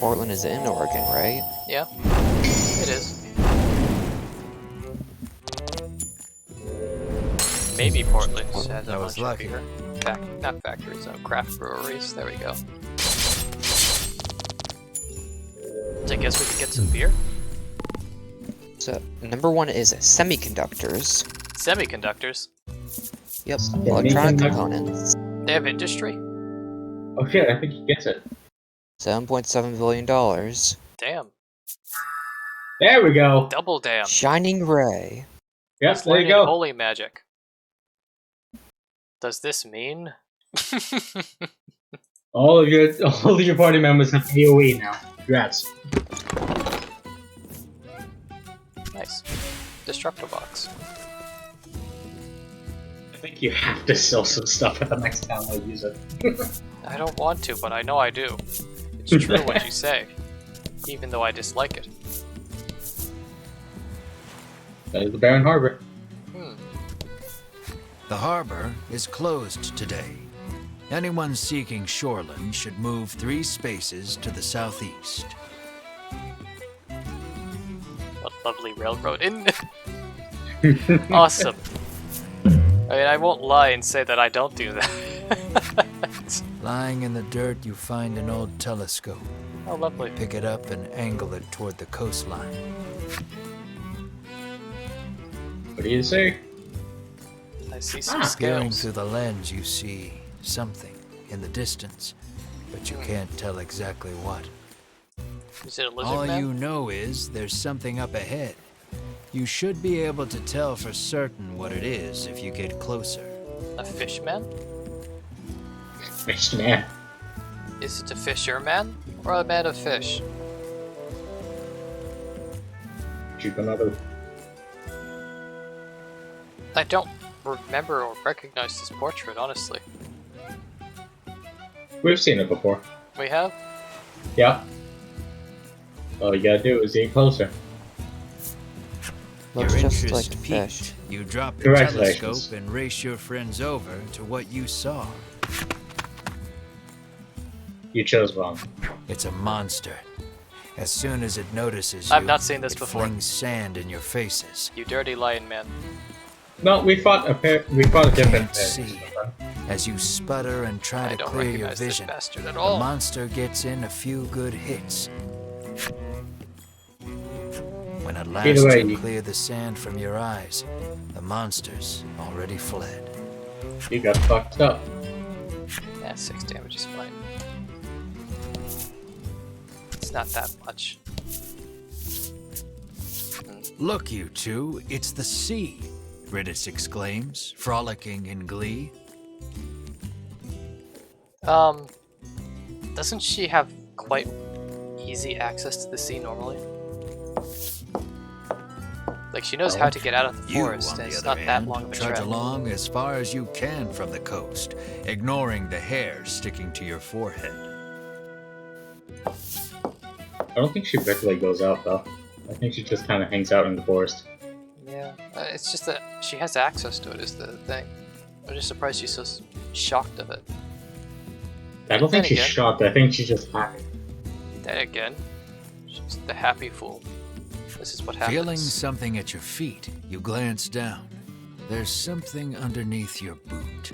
Portland is in Oregon, right? Yeah, it is. Maybe Portland has a That was bunch of lucky. beer. Not factories, craft breweries. There we go. So I guess we could get some beer. So, number one is semiconductors. Semiconductors. Yep, Semiconductor- electronic components. They have industry. Okay, I think he gets it. $7.7 billion. Damn. There we go. Double damn. Shining Ray. Yep, He's there you learning go. holy magic. Does this mean? All of your party members have AoE now. Congrats. Nice. Destructo box. I think you have to sell some stuff at the next time I use it. I don't want to, but I know I do. It's true what you say, even though I dislike it. That is the Baron Harbor. The harbor is closed today. Anyone seeking shoreline should move 3 spaces to the southeast. What lovely railroad. Awesome. I mean, I won't lie and say that I don't do that. Lying in the dirt, you find an old telescope. Oh, lovely. Pick it up and angle it toward the coastline. What do you say? I see some Peering scales. through the lens, you see something in the distance, but you can't tell exactly what. Is it a lizard All man? you know is there's something up ahead. You should be able to tell for certain what it is if you get closer. A fish man? Fish man. Is it a fisherman or a man of fish? Shoot another. I don't remember or recognize this portrait, honestly. We've seen it before. We have? Yeah. All you gotta do is get closer. Looks Your just interest like a peaked. fish. You drop the Congratulations. telescope and race your friends over to what you saw. You chose wrong. It's a monster. As soon as it notices I've you, not seen this it before. flings sand in your faces. You dirty lion man. No, we fought a different Can't pair. see. As you sputter and try I to don't clear your recognize this vision, bastard at the all. monster gets in a few good hits. When at last Either way, you clear the sand from your eyes, the monster's already fled. You got fucked up. Yeah, 6 damage is fine. It's not that much. Look, you two, it's the sea, Riddis exclaims, frolicking in glee. Doesn't she have quite easy access to the sea normally? Like, she knows how to get out of the You, forest, on and the it's other not that hand, long of a trudge trek. along as far as you can from the coast, ignoring the hair sticking to your forehead. I don't think she regularly goes out though. I think she just kind of hangs out in the forest. Yeah, it's just that she has access to it is the thing. I'm just surprised she's so shocked of it. I don't think Then she's again- shocked. I think she's just happy. Then again, she's the happy fool. This is what happens. Feeling something at your feet, you glance down. There's something underneath your boot.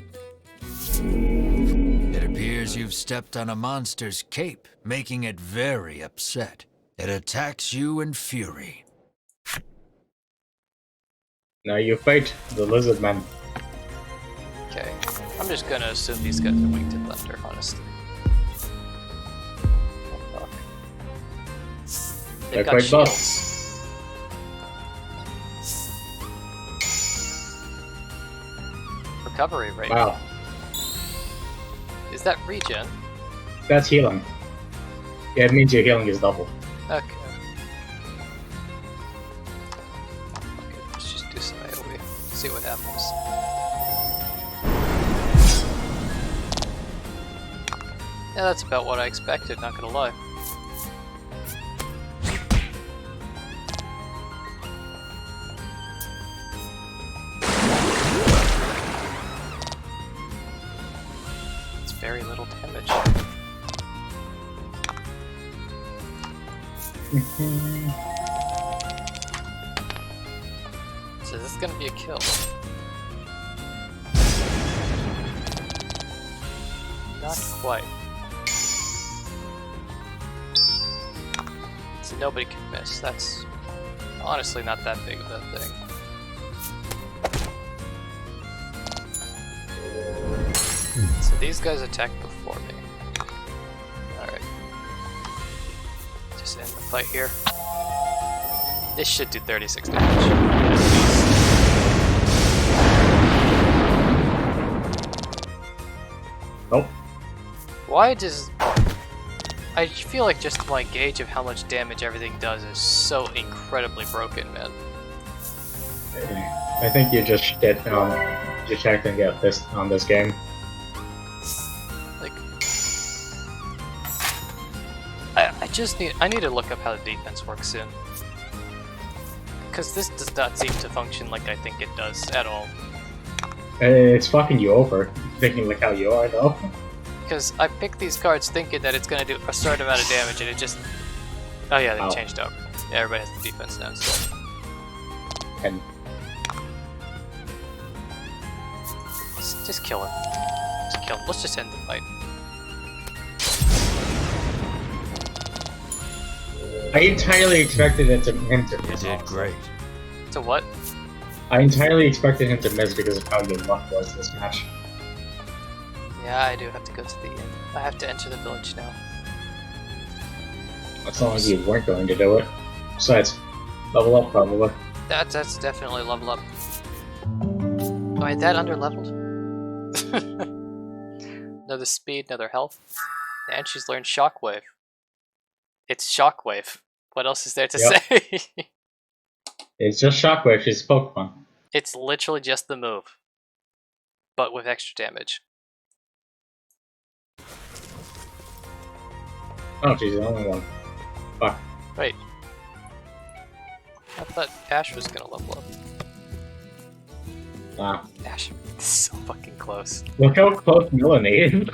It appears you've stepped on a monster's cape, making it very upset. It attacks you in fury. Now you fight the lizard man. Okay, I'm just gonna assume these guys are weak to thunder, honestly. Oh, fuck. They've They're got quite shields. buffs. Recovery rate. Wow, Is that regen? that's healing. Yeah, it means your healing is double. Okay. Okay, let's just do some AoE. See what happens. Yeah, that's about what I expected, not gonna lie. It's very little damage. So this is gonna be a kill. Not quite. So nobody can miss. That's honestly not that big of a thing. So these guys attacked before me. Alright. Just end the fight here. This should do 36 damage. Nope. Why does... I feel like just my gauge of how much damage everything does is so incredibly broken, man. I think you just get detecting get this on this game. Like... I need to look up how the defense works soon. Because this does not seem to function like I think it does at all. It's fucking you over, thinking like how you are though. Because I picked these cards thinking that it's going to do a certain amount of damage, and it just... Oh yeah, they Ow. changed up. Yeah, everybody has the defense now, so... And Just kill him. Just kill him. Let's just end the fight. I entirely expected him to miss. You did great. So what? I entirely expected him to miss because of how your luck was this match. Yeah, I do have to go to the inn. I have to enter the village now. As long as you weren't going to do it. Besides, level up probably. That's definitely level up. Oh, wait, that under leveled? Another speed, another health. And she's learned Shockwave. It's Shockwave. What else is there to Yep. say? It's just Shockwave, she's a Pokemon. It's literally just the move. But with extra damage. Oh, she's the only one. Fuck. Wait. I thought Ash was gonna level up. Wow. Ash, this is so fucking close. Look how close Melanie is.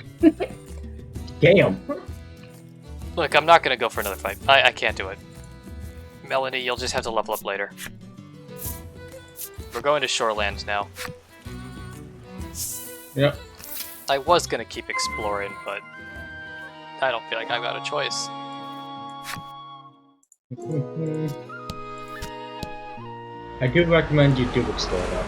Damn. Look, I'm not gonna go for another fight. I can't do it. Melanie, you'll just have to level up later. We're going to Shoreland now. Yep. I was gonna keep exploring, but I don't feel like I've got a choice. I do recommend you do explore though.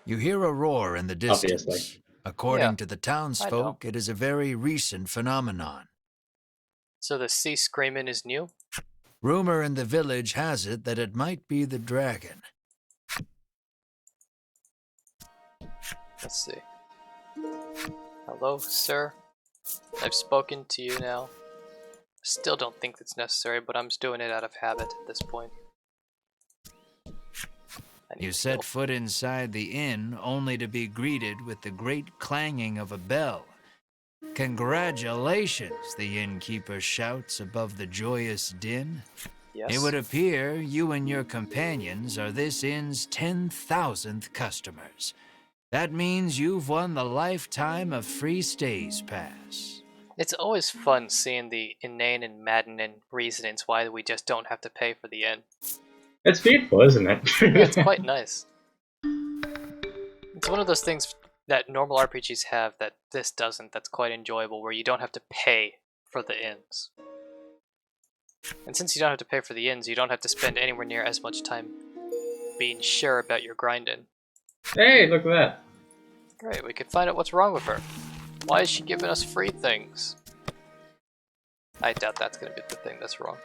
You hear a roar in the distance. Obviously. According Yeah, to the townsfolk, it is a very recent phenomenon. So the sea screaming is new? Rumor in the village has it that it might be the dragon. Let's see. Hello, sir. I've spoken to you now. Still don't think it's necessary, but I'm just doing it out of habit at this point. I need You to set heal. foot inside the inn only to be greeted with the great clanging of a bell. Congratulations, the innkeeper shouts above the joyous din. Yes. It would appear you and your companions are this inn's 10,000th customers. That means you've won the lifetime of free stays pass. It's always fun seeing the inane and maddening reasonings why we just don't have to pay for the inn. It's beautiful, isn't it? Yeah, it's quite nice. It's one of those things that normal RPGs have that this doesn't, that's quite enjoyable, where you don't have to pay for the inns. And since you don't have to pay for the inns, you don't have to spend anywhere near as much time being sure about your grinding. Hey, look at that. Great, we can find out what's wrong with her. Why is she giving us free things? I doubt that's gonna be the thing that's wrong.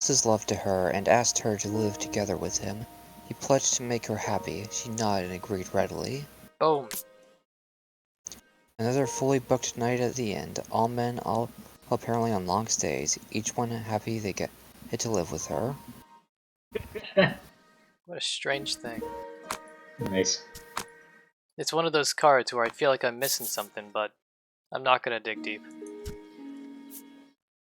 His love to her and asked her to live together with him. He pledged to make her happy. She nodded and agreed readily. Boom. Another fully booked night at the inn. All men, all apparently on long stays, each one happy they get to live with her. What a strange thing. Nice. It's one of those cards where I feel like I'm missing something, but I'm not gonna dig deep.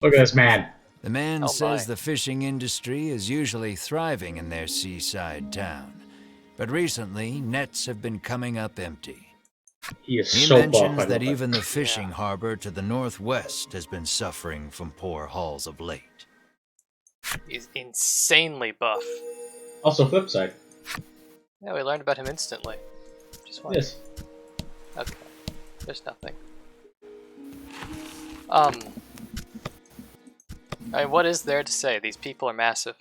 Look at this man. The man Oh says my. the fishing industry is usually thriving in their seaside town. But recently, nets have been coming up empty. He is He so buff, I mentions love that it. even the fishing harbor to the northwest has been suffering from poor hauls of late. He's insanely buff. Also, flip side. Yeah, we learned about him instantly. Just one. Yes. Okay. There's nothing. I mean, what is there to say? These people are massive.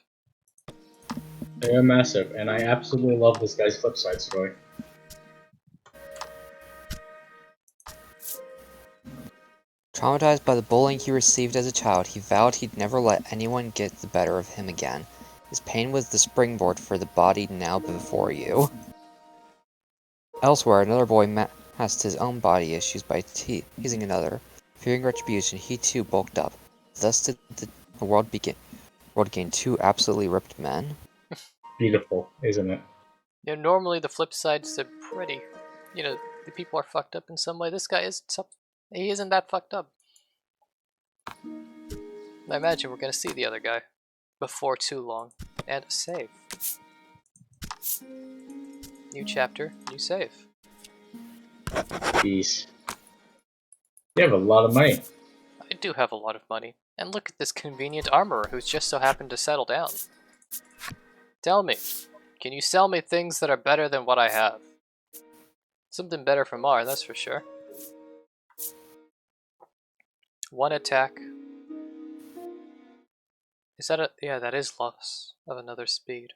They are massive, and I absolutely love this guy's flip side story. Traumatized by the bullying he received as a child, he vowed he'd never let anyone get the better of him again. His pain was the springboard for the body now before you. Elsewhere, another boy masked his own body issues by teasing another. Fearing retribution, he too bulked up. Thus did the world gain two absolutely ripped men. Beautiful, isn't it? You know, normally the flip side's a pretty, you know, the people are fucked up in some way. This guy is, he isn't that fucked up. I imagine we're gonna see the other guy before too long. And a save. New chapter, new save. Jeez. You have a lot of money. I do have a lot of money. And look at this convenient armorer who's just so happened to settle down. Tell me, can you sell me things that are better than what I have? Something better from Mar, that's for sure. One attack. Is that a... yeah, that is loss of another speed.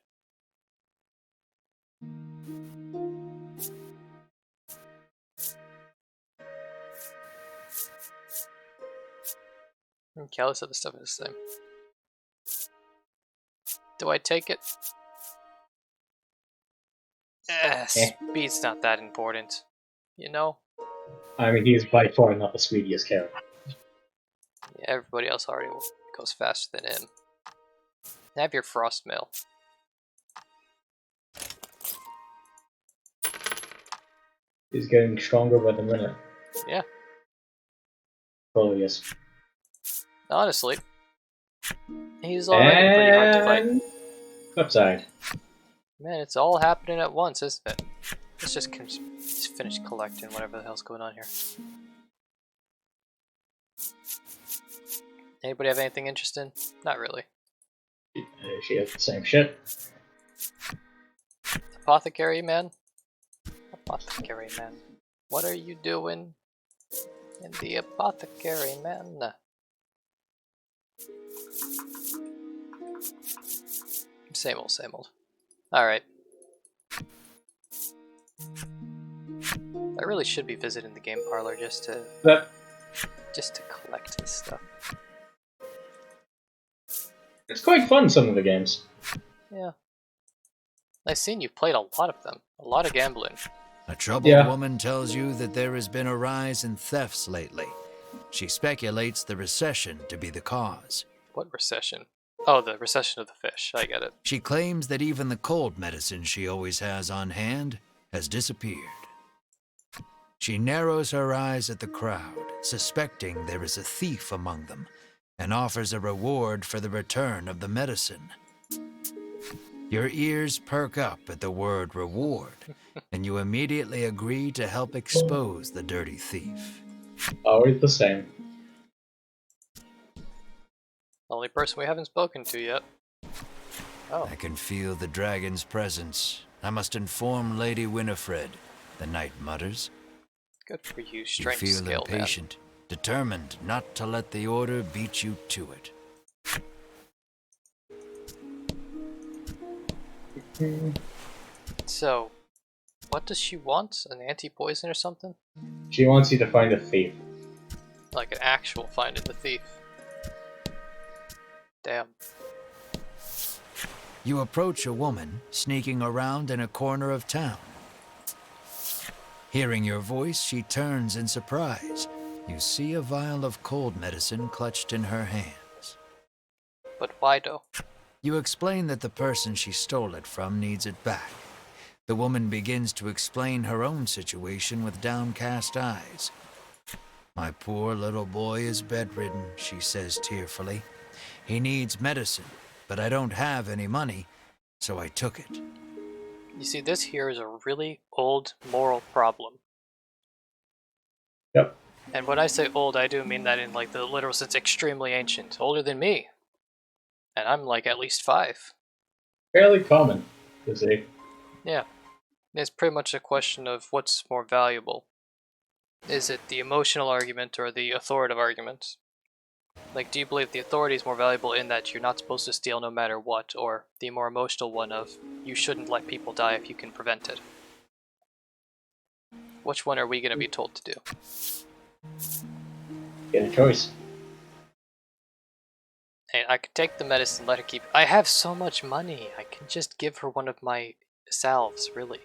Okay, all this other stuff is the same. Do I take it? Speed's not that important. You know? I mean, he's by far not the speediest character. Yeah, everybody else already goes faster than him. Have your frost mail. He's getting stronger by the minute. Yeah, Oh, yes. honestly, he's already pretty hard to fight. And upside. Man, it's all happening at once, isn't it? Let's just finish collecting whatever the hell's going on here. Anybody have anything interesting? Not really. She has the same shit. Apothecary man? Apothecary man. What are you doing in the apothecary man? Same old, same old. Alright. I really should be visiting the game parlor just to collect this stuff. It's quite fun, some of the games. Yeah. I've seen you've played a lot of them. A lot of gambling. A troubled woman tells you that there has been a rise in thefts lately. She speculates the recession to be the cause. What recession? Oh, the recession of the fish. I get it. She claims that even the cold medicine she always has on hand has disappeared. She narrows her eyes at the crowd, suspecting there is a thief among them, and offers a reward for the return of the medicine. Your ears perk up at the word reward, and you immediately agree to help expose the dirty thief. Always the same. The only person we haven't spoken to yet. Oh. I can feel the dragon's presence. I must inform Lady Winifred, the knight mutters. Good for you, You strength feel skill, man. impatient, determined not to let the order beat you to it. So, what does she want? An anti-poison or something? She wants you to find a thief. Like an actual finding the thief. Damn. You approach a woman sneaking around in a corner of town. Hearing your voice, she turns in surprise. You see a vial of cold medicine clutched in her hands. But why though? You explain that the person she stole it from needs it back. The woman begins to explain her own situation with downcast eyes. My poor little boy is bedridden, she says tearfully. He needs medicine, but I don't have any money, so I took it. You see, this here is a really old moral problem. Yep. And when I say old, I do mean that in like the literal sense, extremely ancient. Older than me. And I'm like at least 5. Fairly common, you see. Yeah. It's pretty much a question of what's more valuable. Is it the emotional argument or the authoritative argument? Like, do you believe the authority is more valuable in that you're not supposed to steal no matter what, or the more emotional one of you shouldn't let people die if you can prevent it? Which one are we going to be told to do? Get a choice. And I could take the medicine, let her keep. I have so much money. I can just give her one of my salves, really.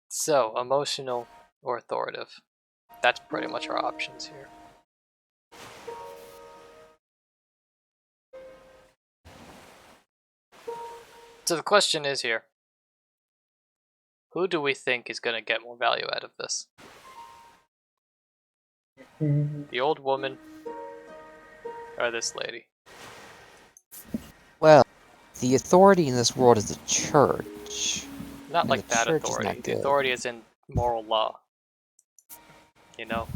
So, emotional or authoritative. That's pretty much our options here. So the question is here. Who do we think is going to get more value out of this? The old woman or this lady? Well, the authority in this world is the church. Not And like the that church is authority. not The good. authority is in moral law. You know?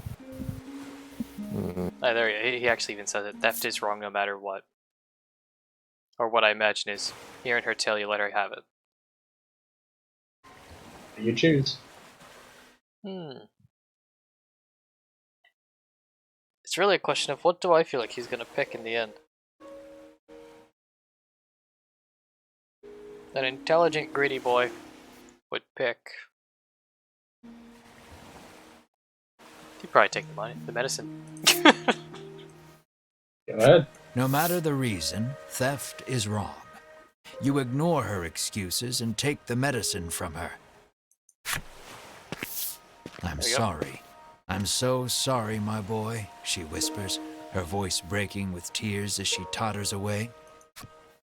Oh, there he actually even says it. Theft is wrong no matter what. Or what I imagine is, hearing her tell you, let her have it. You choose. It's really a question of what do I feel like he's gonna pick in the end. An intelligent, greedy boy would pick. He'd probably take the money, the medicine. Go ahead. No matter the reason, theft is wrong. You ignore her excuses and take the medicine from her. I'm There you go. sorry. I'm so sorry, my boy, she whispers, her voice breaking with tears as she totters away.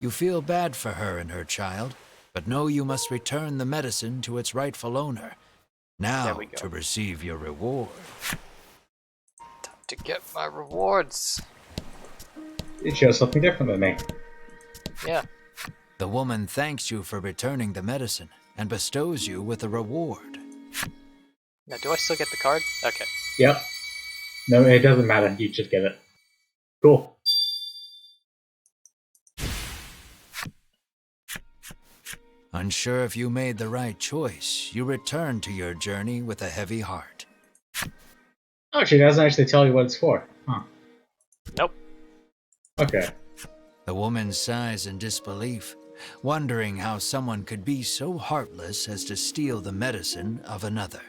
You feel bad for her and her child, but know you must return the medicine to its rightful owner. Now we go. to receive your reward. Time to get my rewards. It shows something different than me. Yeah. The woman thanks you for returning the medicine and bestows you with a reward. Now, do I still get the card? Okay. Yep. No, it doesn't matter. You just get it. Cool. Unsure if you made the right choice, you return to your journey with a heavy heart. Oh, she doesn't actually tell you what it's for. Huh. Nope. Okay. The woman sighs in disbelief, wondering how someone could be so heartless as to steal the medicine of another.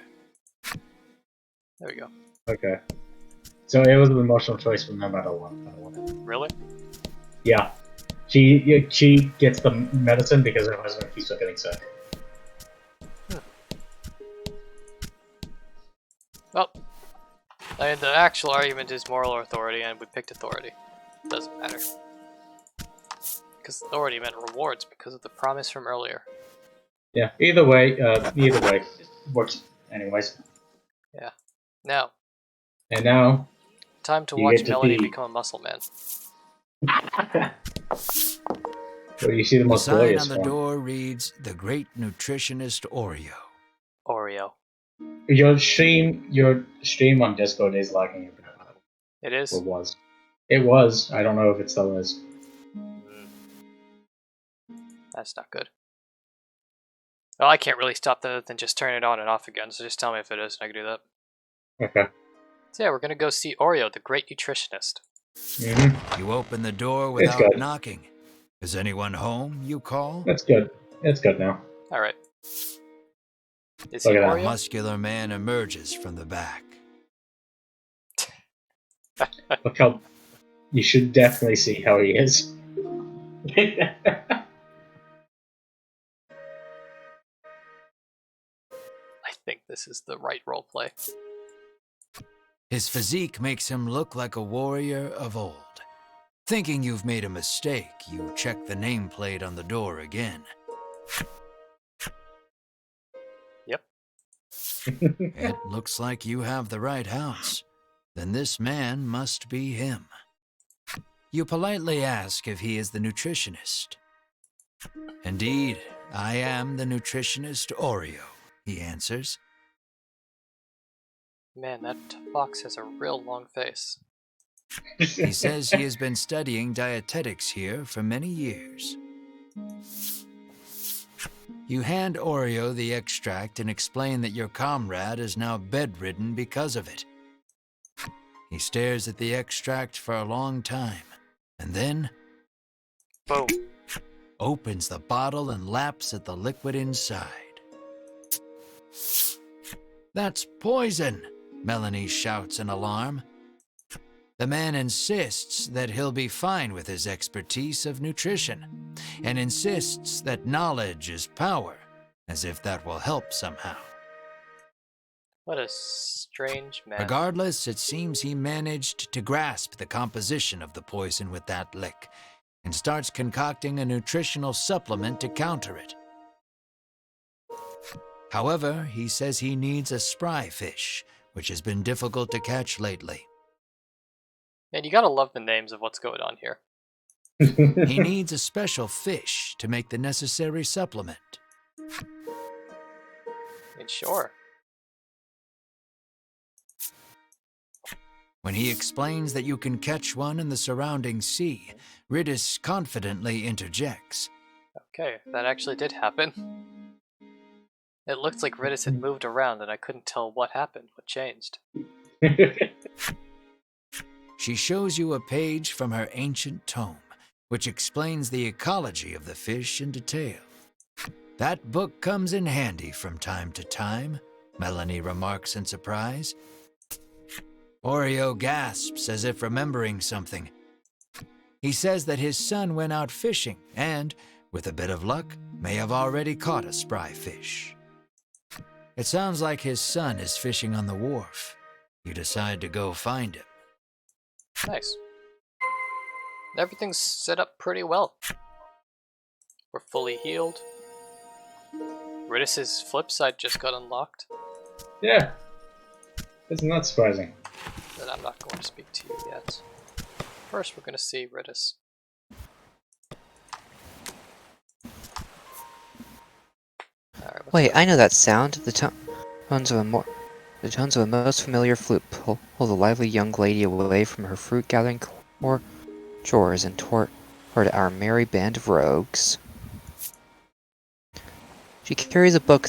There we go. Okay. So it was an emotional choice for no matter what. Really? Yeah. She gets the medicine because her husband keeps on getting sick. Well, I mean, the actual argument is moral authority, and we picked authority. Doesn't matter. Because authority meant rewards because of the promise from earlier. Yeah. Either way, it works anyways. Yeah. Now, And now time to you watch get to Melanie be- become a muscle man. Well, you see the The most sign glorious on the one. door reads, "The Great Nutritionist Oreo." Oreo. Your stream on Discord is lagging a bit. It is? Or was. It was. I don't know if it still is. That's not good. Well, I can't really stop that than just turn it on and off again, so just tell me if it is and I can do that. Okay. So yeah, we're gonna go see Oreo, the Great Nutritionist. Mm-hmm. You open the door It's without good. knocking. Is anyone home, you call? That's good. It's good now. Alright. Is Look he at that. A Oreo? muscular man emerges from the back. Look how. You should definitely see how he is. I think this is the right roleplay. His physique makes him look like a warrior of old. Thinking you've made a mistake, you check the nameplate on the door again. Yep. It looks like you have the right house. Then this man must be him. You politely ask if he is the nutritionist. Indeed, I am the nutritionist Oreo, he answers. Man, that fox has a real long face. He says he has been studying dietetics here for many years. You hand Oreo the extract and explain that your comrade is now bedridden because of it. He stares at the extract for a long time, and then Boom. opens the bottle and laps at the liquid inside. That's poison, Melanie shouts in alarm. The man insists that he'll be fine with his expertise of nutrition, and insists that knowledge is power, as if that will help somehow. What a strange man. Regardless, it seems he managed to grasp the composition of the poison with that lick, and starts concocting a nutritional supplement to counter it. However, he says he needs a spry fish, which has been difficult to catch lately. Man, you gotta love the names of what's going on here. He needs a special fish to make the necessary supplement. I mean, sure. When he explains that you can catch one in the surrounding sea, Ridis confidently interjects. Okay, that actually did happen. It looked like Ridis had moved around and I couldn't tell what happened, what changed. She shows you a page from her ancient tome, which explains the ecology of the fish in detail. That book comes in handy from time to time, Melanie remarks in surprise. Oreo gasps as if remembering something. He says that his son went out fishing and, with a bit of luck, may have already caught a spry fish. It sounds like his son is fishing on the wharf. You decide to go find him. Nice. Everything's set up pretty well. We're fully healed. Ridis's flip side just got unlocked. Yeah, it's not surprising. Then I'm not going to speak to you yet. First, we're going to see Ritus. Alright, what's Wait, up? I know that sound. Tones of a most familiar flute pull the lively young lady away from her fruit-gathering chores and toward our merry band of rogues. She carries a book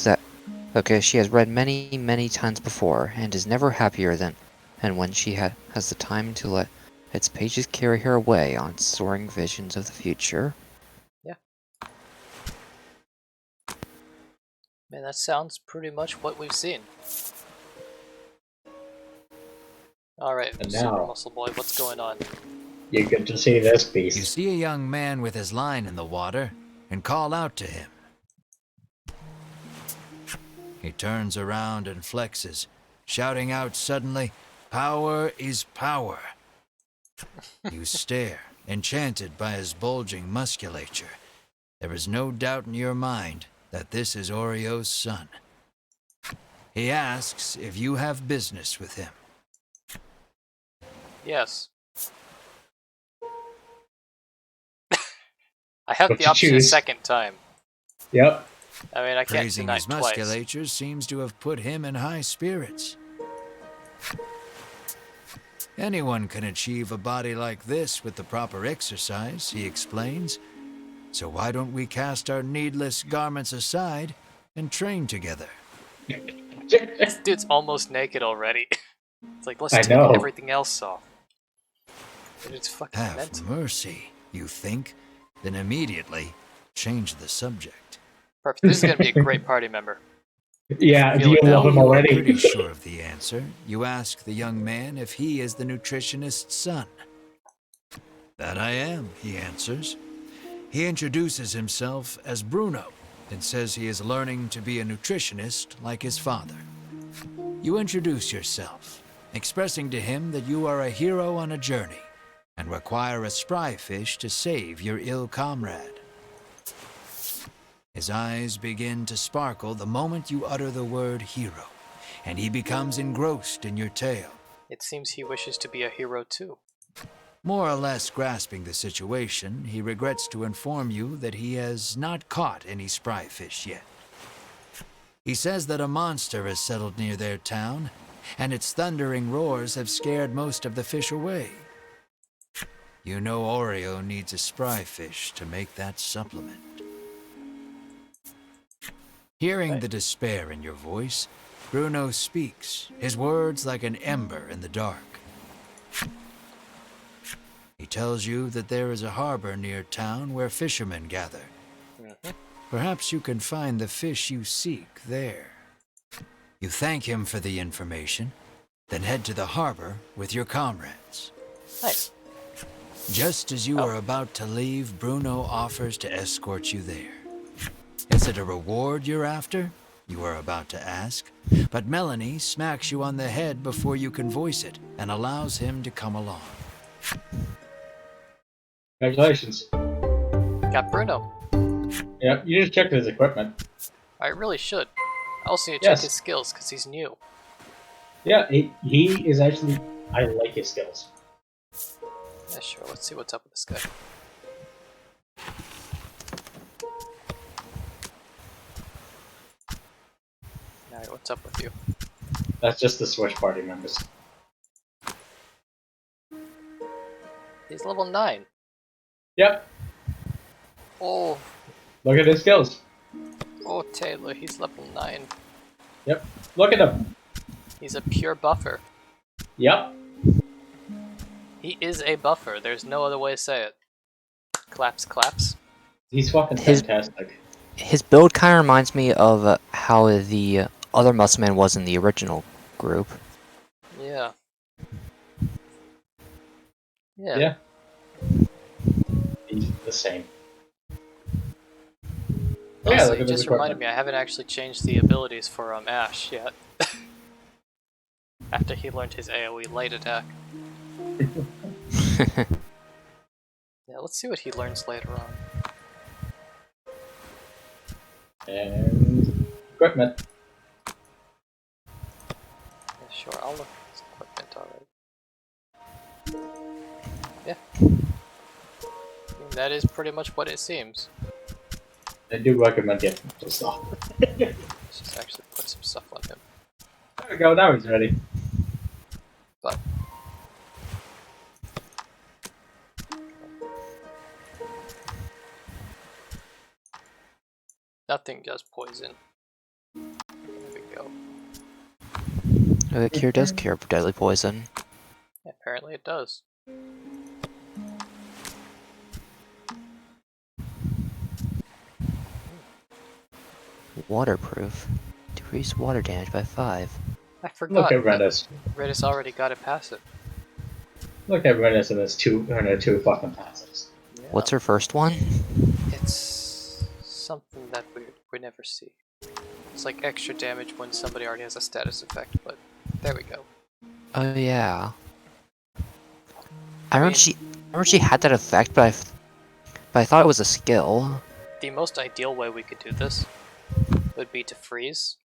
she has read many, many times before, and is never happier than when she has the time to let its pages carry her away on soaring visions of the future. Yeah. Man, that sounds pretty much what we've seen. Alright, And Super now, Muscle Boy, what's going on? you get to see this You beast. see a young man with his line in the water and call out to him. He turns around and flexes, shouting out suddenly, "Power is power." You stare, enchanted by his bulging musculature. There is no doubt in your mind that this is Oreo's son. He asks if you have business with him. Yes. I have What the you option a choose? second time. Yep. I mean, I can't Praising deny his it twice. musculature seems to have put him in high spirits. Anyone can achieve a body like this with the proper exercise, he explains. So why don't we cast our needless garments aside and train together? This dude's almost naked already. It's like, let's I take know. everything else off. Dude, it's fucking Have mental. mercy, you think, then immediately change the subject. Perfect. This is gonna be a great party member. Yeah, do Feel you it now. love him You are already? pretty sure of the answer. You ask the young man if he is the nutritionist's son. That I am, he answers. He introduces himself as Bruno and says he is learning to be a nutritionist like his father. You introduce yourself, expressing to him that you are a hero on a journey and require a spry fish to save your ill comrade. His eyes begin to sparkle the moment you utter the word hero, and he becomes engrossed in your tale. It seems he wishes to be a hero too. More or less grasping the situation, he regrets to inform you that he has not caught any spry fish yet. He says that a monster has settled near their town, and its thundering roars have scared most of the fish away. You know Oreo needs a spry fish to make that supplement. Hearing Right. the despair in your voice, Bruno speaks, his words like an ember in the dark. He tells you that there is a harbor near town where fishermen gather. Mhm. Perhaps you can find the fish you seek there. You thank him for the information, then head to the harbor with your comrades. Nice. Just as you are about to leave, Bruno offers to escort you there. Is it a reward you're after? You are about to ask, but Melanie smacks you on the head before you can voice it and allows him to come along. Congratulations. Got Bruno. Yep, you just checked his equipment. I really should. I also need to check Yes. his skills because he's new. Yeah, he is actually. I like his skills. Yeah, sure. Let's see what's up with this guy. Alright, what's up with you? That's just the Switch party members. He's level 9. Yep, Oh, look at his skills. oh, Taylor, he's level 9. Yep, look at him. He's a pure buffer. Yep. He is a buffer. There's no other way to say it. Claps, claps. He's fucking His- fantastic. His build kind of reminds me of how the other muscle man was in the original group. Yeah. Yeah. He's the same. Oh, yeah, Also, look you at his just reminded equipment. me, I haven't actually changed the abilities for Ash yet. After he learned his AoE light attack. Yeah, let's see what he learns later on. And equipment. Sure, I'll look at his equipment already. Yeah. I mean, that is pretty much what it seems. I do recommend getting the stuff. Let's just actually put some stuff on him. There we go, now he's ready. But nothing does poison. There we go. The cure does cure deadly poison. Yeah, apparently it does. Waterproof. Decrease water damage by 5. I Look forgot at that Redis. Redis already got it past it. Look at Redis and his two fucking passes. Yeah. What's her first one? It's something that we never see. It's like extra damage when somebody already has a status effect, but there we go. Oh yeah. I I remember she had that effect, but I thought it was a skill. The most ideal way we could do this would be to freeze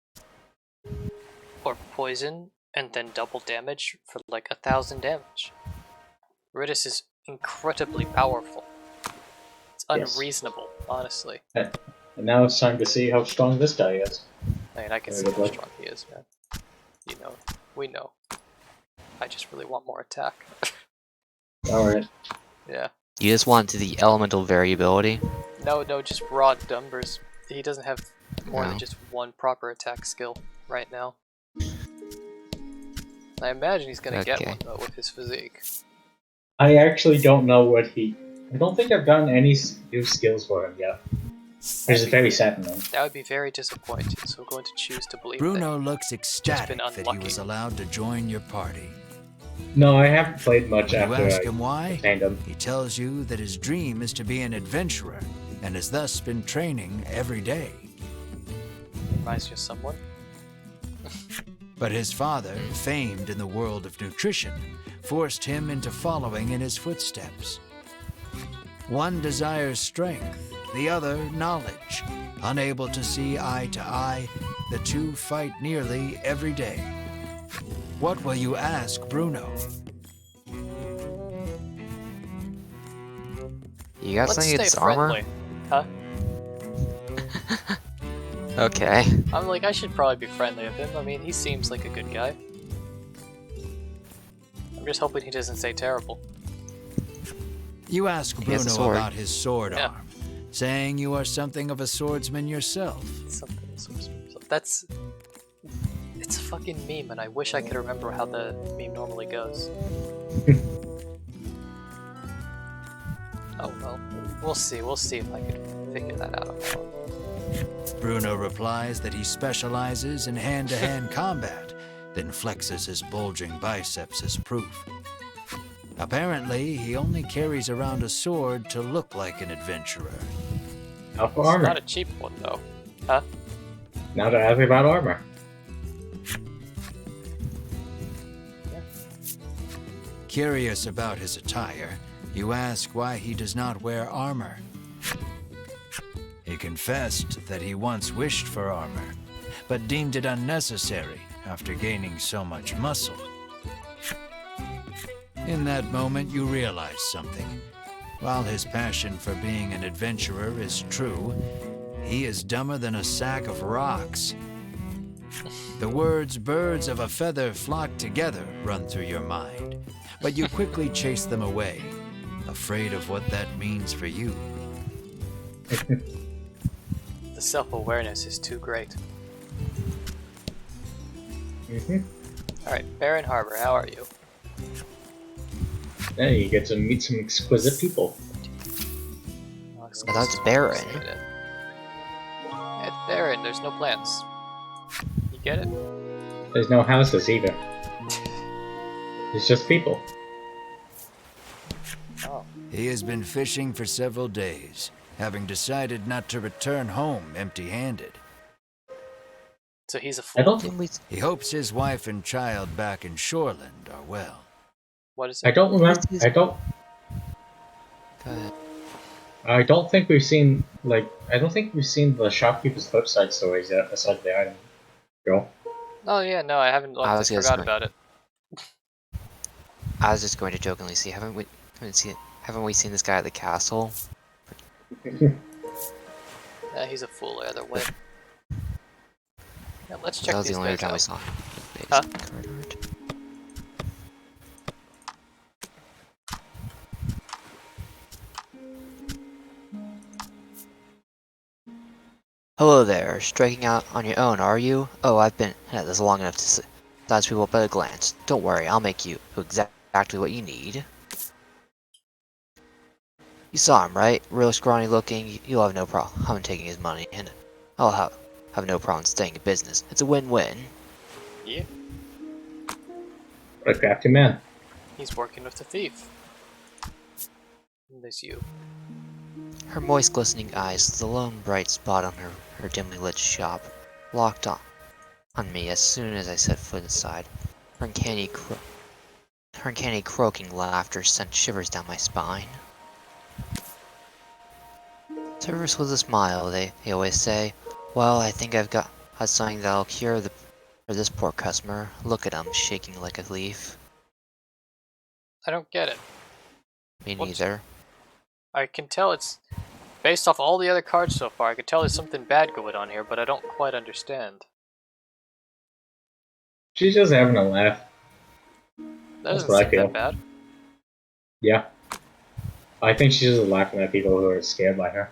or poison and then double damage for like 1,000 damage. Ridis is incredibly powerful. It's Yes. unreasonable, honestly. And now it's time to see how strong this guy is. I mean, I can see how strong he is, man. You know, we know. I just really want more attack. Alright. Yeah. You just want the elemental variability. No, just raw numbers. He doesn't have more than No. just one proper attack skill right now. I imagine he's gonna get Okay. one though with his physique. I actually don't know what he... I don't think I've gotten any new skills for him yet. Which is very saddening. That would be very disappointing, so we're going to choose to believe Bruno looks been ecstatic that he unlucky. was allowed to join your party. No, I haven't played much When you after ask I him why, obtained him. he tells you that his dream is to be an adventurer and has thus been training every day. that. Reminds you of someone? But his father, famed in the world of nutrition, forced him into following in his footsteps. One desires strength, the other knowledge. Unable to see eye to eye, the two fight nearly every day. What will you ask Bruno? You got Let's something stay against armor? friendly. Huh? Okay. I'm like, I should probably be friendly with him. I mean, he seems like a good guy. I'm just hoping he doesn't say terrible. You ask He has a Bruno sword. about his sword Yeah. arm, saying you are something of a swordsman yourself. Something. That's. It's a fucking meme, and I wish I could remember how the meme normally goes. Oh well, we'll see. We'll see if I can figure that out on my own. Bruno replies that he specializes in hand-to-hand combat, then flexes his bulging biceps as proof. Apparently, he only carries around a sword to look like an adventurer. Now for It's armor. not a cheap one though. Huh? Now to ask me about armor. Curious about his attire, you ask why he does not wear armor. He confessed that he once wished for armor, but deemed it unnecessary after gaining so much muscle. In that moment, you realize something. While his passion for being an adventurer is true, he is dumber than a sack of rocks. The words "birds of a feather flock together" run through your mind, but you quickly chase them away, afraid of what that means for you. The self-awareness is too great. Alright, Baron Harbor, how are you? Then you get to meet some exquisite people. I thought it's Baron. It's Baron, there's no plants. You get it? There's no houses either. It's just people. Oh. He has been fishing for several days, having decided not to return home empty-handed. So he's a I fool. don't. Didn't we? He hopes his wife and child back in Shoreland are well. What is I it? don't remember. Go ahead. I don't think we've seen I don't think we've seen the shopkeeper's flip side stories yet, aside the item. Go. Oh yeah, no, I haven't looked. I I was just forgot going, about it. I was just going to jokingly see, haven't we seen this guy at the castle? Yeah, he's a fool either way. Yeah, let's That check was the these only other guys time we out. saw him. Maybe Huh? some card art. Hello there, striking out on your own, are you? Oh, I've been at this long enough to size people up at a glance. Don't worry, I'll make you exactly what you need. You saw him, right? Real scrawny looking. You'll have no problem taking his money, and I'll have no problem staying in business. It's a win-win. Yeah, What a crafty man. he's working with the thief. And there's you. Her moist, glistening eyes, the lone bright spot on her dimly lit shop, locked on me as soon as I set foot inside. Her uncanny croaking laughter sent shivers down my spine. Service with a smile, they always say. Well, I think I've got something that'll cure for this poor customer. Look at him, shaking like a leaf. I don't get it. Me What's- neither. I can tell it's based off all the other cards so far. I can tell there's something bad going on here, but I don't quite understand. She's just having a laugh. That That's doesn't what I seem feel. that bad. Yeah. I think she's just laughing at people who are scared by her.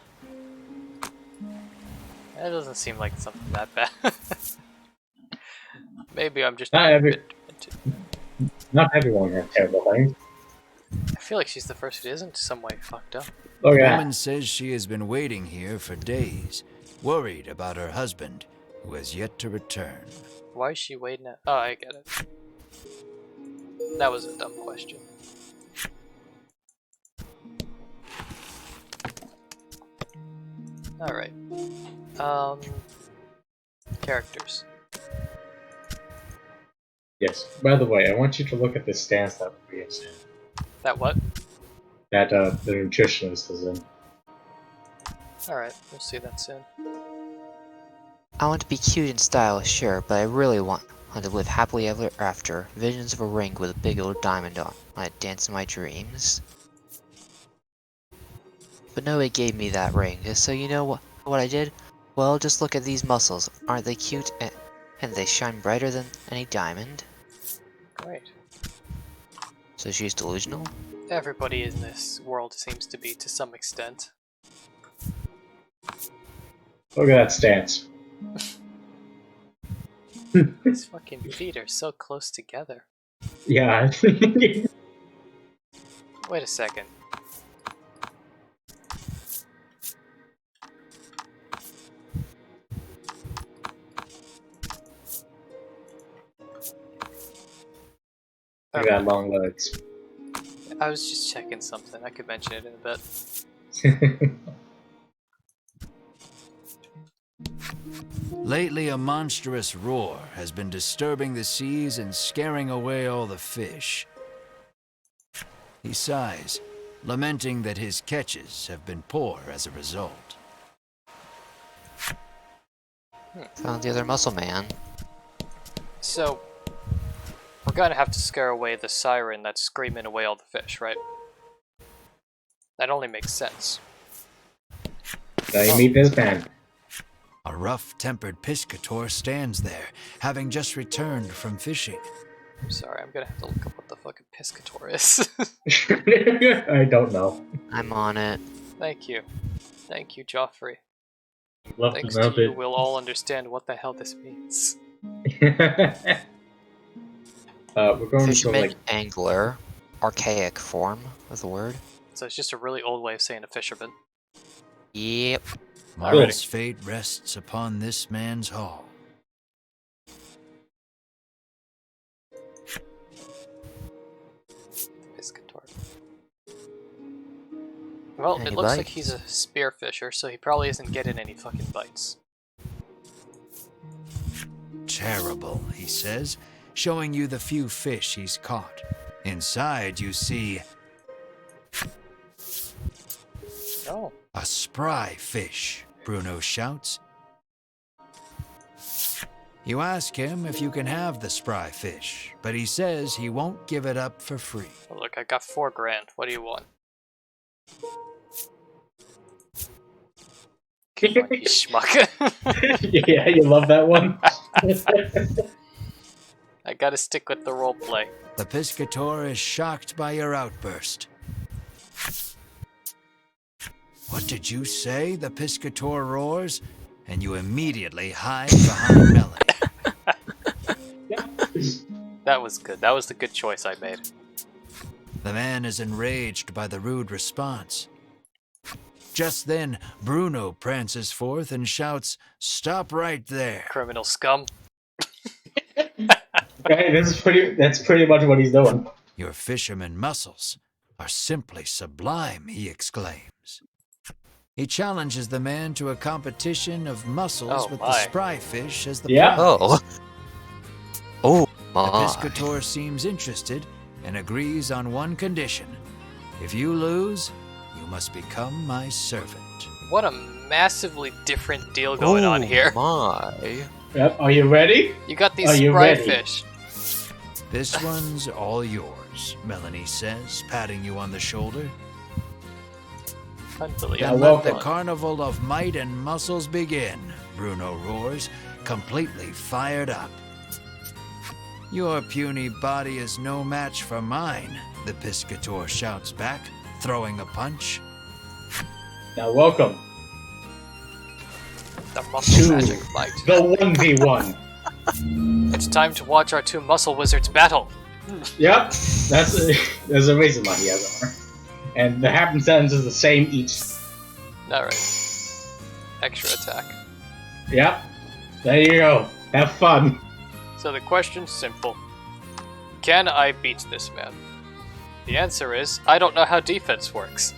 That doesn't seem like something that bad. Maybe I'm just Not a every, bit demented. not everyone has terrible things. I feel like she's the first who isn't some way fucked up. Oh The yeah. woman says she has been waiting here for days, worried about her husband, who has yet to return. Why is she waiting at? Oh, I get it. That was a dumb question. Alright. Characters. Yes. By the way, I want you to look at the stance that we have seen. That what? That the nutritionist is in. Alright, we'll see that soon. I want to be cute and stylish, sure, but I really want to live happily ever after. Visions of a ring with a big old diamond on it dance in my dreams. But nobody gave me that ring, so you know what I did? Well, just look at these muscles. Aren't they cute? And they shine brighter than any diamond. Great. So she's delusional? Everybody in this world seems to be to some extent. Look at that stance. These fucking feet are so close together. Yeah. Wait a second. Look at that long legs. I was just checking something. I could mention it in a bit. Lately, a monstrous roar has been disturbing the seas and scaring away all the fish. He sighs, lamenting that his catches have been poor as a result. Found the other muscle man. So, we're gonna have to scare away the siren that's screaming away all the fish, right? That only makes sense. Now you meet this man. A rough-tempered piscator stands there, having just returned from fishing. I'm sorry, I'm gonna have to look up what the fucking piscator is. I don't know. I'm on it. Thank you. Thank you, Joffrey. Love Thanks to to know you, we'll all understand what the hell this means. it. We're going to Fisherman, like angler, archaic form of the word. So it's just a really old way of saying a fisherman. Yep. Marl's fate rests upon this man's haul. Piscator. Well, Any it looks like bites? he's a spearfisher, so he probably isn't getting any fucking bites. Terrible, he says, showing you the few fish he's caught. Inside, you see Oh, a spry fish, Bruno shouts. You ask him if you can have the spry fish, but he says he won't give it up for free. Well, look, I got 4 grand. What do you want? Come on, you schmuck. Yeah, you love that one. I gotta stick with the roleplay. The Piscator is shocked by your outburst. What did you say? The Piscator roars, and you immediately hide behind Melanie. That was good. That was the good choice I made. The man is enraged by the rude response. Just then, Bruno prances forth and shouts, "Stop right there!" Criminal scum. Okay, that's pretty much what he's doing. Your fisherman muscles are simply sublime, he exclaims. He challenges the man to a competition of muscles Oh with my. the spry fish as the Yeah. prize. Oh The my. Piscator seems interested and agrees on one condition. If you lose, you must become my servant. What a massively different deal going on here. My. Yep. Are you ready? You got these Are you spry ready? fish. This one's all yours, Melanie says, patting you on the shoulder. Unbelievable. Yeah, Then well let the done. carnival of might and muscles begin, Bruno roars, completely fired up. Your puny body is no match for mine, the Piscator shouts back, throwing a punch. Now welcome The muscle to magic fight. the 1v1. It's time to watch our 2 muscle wizards battle. Yep. There's a reason why he has armor. And the happen sentence is the same each. Alright. Extra attack. Yep. There you go. Have fun. So the question's simple. Can I beat this man? The answer is, I don't know how defense works.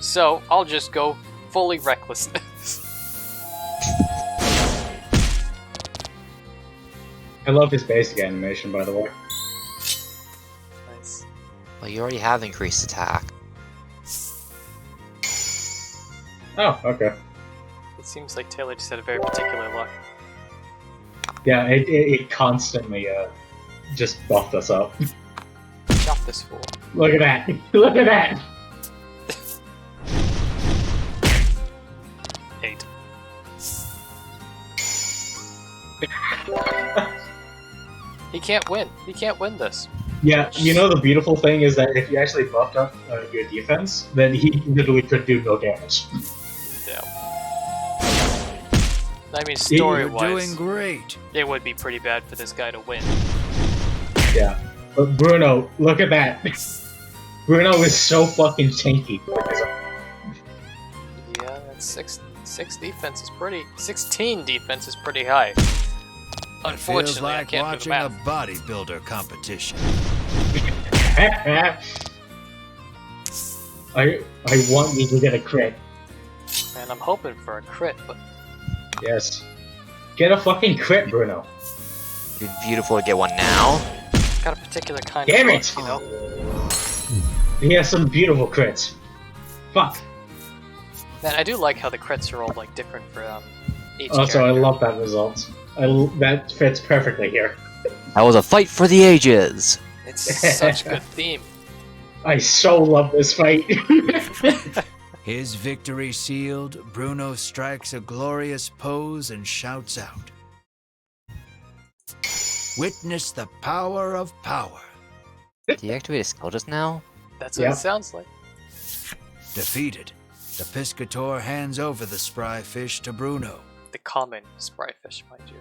So, I'll just go fully recklessness. I love his basic animation, by the way. Nice. Well, you already have increased attack. Oh, okay. It seems like Taylor just had a very particular luck. Yeah, it constantly just buffed us up. Chop this fool. Look at that! Look at that! 8. He can't win. He can't win this. Yeah, you know the beautiful thing is that if you actually buffed up your defense, then he literally could do no damage. Damn. I mean, You're story-wise, doing great. it would be pretty bad for this guy to win. Yeah. But Bruno, look at that! Bruno is so fucking tanky. Yeah, that's 6 defense is pretty... 16 defense is pretty high. It feels Unfortunately, I like can't do the watching a math. bodybuilder competition. I want you to get a crit. Man, I'm hoping for a crit, but Yes. Get a fucking crit, Bruno. It'd be beautiful to get one now. got a particular kind Damn of it! luck, you know? He has some beautiful crits. Fuck. Man, I do like how the crits are all, like, different for, each Also, I character. love that result. That fits perfectly here. That was a fight for the ages. It's such a good theme. I so love this fight. His victory sealed, Bruno strikes a glorious pose and shouts out, "Witness the power of power." Deactivate a skill just now? That's what Yeah. it sounds like. Defeated, the Piscator hands over the spry fish to Bruno. The common spry fish, mind you.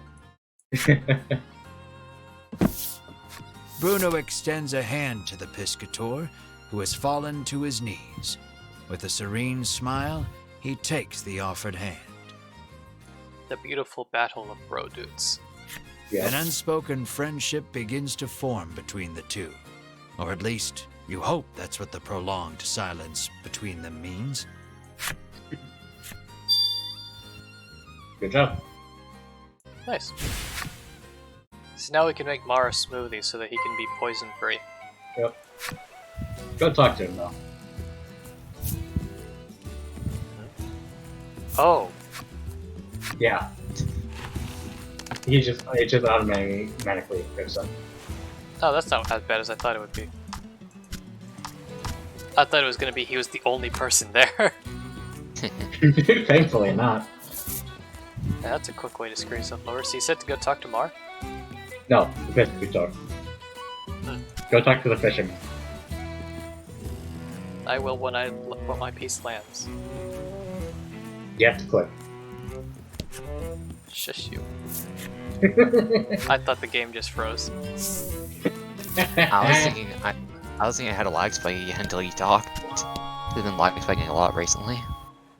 Bruno extends a hand to the Piscator, who has fallen to his knees. With a serene smile, he takes the offered hand. The beautiful battle of bro dudes. An Yeah. unspoken friendship begins to form between the two. Or at least, you hope that's what the prolonged silence between them means. Good job. Nice. So now we can make Mara smoothie so that he can be poison free. Yep. Go talk to him though. Oh, Yeah. it just automatically equips him. Oh, that's not as bad as I thought it would be. I thought it was gonna be he was the only person there. Thankfully not. Yeah, that's a quick way to screw yourself over. So you said to go talk to Mar? No, the fish we talk. Go talk to the fisherman. I will when my piece lands. You have to click. Shush you. I thought the game just froze. I was thinking I had a lag spike again until you talked. There's been lag spiking a lot recently.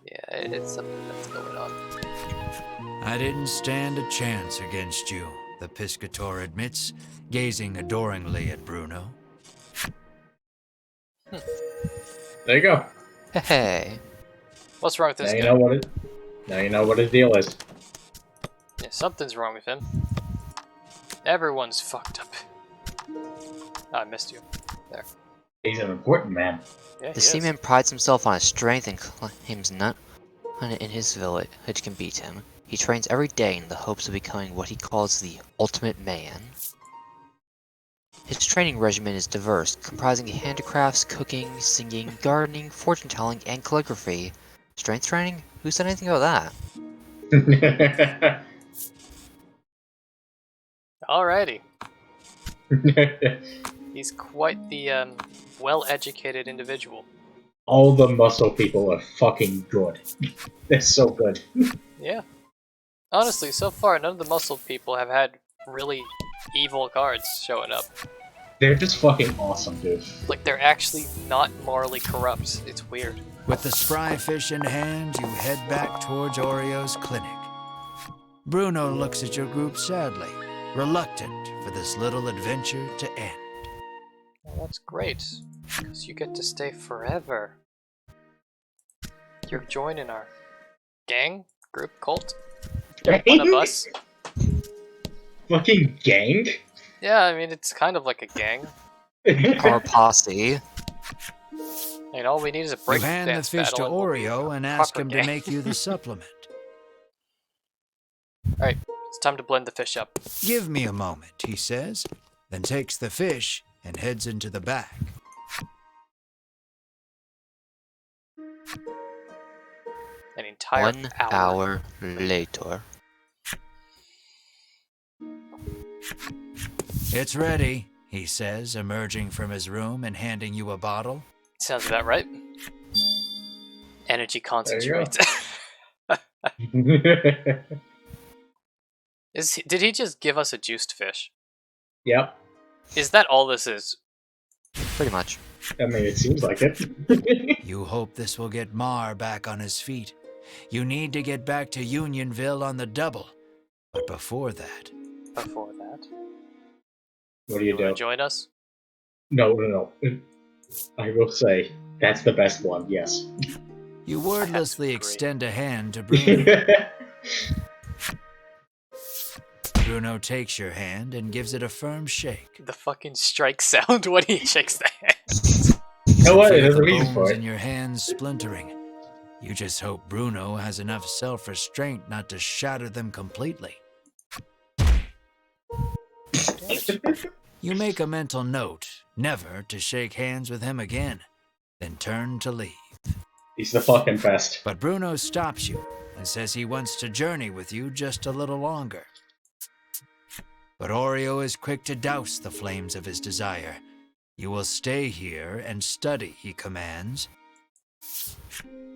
Yeah, it's something that's going on. I didn't stand a chance against you, the Piscator admits, gazing adoringly at Bruno. There you go. What's Hey, wrong with this Now you guy? know what it. Now you know what his deal is. Yeah, something's wrong with him. Everyone's fucked up. Oh, I missed you. There. He's an important man. Yeah, the he is. seaman prides himself on his strength and claims none in his village can beat him. He trains every day in the hopes of becoming what he calls the ultimate man. His training regimen is diverse, comprising handicrafts, cooking, singing, gardening, fortune telling, and calligraphy. Strength training? Who said anything about that? Alrighty. He's quite the well-educated individual. All the muscle people are fucking good. They're so good. Yeah. Honestly, so far, none of the muscle people have had really evil cards showing up. They're just fucking awesome, dude. Like, they're actually not morally corrupt. It's weird. With the spry fish in hand, you head back towards Oreo's clinic. Bruno looks at your group sadly, reluctant for this little adventure to end. Well, that's great, because you get to stay forever. You're joining our gang, group, cult. You're one of us. Fucking gang? Yeah, I mean, it's kind of like a gang. Our posse. And all we need is a You break hand the dance fish to battle. Oreo and ask proper him gang. to make you the supplement. Alright, it's time to blend the fish up. Give me a moment, he says, then takes the fish and heads into the back. An entire 1 hour later. It's ready, he says, emerging from his room and handing you a bottle. Sounds about right. Energy concentrate. Did he just give us a juiced fish? Yep. Is that all this is? Pretty much. I mean, it seems like it. You hope this will get Mar back on his feet. You need to get back to Unionville on the double. But before that, Before that, What do you wanna do? join us? No. I will say, that's the best one, yes. you agree. wordlessly extend a hand to Bruno. Bruno takes your hand and gives it a firm shake. The fucking strike sound when he shakes the hand. You know what? Feel There's a the reason for bones it. in your hands splintering. You just hope Bruno has enough self-restraint not to shatter them completely. You make a mental note never to shake hands with him again, then turn to leave. He's the fucking best. But Bruno stops you and says he wants to journey with you just a little longer. But Oreo is quick to douse the flames of his desire. You will stay here and study, he commands.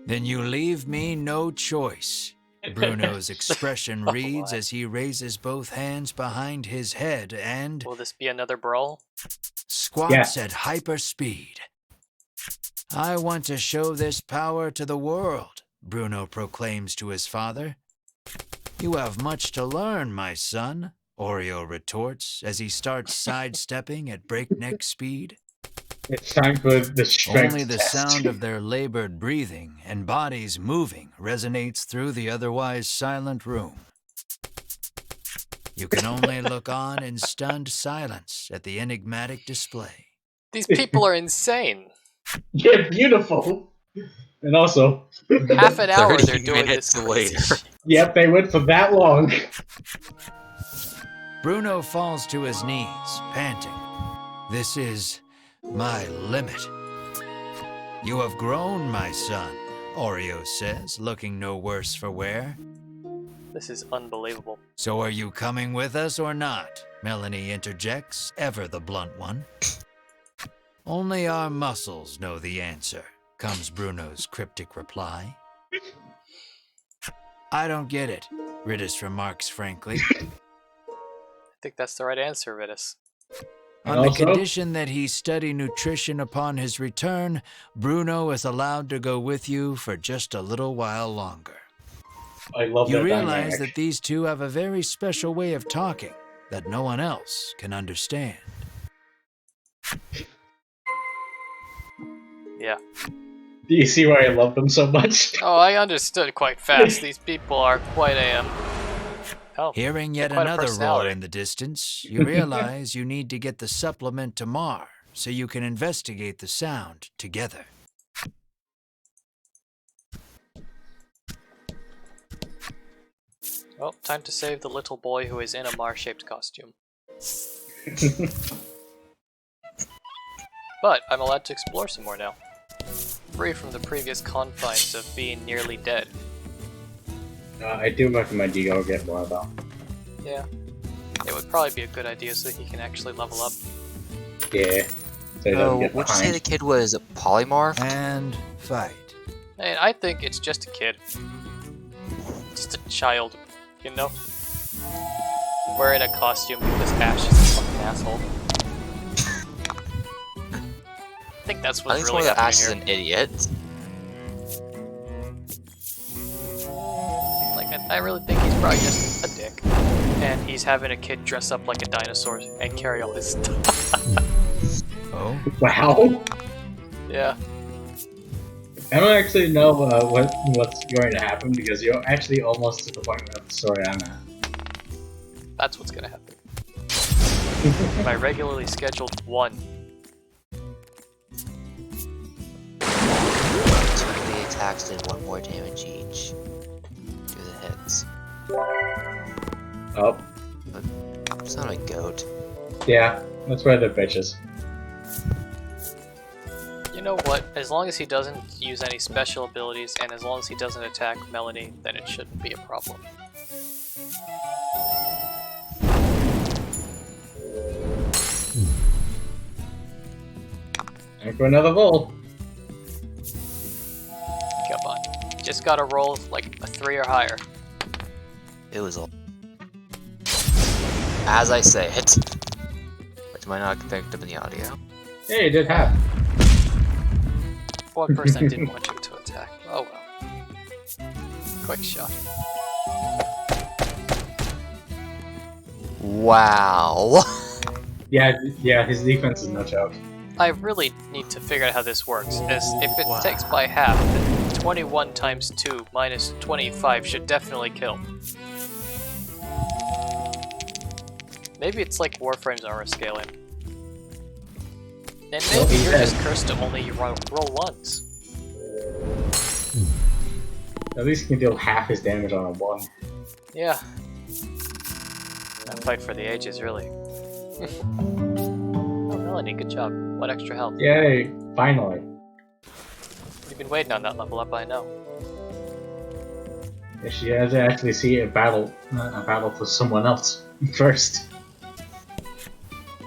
Then you leave me no choice. Bruno's expression Oh, reads my. as he raises both hands behind his head and Will this be another brawl? squats Yes. at hyper speed. I want to show this power to the world, Bruno proclaims to his father. You have much to learn, my son, Oreo retorts as he starts sidestepping at breakneck speed. It's time for the strength Only the test. sound of their labored breathing and bodies moving resonates through the otherwise silent room. You can only look on in stunned silence at the enigmatic display. These people are insane. Yeah, beautiful. And also, Half an hour 30 they're doing this minutes crazy later. shit. yep, they went for that long. Bruno falls to his knees, panting. This is my limit. You have grown, my son, Oreo says, looking no worse for wear. This is unbelievable. So are you coming with us or not? Melanie interjects, ever the blunt one. Only our muscles know the answer, comes Bruno's cryptic reply. I don't get it, Ridis remarks frankly. I think that's the right answer, Ridis. On the condition that he study nutrition upon his return, Bruno is allowed to go with you for just a little while longer. I love You that realize dynamic. that these two have a very special way of talking that no one else can understand. Yeah. Do you see why I love them so much? Oh, I understood quite fast. These people are quite a oh, Hearing they're yet quite a another roar personality. in the distance, you realize you need to get the supplement to Mar so you can investigate the sound together. Well, time to save the little boy who is in a Mar-shaped costume. But I'm allowed to explore some more now. Free from the previous confines of being nearly dead. I do recommend you go get more though. Yeah. It would probably be a good idea so he can actually level up. Yeah. So he doesn't Oh, get would you say the behind. kid was polymorph? And fight. And I think it's just a kid. Just a child, you know? Wearing a costume because Ash is a fucking asshole. I think that's I what's think really someone that Ash happening is here. an idiot. Like, I really think he's probably just a dick. And he's having a kid dress up like a dinosaur and carry all his stuff. Oh, Wow. Yeah. I don't actually know what's going to happen because you're actually almost to the point of the story I'm at. That's what's gonna happen. My regularly scheduled one. 2 attacks did 1 more damage each. Do the hits. Oh, It's not a goat. yeah. That's where the bitches. You know what? As long as he doesn't use any special abilities and as long as he doesn't attack Melanie, then it shouldn't be a problem. Time for another roll. Come on. Just gotta roll like a 3 or higher. It was all. As I say it. Which might not get picked up in the audio. Yeah, you did half. One person I didn't want you to attack. Oh well. Quick shot. Wow. Yeah, his defense is no joke. I really need to figure out how this works, as if it takes by half, then 21 times 2 minus 25 should definitely kill. Maybe it's like Warframe's aura scaling. And Well, maybe he you're said- just cursed to only roll once. At least he can deal half his damage on a one. Yeah. A fight for the ages, really. Oh, Melanie, good job. What extra health? Yay! Finally. You've been waiting on that level up, I know. Yeah, she has to actually see a battle for someone else first.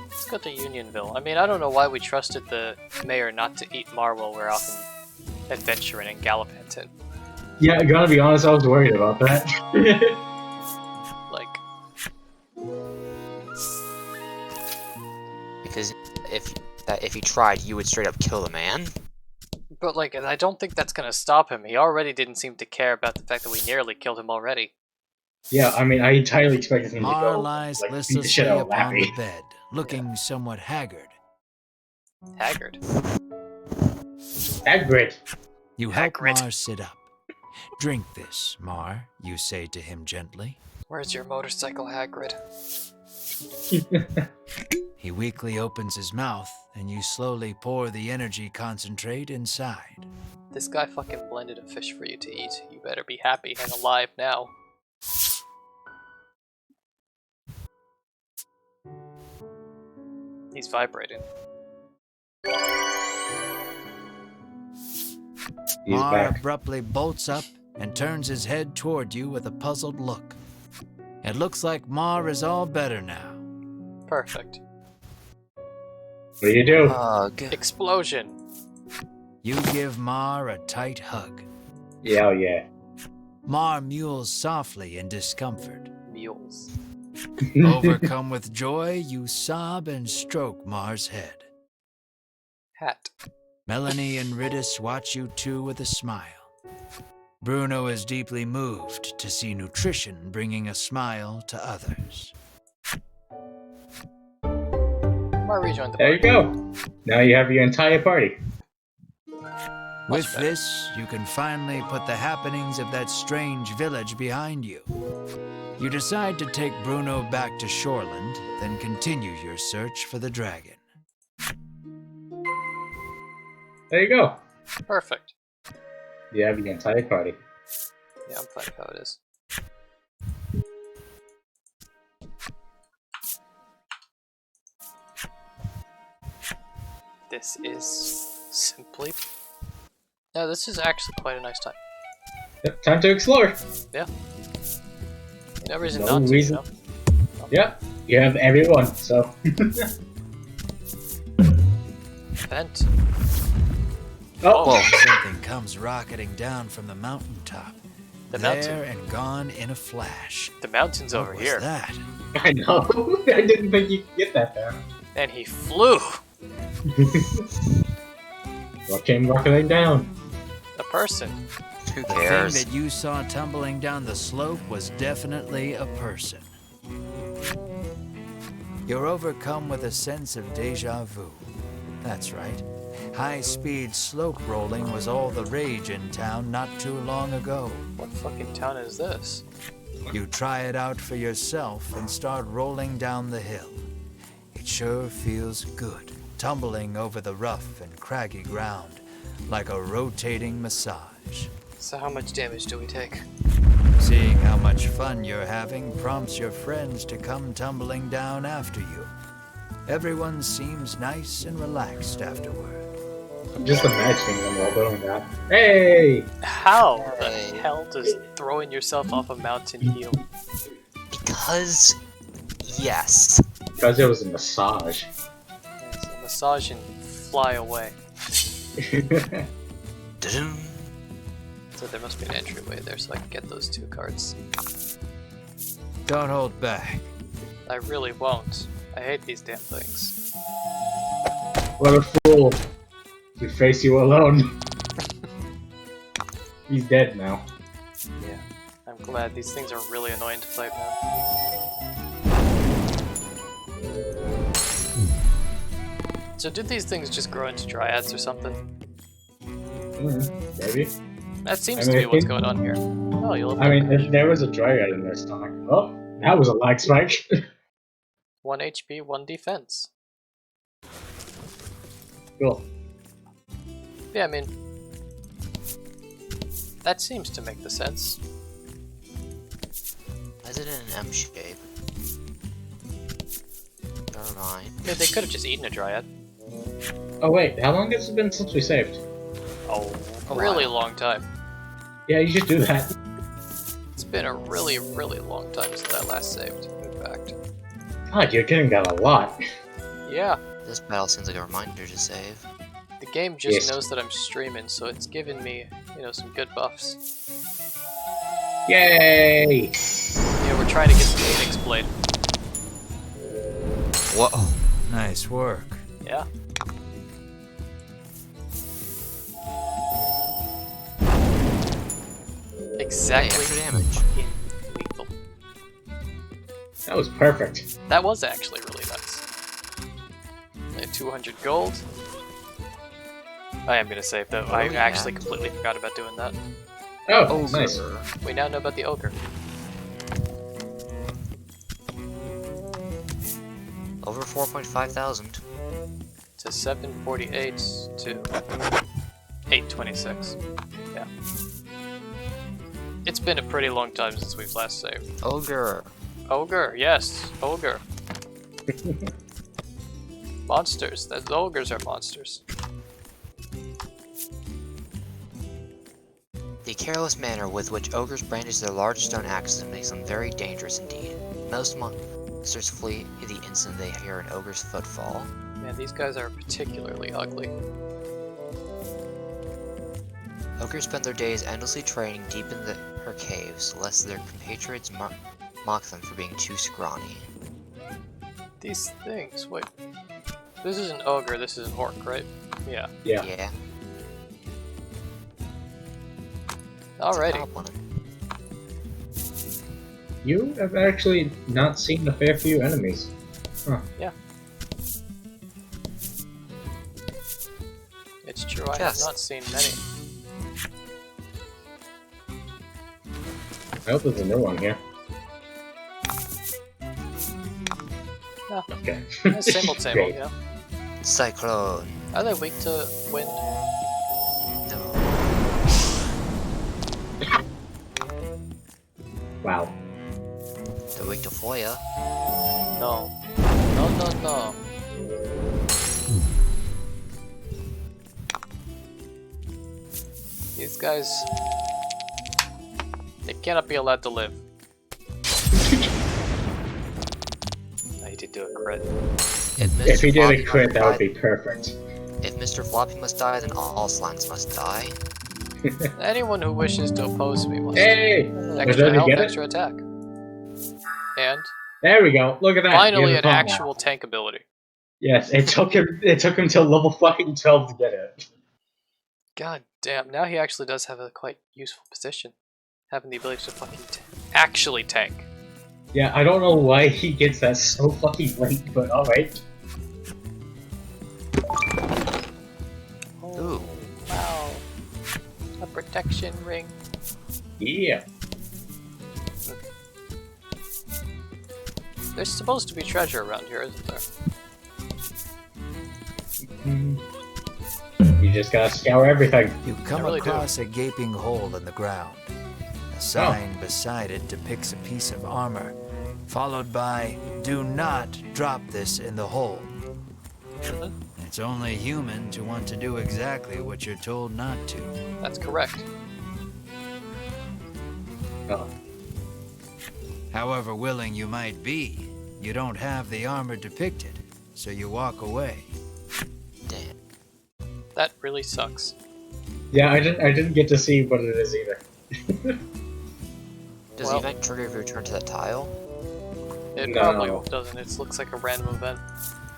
Let's go to Unionville. I mean, I don't know why we trusted the mayor not to eat Mar while we're off and adventuring and gallivanting. Yeah, I gotta be honest, I was worried about that. Like, Because if he tried, you would straight up kill the man. but like, I don't think that's gonna stop him. He already didn't seem to care about the fact that we nearly killed him already. Yeah, I mean, I entirely expected him to Mar go lies like beat the listlessly shit out of upon Lappy. the bed, looking somewhat haggard. Haggard. Hagrid. You help Hagrid. Mar sit up. Drink this, Mar, you say to him gently. Where's your motorcycle, Hagrid? He weakly opens his mouth, and you slowly pour the energy concentrate inside. This guy fucking blended a fish for you to eat. You better be happy and alive now. He's vibrating. He's Mar back. abruptly bolts up and turns his head toward you with a puzzled look. It looks like Mar is all better now. Perfect. What do you do? Ugh. Explosion. You give Mar a tight hug. Yeah, oh yeah. Mar mews softly in discomfort. Mules. Overcome with joy, you sob and stroke Mar's head. Hat. Melanie and Ridis watch you two with a smile. Bruno is deeply moved to see nutrition bringing a smile to others. Mar rejoined the There you party. go. Now you have your entire party. With better. this, you can finally put the happenings of that strange village behind you. You decide to take Bruno back to Shoreland, then continue your search for the dragon. There you go. Perfect. You have your entire party. Yeah, I'm fine with how it is. This is simply... No, this is actually quite a nice time. Yep, time to explore. Yeah. No reason No not to, reason. you know? Yep, you have everyone, so. Vent. Oh, Whoa. Something comes rocketing down from the mountaintop. The there mountain. and gone in a flash. The mountain's over What was here. that? I know. I didn't think you could get that there. And he flew! What came rocketing down? A person. Who The thing cares? that you saw tumbling down the slope was definitely a person. You're overcome with a sense of deja vu. That's right. High-speed slope rolling was all the rage in town not too long ago. What fucking town is this? You try it out for yourself and start rolling down the hill. It sure feels good, tumbling over the rough and craggy ground like a rotating massage. So how much damage do we take? Seeing how much fun you're having prompts your friends to come tumbling down after you. Everyone seems nice and relaxed afterward. I'm just imagining them all doing that. Hey! How the Hey. hell does throwing yourself off a mountain heal? Because yes. Because it was a massage. It's a massage and fly away. Dun-dun. So there must be an entryway there so I can get those 2 cards. Don't hold back. I really won't. I hate these damn things. What a fool. To face you alone. He's dead now. Yeah. I'm glad these things are really annoying to fight now. So did these things just grow into dryads or something? Maybe. That seems I to mean, be what's going on here. Oh, you look I mean, if there was a dryad in their stomach. Oh, that was a lag spike. 1 HP, 1 defense. Cool. Yeah, I mean... That seems to make the sense. Is it in an M shape? Never mind. I mean, they could have just eaten a dryad. Oh wait, how long has it been since we saved? Oh, A really while. long time. Yeah, you should do that. It's been a really, really long time since I last saved, in fact. God, you're getting that a lot. Yeah, This battle seems like a reminder to save. the game just Yes. knows that I'm streaming, so it's giving me, you know, some good buffs. Yay! Yeah, we're trying to get the Phoenix Blade. Whoa. Nice work. Yeah. Exactly. Extra damage. Fucking lethal. That was perfect. That was actually really nice. 200 gold. I am gonna save though. I yeah. actually completely forgot about doing that. Oh, nice. We now know about the ogre. Over 4.5 thousand. To 748 to 826. Yeah. It's been a pretty long time since we've last saved. Ogre. Ogre, yes, ogre. Monsters. The ogres are monsters. The careless manner with which ogres brandish their large stone axes makes them very dangerous indeed. Most monsters flee the instant they hear an ogre's footfall. Man, these guys are particularly ugly. Ogres spend their days endlessly training deep in her caves, lest their compatriots mock them for being too scrawny. These things, wait. This is an ogre, this is an orc, right? Yeah. Yeah. Alrighty. Goblin. You have actually not seen a fair few enemies. Huh. Yeah. It's true, I have Chest. not seen many. I hope there's a new one here. No. Okay. Yeah, same old, Great. yeah. Cyclone. Are they weak to wind? No. Wow. They're weak to Foya. No. No. These guys... They cannot be allowed to live. I did do a crit. If he did a crit, that would be perfect. If Mr. Floppy must die, then all slimes must die. Anyone who wishes to oppose me must Hey! extra Did you health, get it? extra attack. And There we go. Look at that. finally You an have a bomb actual now. tank ability. Yes, it took him till level fucking 12 to get it. God damn, now he actually does have a quite useful position. Having the ability to fucking actually tank. Yeah, I don't know why he gets that so fucking late, but alright. Ooh. Wow. A protection ring. Yeah. There's supposed to be treasure around here, isn't there? You just gotta scour everything. You come really do. across a gaping hole in the ground. A sign beside it depicts a piece of armor, followed by, "Do not drop this in the hole." It's only human to want to do exactly what you're told not to. That's correct. Oh. However willing you might be, you don't have the armor depicted, so you walk away. Damn. That really sucks. Yeah, I didn't get to see what it is either. Does Well- the event trigger if you return to that tile? It No. probably doesn't. It looks like a random event.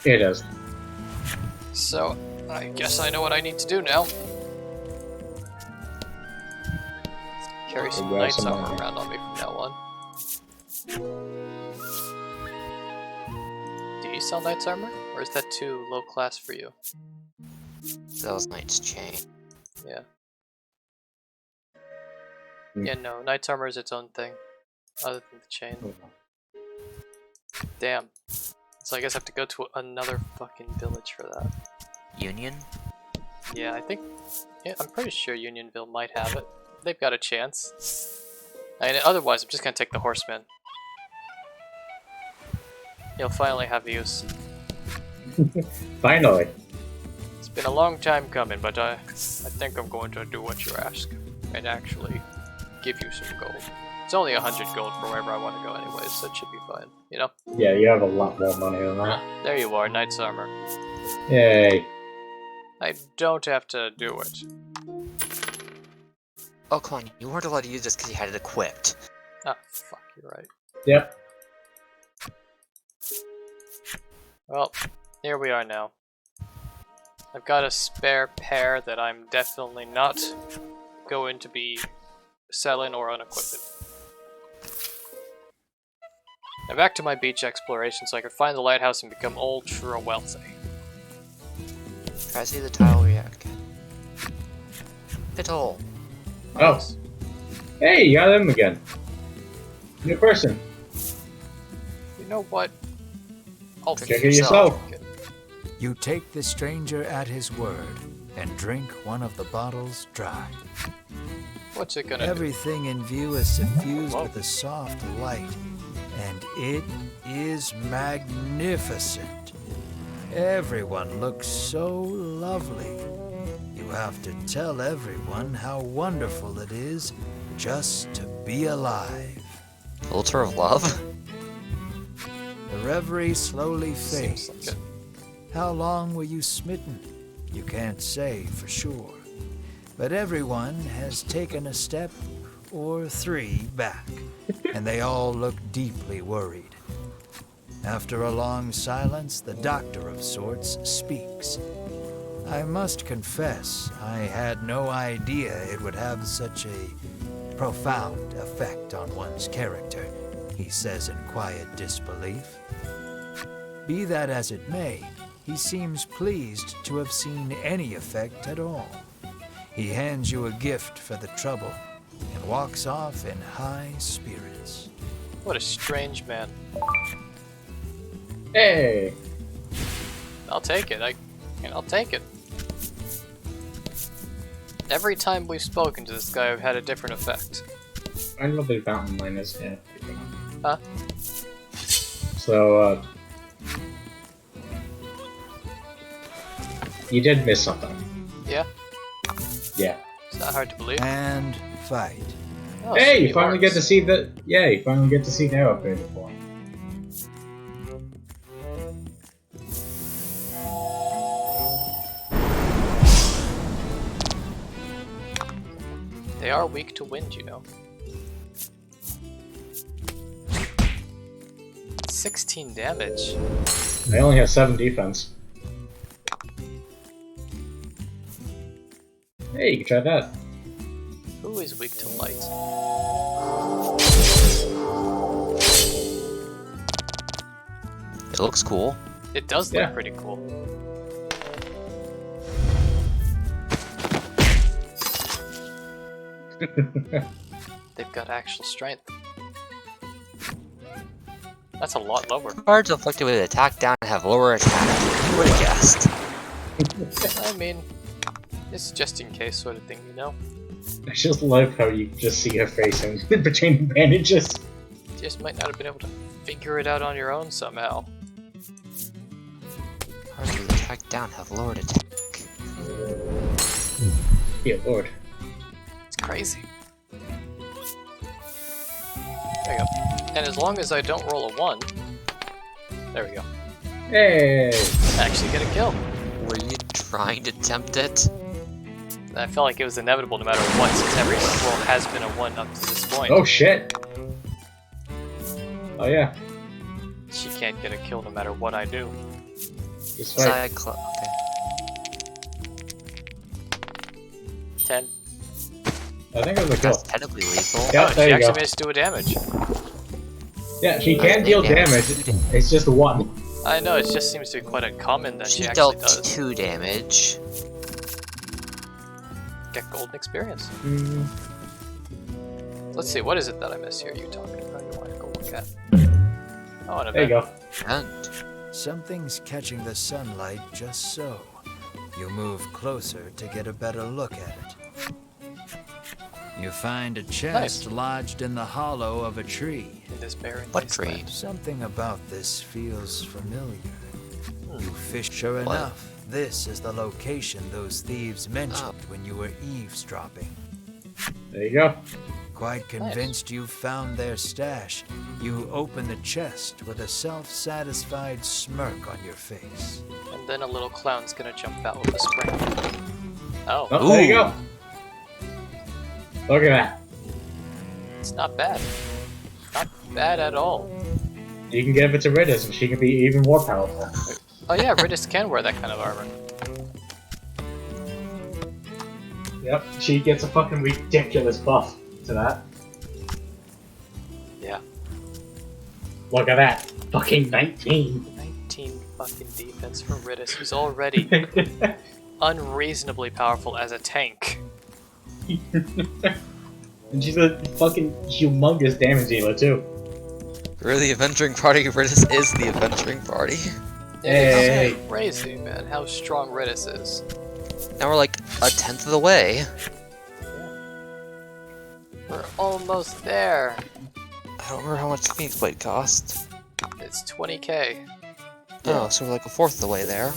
It is. So, I guess I know what I need to do now. Carry some grab knight's some armor money. around on me from now on. Do you sell knight's armor? Or is that too low class for you? Sells Knight's Chain. Yeah. Hmm. Yeah, no, knight's armor is its own thing. Other than the chain. Damn. So I guess I have to go to another fucking village for that. Union? Yeah, I think... Yeah, I'm pretty sure Unionville might have it. They've got a chance. And otherwise, I'm just gonna take the horseman. He'll finally have use. Finally. It's been a long time coming, but I think I'm going to do what you ask. And actually give you some gold. It's only 100 gold for wherever I want to go anyways, so it should be fine. You know? Yeah, you have a lot more money than that. There you are, knight's armor. Yay. I don't have to do it. Oh, come on, you weren't allowed to use this because you had it equipped. Ah, fuck, you're right. Yep. Well, here we are now. I've got a spare pair that I'm definitely not going to be selling or unequipping. Now back to my beach exploration so I can find the lighthouse and become ultra wealthy. Try to see the tile react. Hit hole. Oh. Hey, you got him again. New person. You know what? I'll Check it yourself. You take the stranger at his word and drink one of the bottles dry. What's it gonna do? Everything in view is suffused Whoa. with a soft light, and it is magnificent. Everyone looks so lovely. You have to tell everyone how wonderful it is just to be alive. Filter of love? The reverie slowly Seems fades. like it. How long were you smitten? You can't say for sure. But everyone has taken a step or 3 back, and they all look deeply worried. After a long silence, the doctor of sorts speaks. I must confess, I had no idea it would have such a profound effect on one's character, he says in quiet disbelief. Be that as it may, he seems pleased to have seen any effect at all. He hands you a gift for the trouble and walks off in high spirits. What a strange man. Hey! I'll take it. I'll take it. Every time we've spoken to this guy, I've had a different effect. I know what the fountain line is. Yeah. Huh? So, you did miss something. Yeah? Yeah. It's not hard to believe. And fight. Oh, Hey, sweet you finally get orcs. to see the. Yeah, you finally get to see the upgraded form. They are weak to wind, you know. 16 damage. They only have 7 defense. Hey, you can try that. Who is weak to light? It looks cool. It does look Yeah. pretty cool. They've got actual strength. That's a lot lower. Cards afflicted with attack down have lower attack. Who would have guessed? I mean, it's just in case sort of thing, you know? I just love how you just see her face in between bandages. Just might not have been able to figure it out on your own somehow. Cards with attack down have lowered attack. Yeah, lord. It's crazy. There you go. And as long as I don't roll a 1, there we go. Hey! I actually get a kill. Were you trying to tempt it? I felt like it was inevitable no matter what, since every roll has been a 1 up to this point. Oh shit! Oh yeah. She can't get a kill no matter what I do. Just right. Side club. Okay. 10. I think it was a That's kill. technically lethal. Yeah, Oh, there she you actually go. managed to do a damage. Yeah, she can deal damage. It's just 1. I know, it just seems to be quite uncommon that she She actually dealt does. 2 damage. Get golden experience. Let's see, what is it that I missed here you talking about? You want to go look at? Oh, an event. There you go. And Something's catching the sunlight just so. You move closer to get a better look at it. You find a chest Nice. lodged in the hollow of a tree. In this barren what wasteland. tree? Something about this feels familiar. Hmm. You fish. Sure What? enough, this is the location those thieves mentioned when you were eavesdropping. There you go. Quite convinced you've found their stash, you open the chest with a self-satisfied smirk on your face. And then a little clown's gonna jump out with a spring. Oh, Oh, there you Ooh. go. Look at that. it's not bad. Not bad at all. You can give it to Riddis and she can be even more powerful. Oh yeah, Riddis can wear that kind of armor. Yep, she gets a fucking ridiculous buff to that. Yeah. Look at that. Fucking 19. 19 fucking defense for Riddis, who's already unreasonably powerful as a tank. And she's a fucking humongous damage dealer too. We're the Avenging Party. Riddis is the Avenging Party. Hey. It's crazy, man, how strong Riddis is. Now we're like a tenth of the way. We're almost there. I don't remember how much the Phoenix Blade cost. It's 20k. Oh, so we're like a fourth of the way there.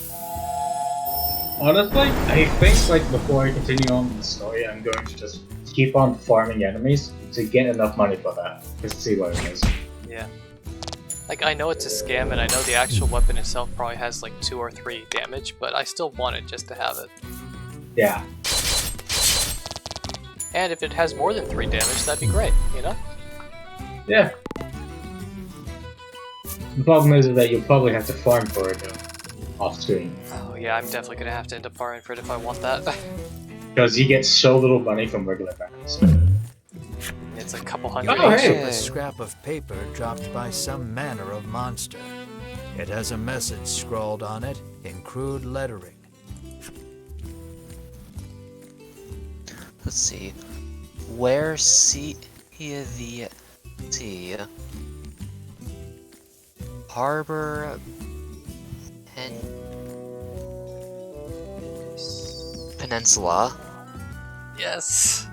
Honestly, I think like before I continue on with the story, I'm going to just keep on farming enemies to get enough money for that. Just to see what it is. Yeah. Like, I know it's a scam, and I know the actual weapon itself probably has like 2 or 3 damage, but I still want it just to have it. Yeah. And if it has more than 3 damage, that'd be great, you know? Yeah. The problem is that you'll probably have to farm for it off screen. Oh yeah, I'm definitely gonna have to end up borrowing for it if I want that. Because you get so little money from regular banks. It's a couple hundred. Oh, each. hey. A scrap of paper dropped by some manner of monster. It has a message scrawled on it in crude lettering. Let's see. Where see the sea harbor and peninsula Yes.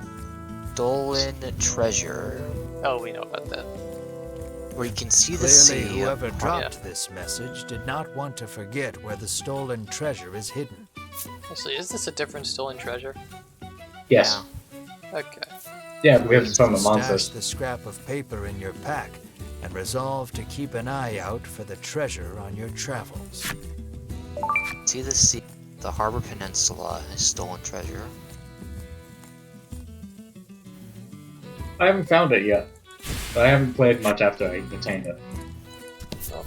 stolen treasure, Oh, we know about that. where you can see the Clearly, sea. whoever dropped yeah. this message did not want to forget where the stolen treasure is hidden. Actually, is this a different stolen treasure? Yes. Okay. Yeah, we have to farm the Stash monsters. the scrap of paper in your pack and resolve to keep an eye out for the treasure on your travels. See the sea, the harbor peninsula is stolen treasure. I haven't found it yet. But I haven't played much after I attained it. Oh,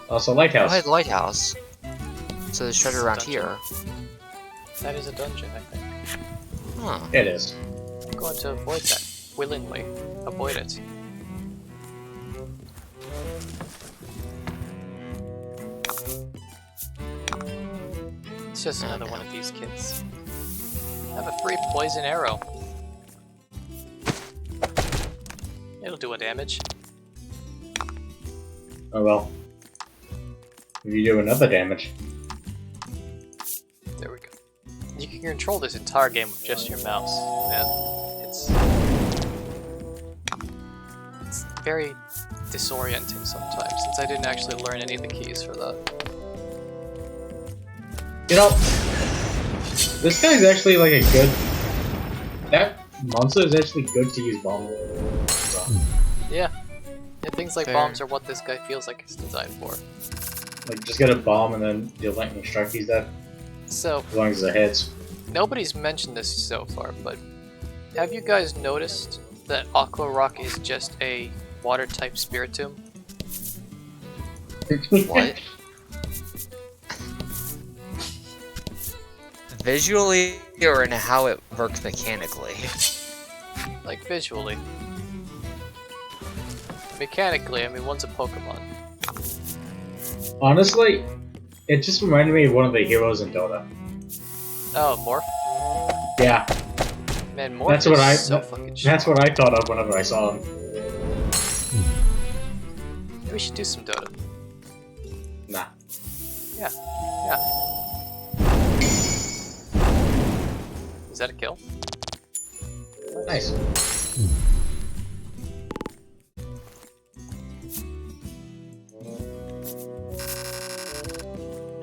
Also, Oh, lighthouse. hey, the lighthouse. So there's treasure around Dungeon. here. that is a dungeon, I think. Huh. It is. I'm going to avoid that. Willingly. Avoid it. It's just another one of these kids. I have a free poison arrow. It'll do a damage. Oh well. If you do another damage. There we go. You can control this entire game with just your mouse. Yeah, it's very disorienting sometimes, since I didn't actually learn any of the keys for that. You know, this guy's actually like a good. That monster is actually good to use bomb. Yeah. Yeah, things like Fair. bombs are what this guy feels like it's designed for. Like, just get a bomb and then deal lightning strike, he's dead. So, As long as it hits. nobody's mentioned this so far, but have you guys noticed that Aqua Rock is just a water-type spiritomb? What? Visually, or in how it works mechanically? Like, visually. Mechanically, I mean, one's a Pokemon. Honestly, it just reminded me of one of the heroes in Dota. Oh, Morph? Yeah, Man, Morph That's is what I- so fucking strong. that's what I thought of whenever I saw him. We should do some Dota. Nah. Yeah. Is that a kill? Nice.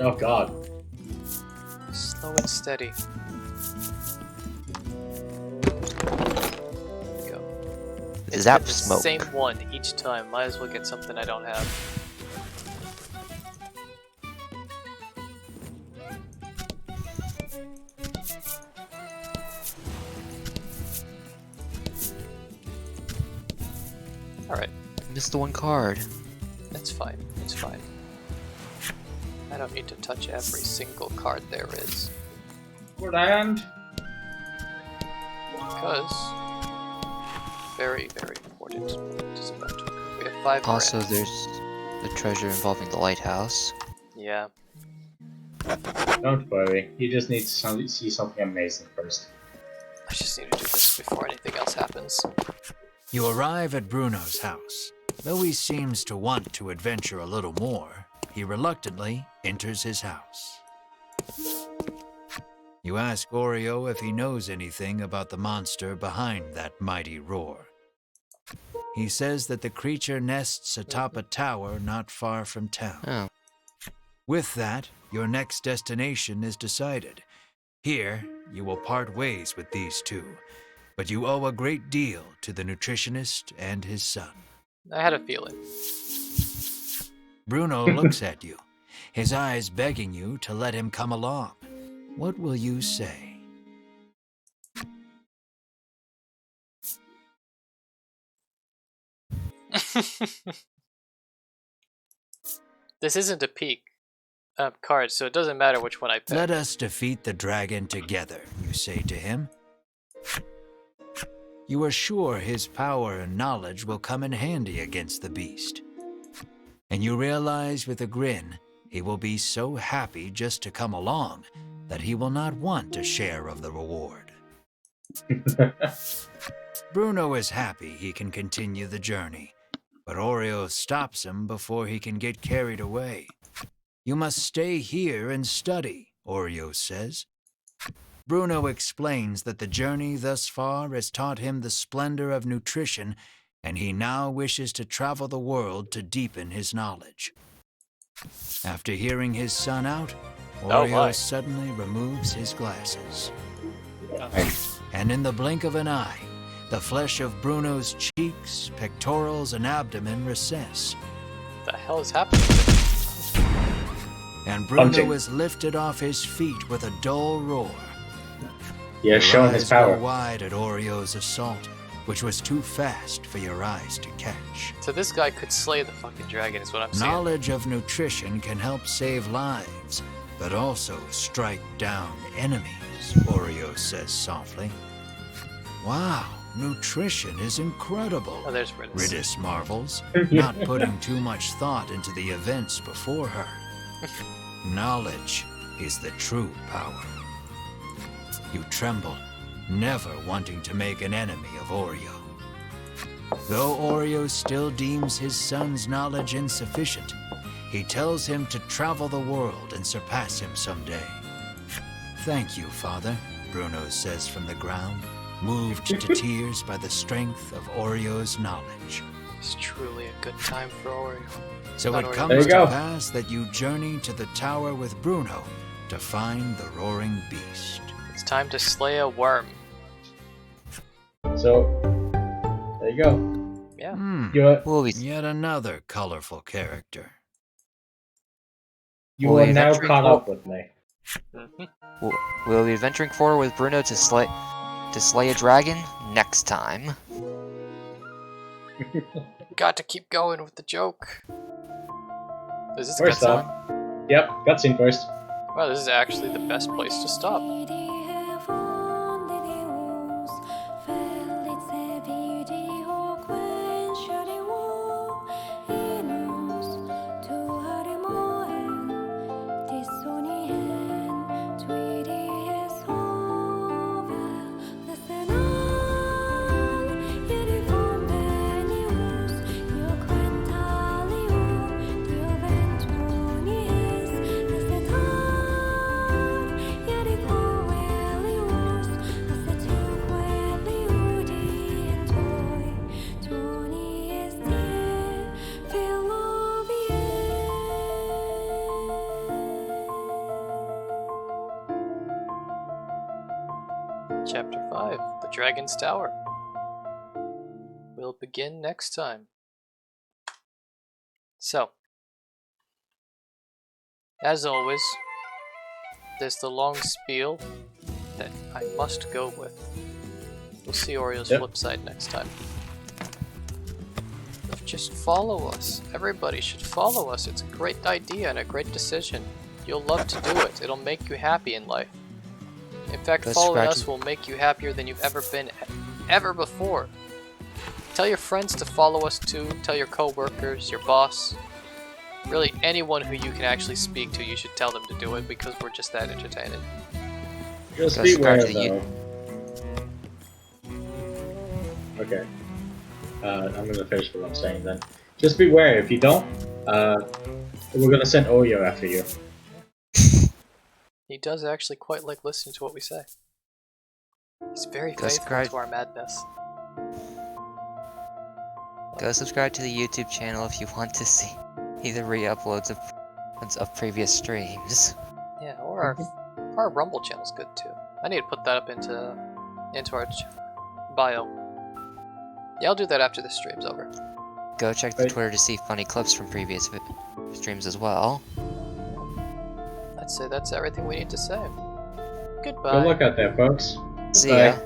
Oh god. Slow and steady. There we go. Is that Get the smoke? same one each time. Might as well get something I don't have. Alright, Missed the one card. that's fine. It's fine. I don't need to touch every single card there is. Land. Because very, very important is about to occur. We have 5 Also, grand. there's the treasure involving the lighthouse. Yeah. Don't worry. You just need to see something amazing first. I just need to do this before anything else happens. You arrive at Bruno's house. Though he seems to want to adventure a little more, he reluctantly enters his house. You ask Oreo if he knows anything about the monster behind that mighty roar. he says that the creature nests atop a tower not far from town. Oh. With that, your next destination is decided. Here, you will part ways with these two, but you owe a great deal to the nutritionist and his son. I had a feeling. Bruno looks at you, his eyes begging you to let him come along. What will you say? This isn't a peak card, so it doesn't matter which one I pick. Let us defeat the dragon together, you say to him. You are sure his power and knowledge will come in handy against the beast. And you realize with a grin, he will be so happy just to come along that he will not want a share of the reward. Bruno is happy he can continue the journey, but Oreo stops him before he can get carried away. You must stay here and study, Oreo says. Bruno explains that the journey thus far has taught him the splendor of nutrition, and he now wishes to travel the world to deepen his knowledge. After hearing his son out, Oreo suddenly removes his glasses. And in the blink of an eye, the flesh of Bruno's cheeks, pectorals, and abdomen recess. What the hell is happening? And Bruno is lifted off his feet with a dull roar. Yeah, showing his power. Go wide at Oreo's assault, which was too fast for your eyes to catch. So this guy could slay the fucking dragon, is what I'm saying. Knowledge of nutrition can help save lives, but also strike down enemies, Oreo says softly. Wow, nutrition is incredible, Oh, there's Ridis. Ridis marvels, not putting too much thought into the events before her. Knowledge is the true power. You tremble, never wanting to make an enemy of Oreo. Though Oreo still deems his son's knowledge insufficient, he tells him to travel the world and surpass him someday. Thank you, Father, Bruno says from the ground, moved to tears by the strength of Oreo's knowledge. It's truly a good time for Oreo. So Not it Oreo. comes to pass that you journey to the tower with Bruno to find the roaring beast. It's time to slay a worm. So, there you go. Yeah. We'll be Yet another colorful character. You Well, are the now adventuring caught fo- up with me. we'll be venturing forward with Bruno to slay a dragon next time. Got to keep going with the joke. Is this a First cutscene? off, yep, cutscene first. Wow, this is actually the best place to stop. Chapter 5, The Dragon's Tower. We'll begin next time. So, as always, there's the long spiel that I must go with. We'll see Oreo's flip side next time. Just follow us. Everybody should follow us. It's a great idea and a great decision. You'll love to do it. It'll make you happy in life. In fact, following us will make you happier than you've ever been ever before. Tell your friends to follow us too. Tell your co-workers, your boss. Really, anyone who you can actually speak to, you should tell them to do it because we're just that entertaining. Just beware, Subscribe to though. Okay. I'm gonna finish what I'm saying then. Just beware, if you don't, we're gonna send Oreo after you. He does actually quite like listening to what we say. He's very That's faithful great. to our madness. Go subscribe to the YouTube channel if you want to see the re-uploads of previous streams. Yeah, or our Rumble channel's good too. I need to put that up into our bio. Yeah, I'll do that after the stream's over. Go check the Right. Twitter to see funny clips from previous streams as well. I'd say that's everything we need to say. Goodbye. Good luck out there, folks. See Bye. ya.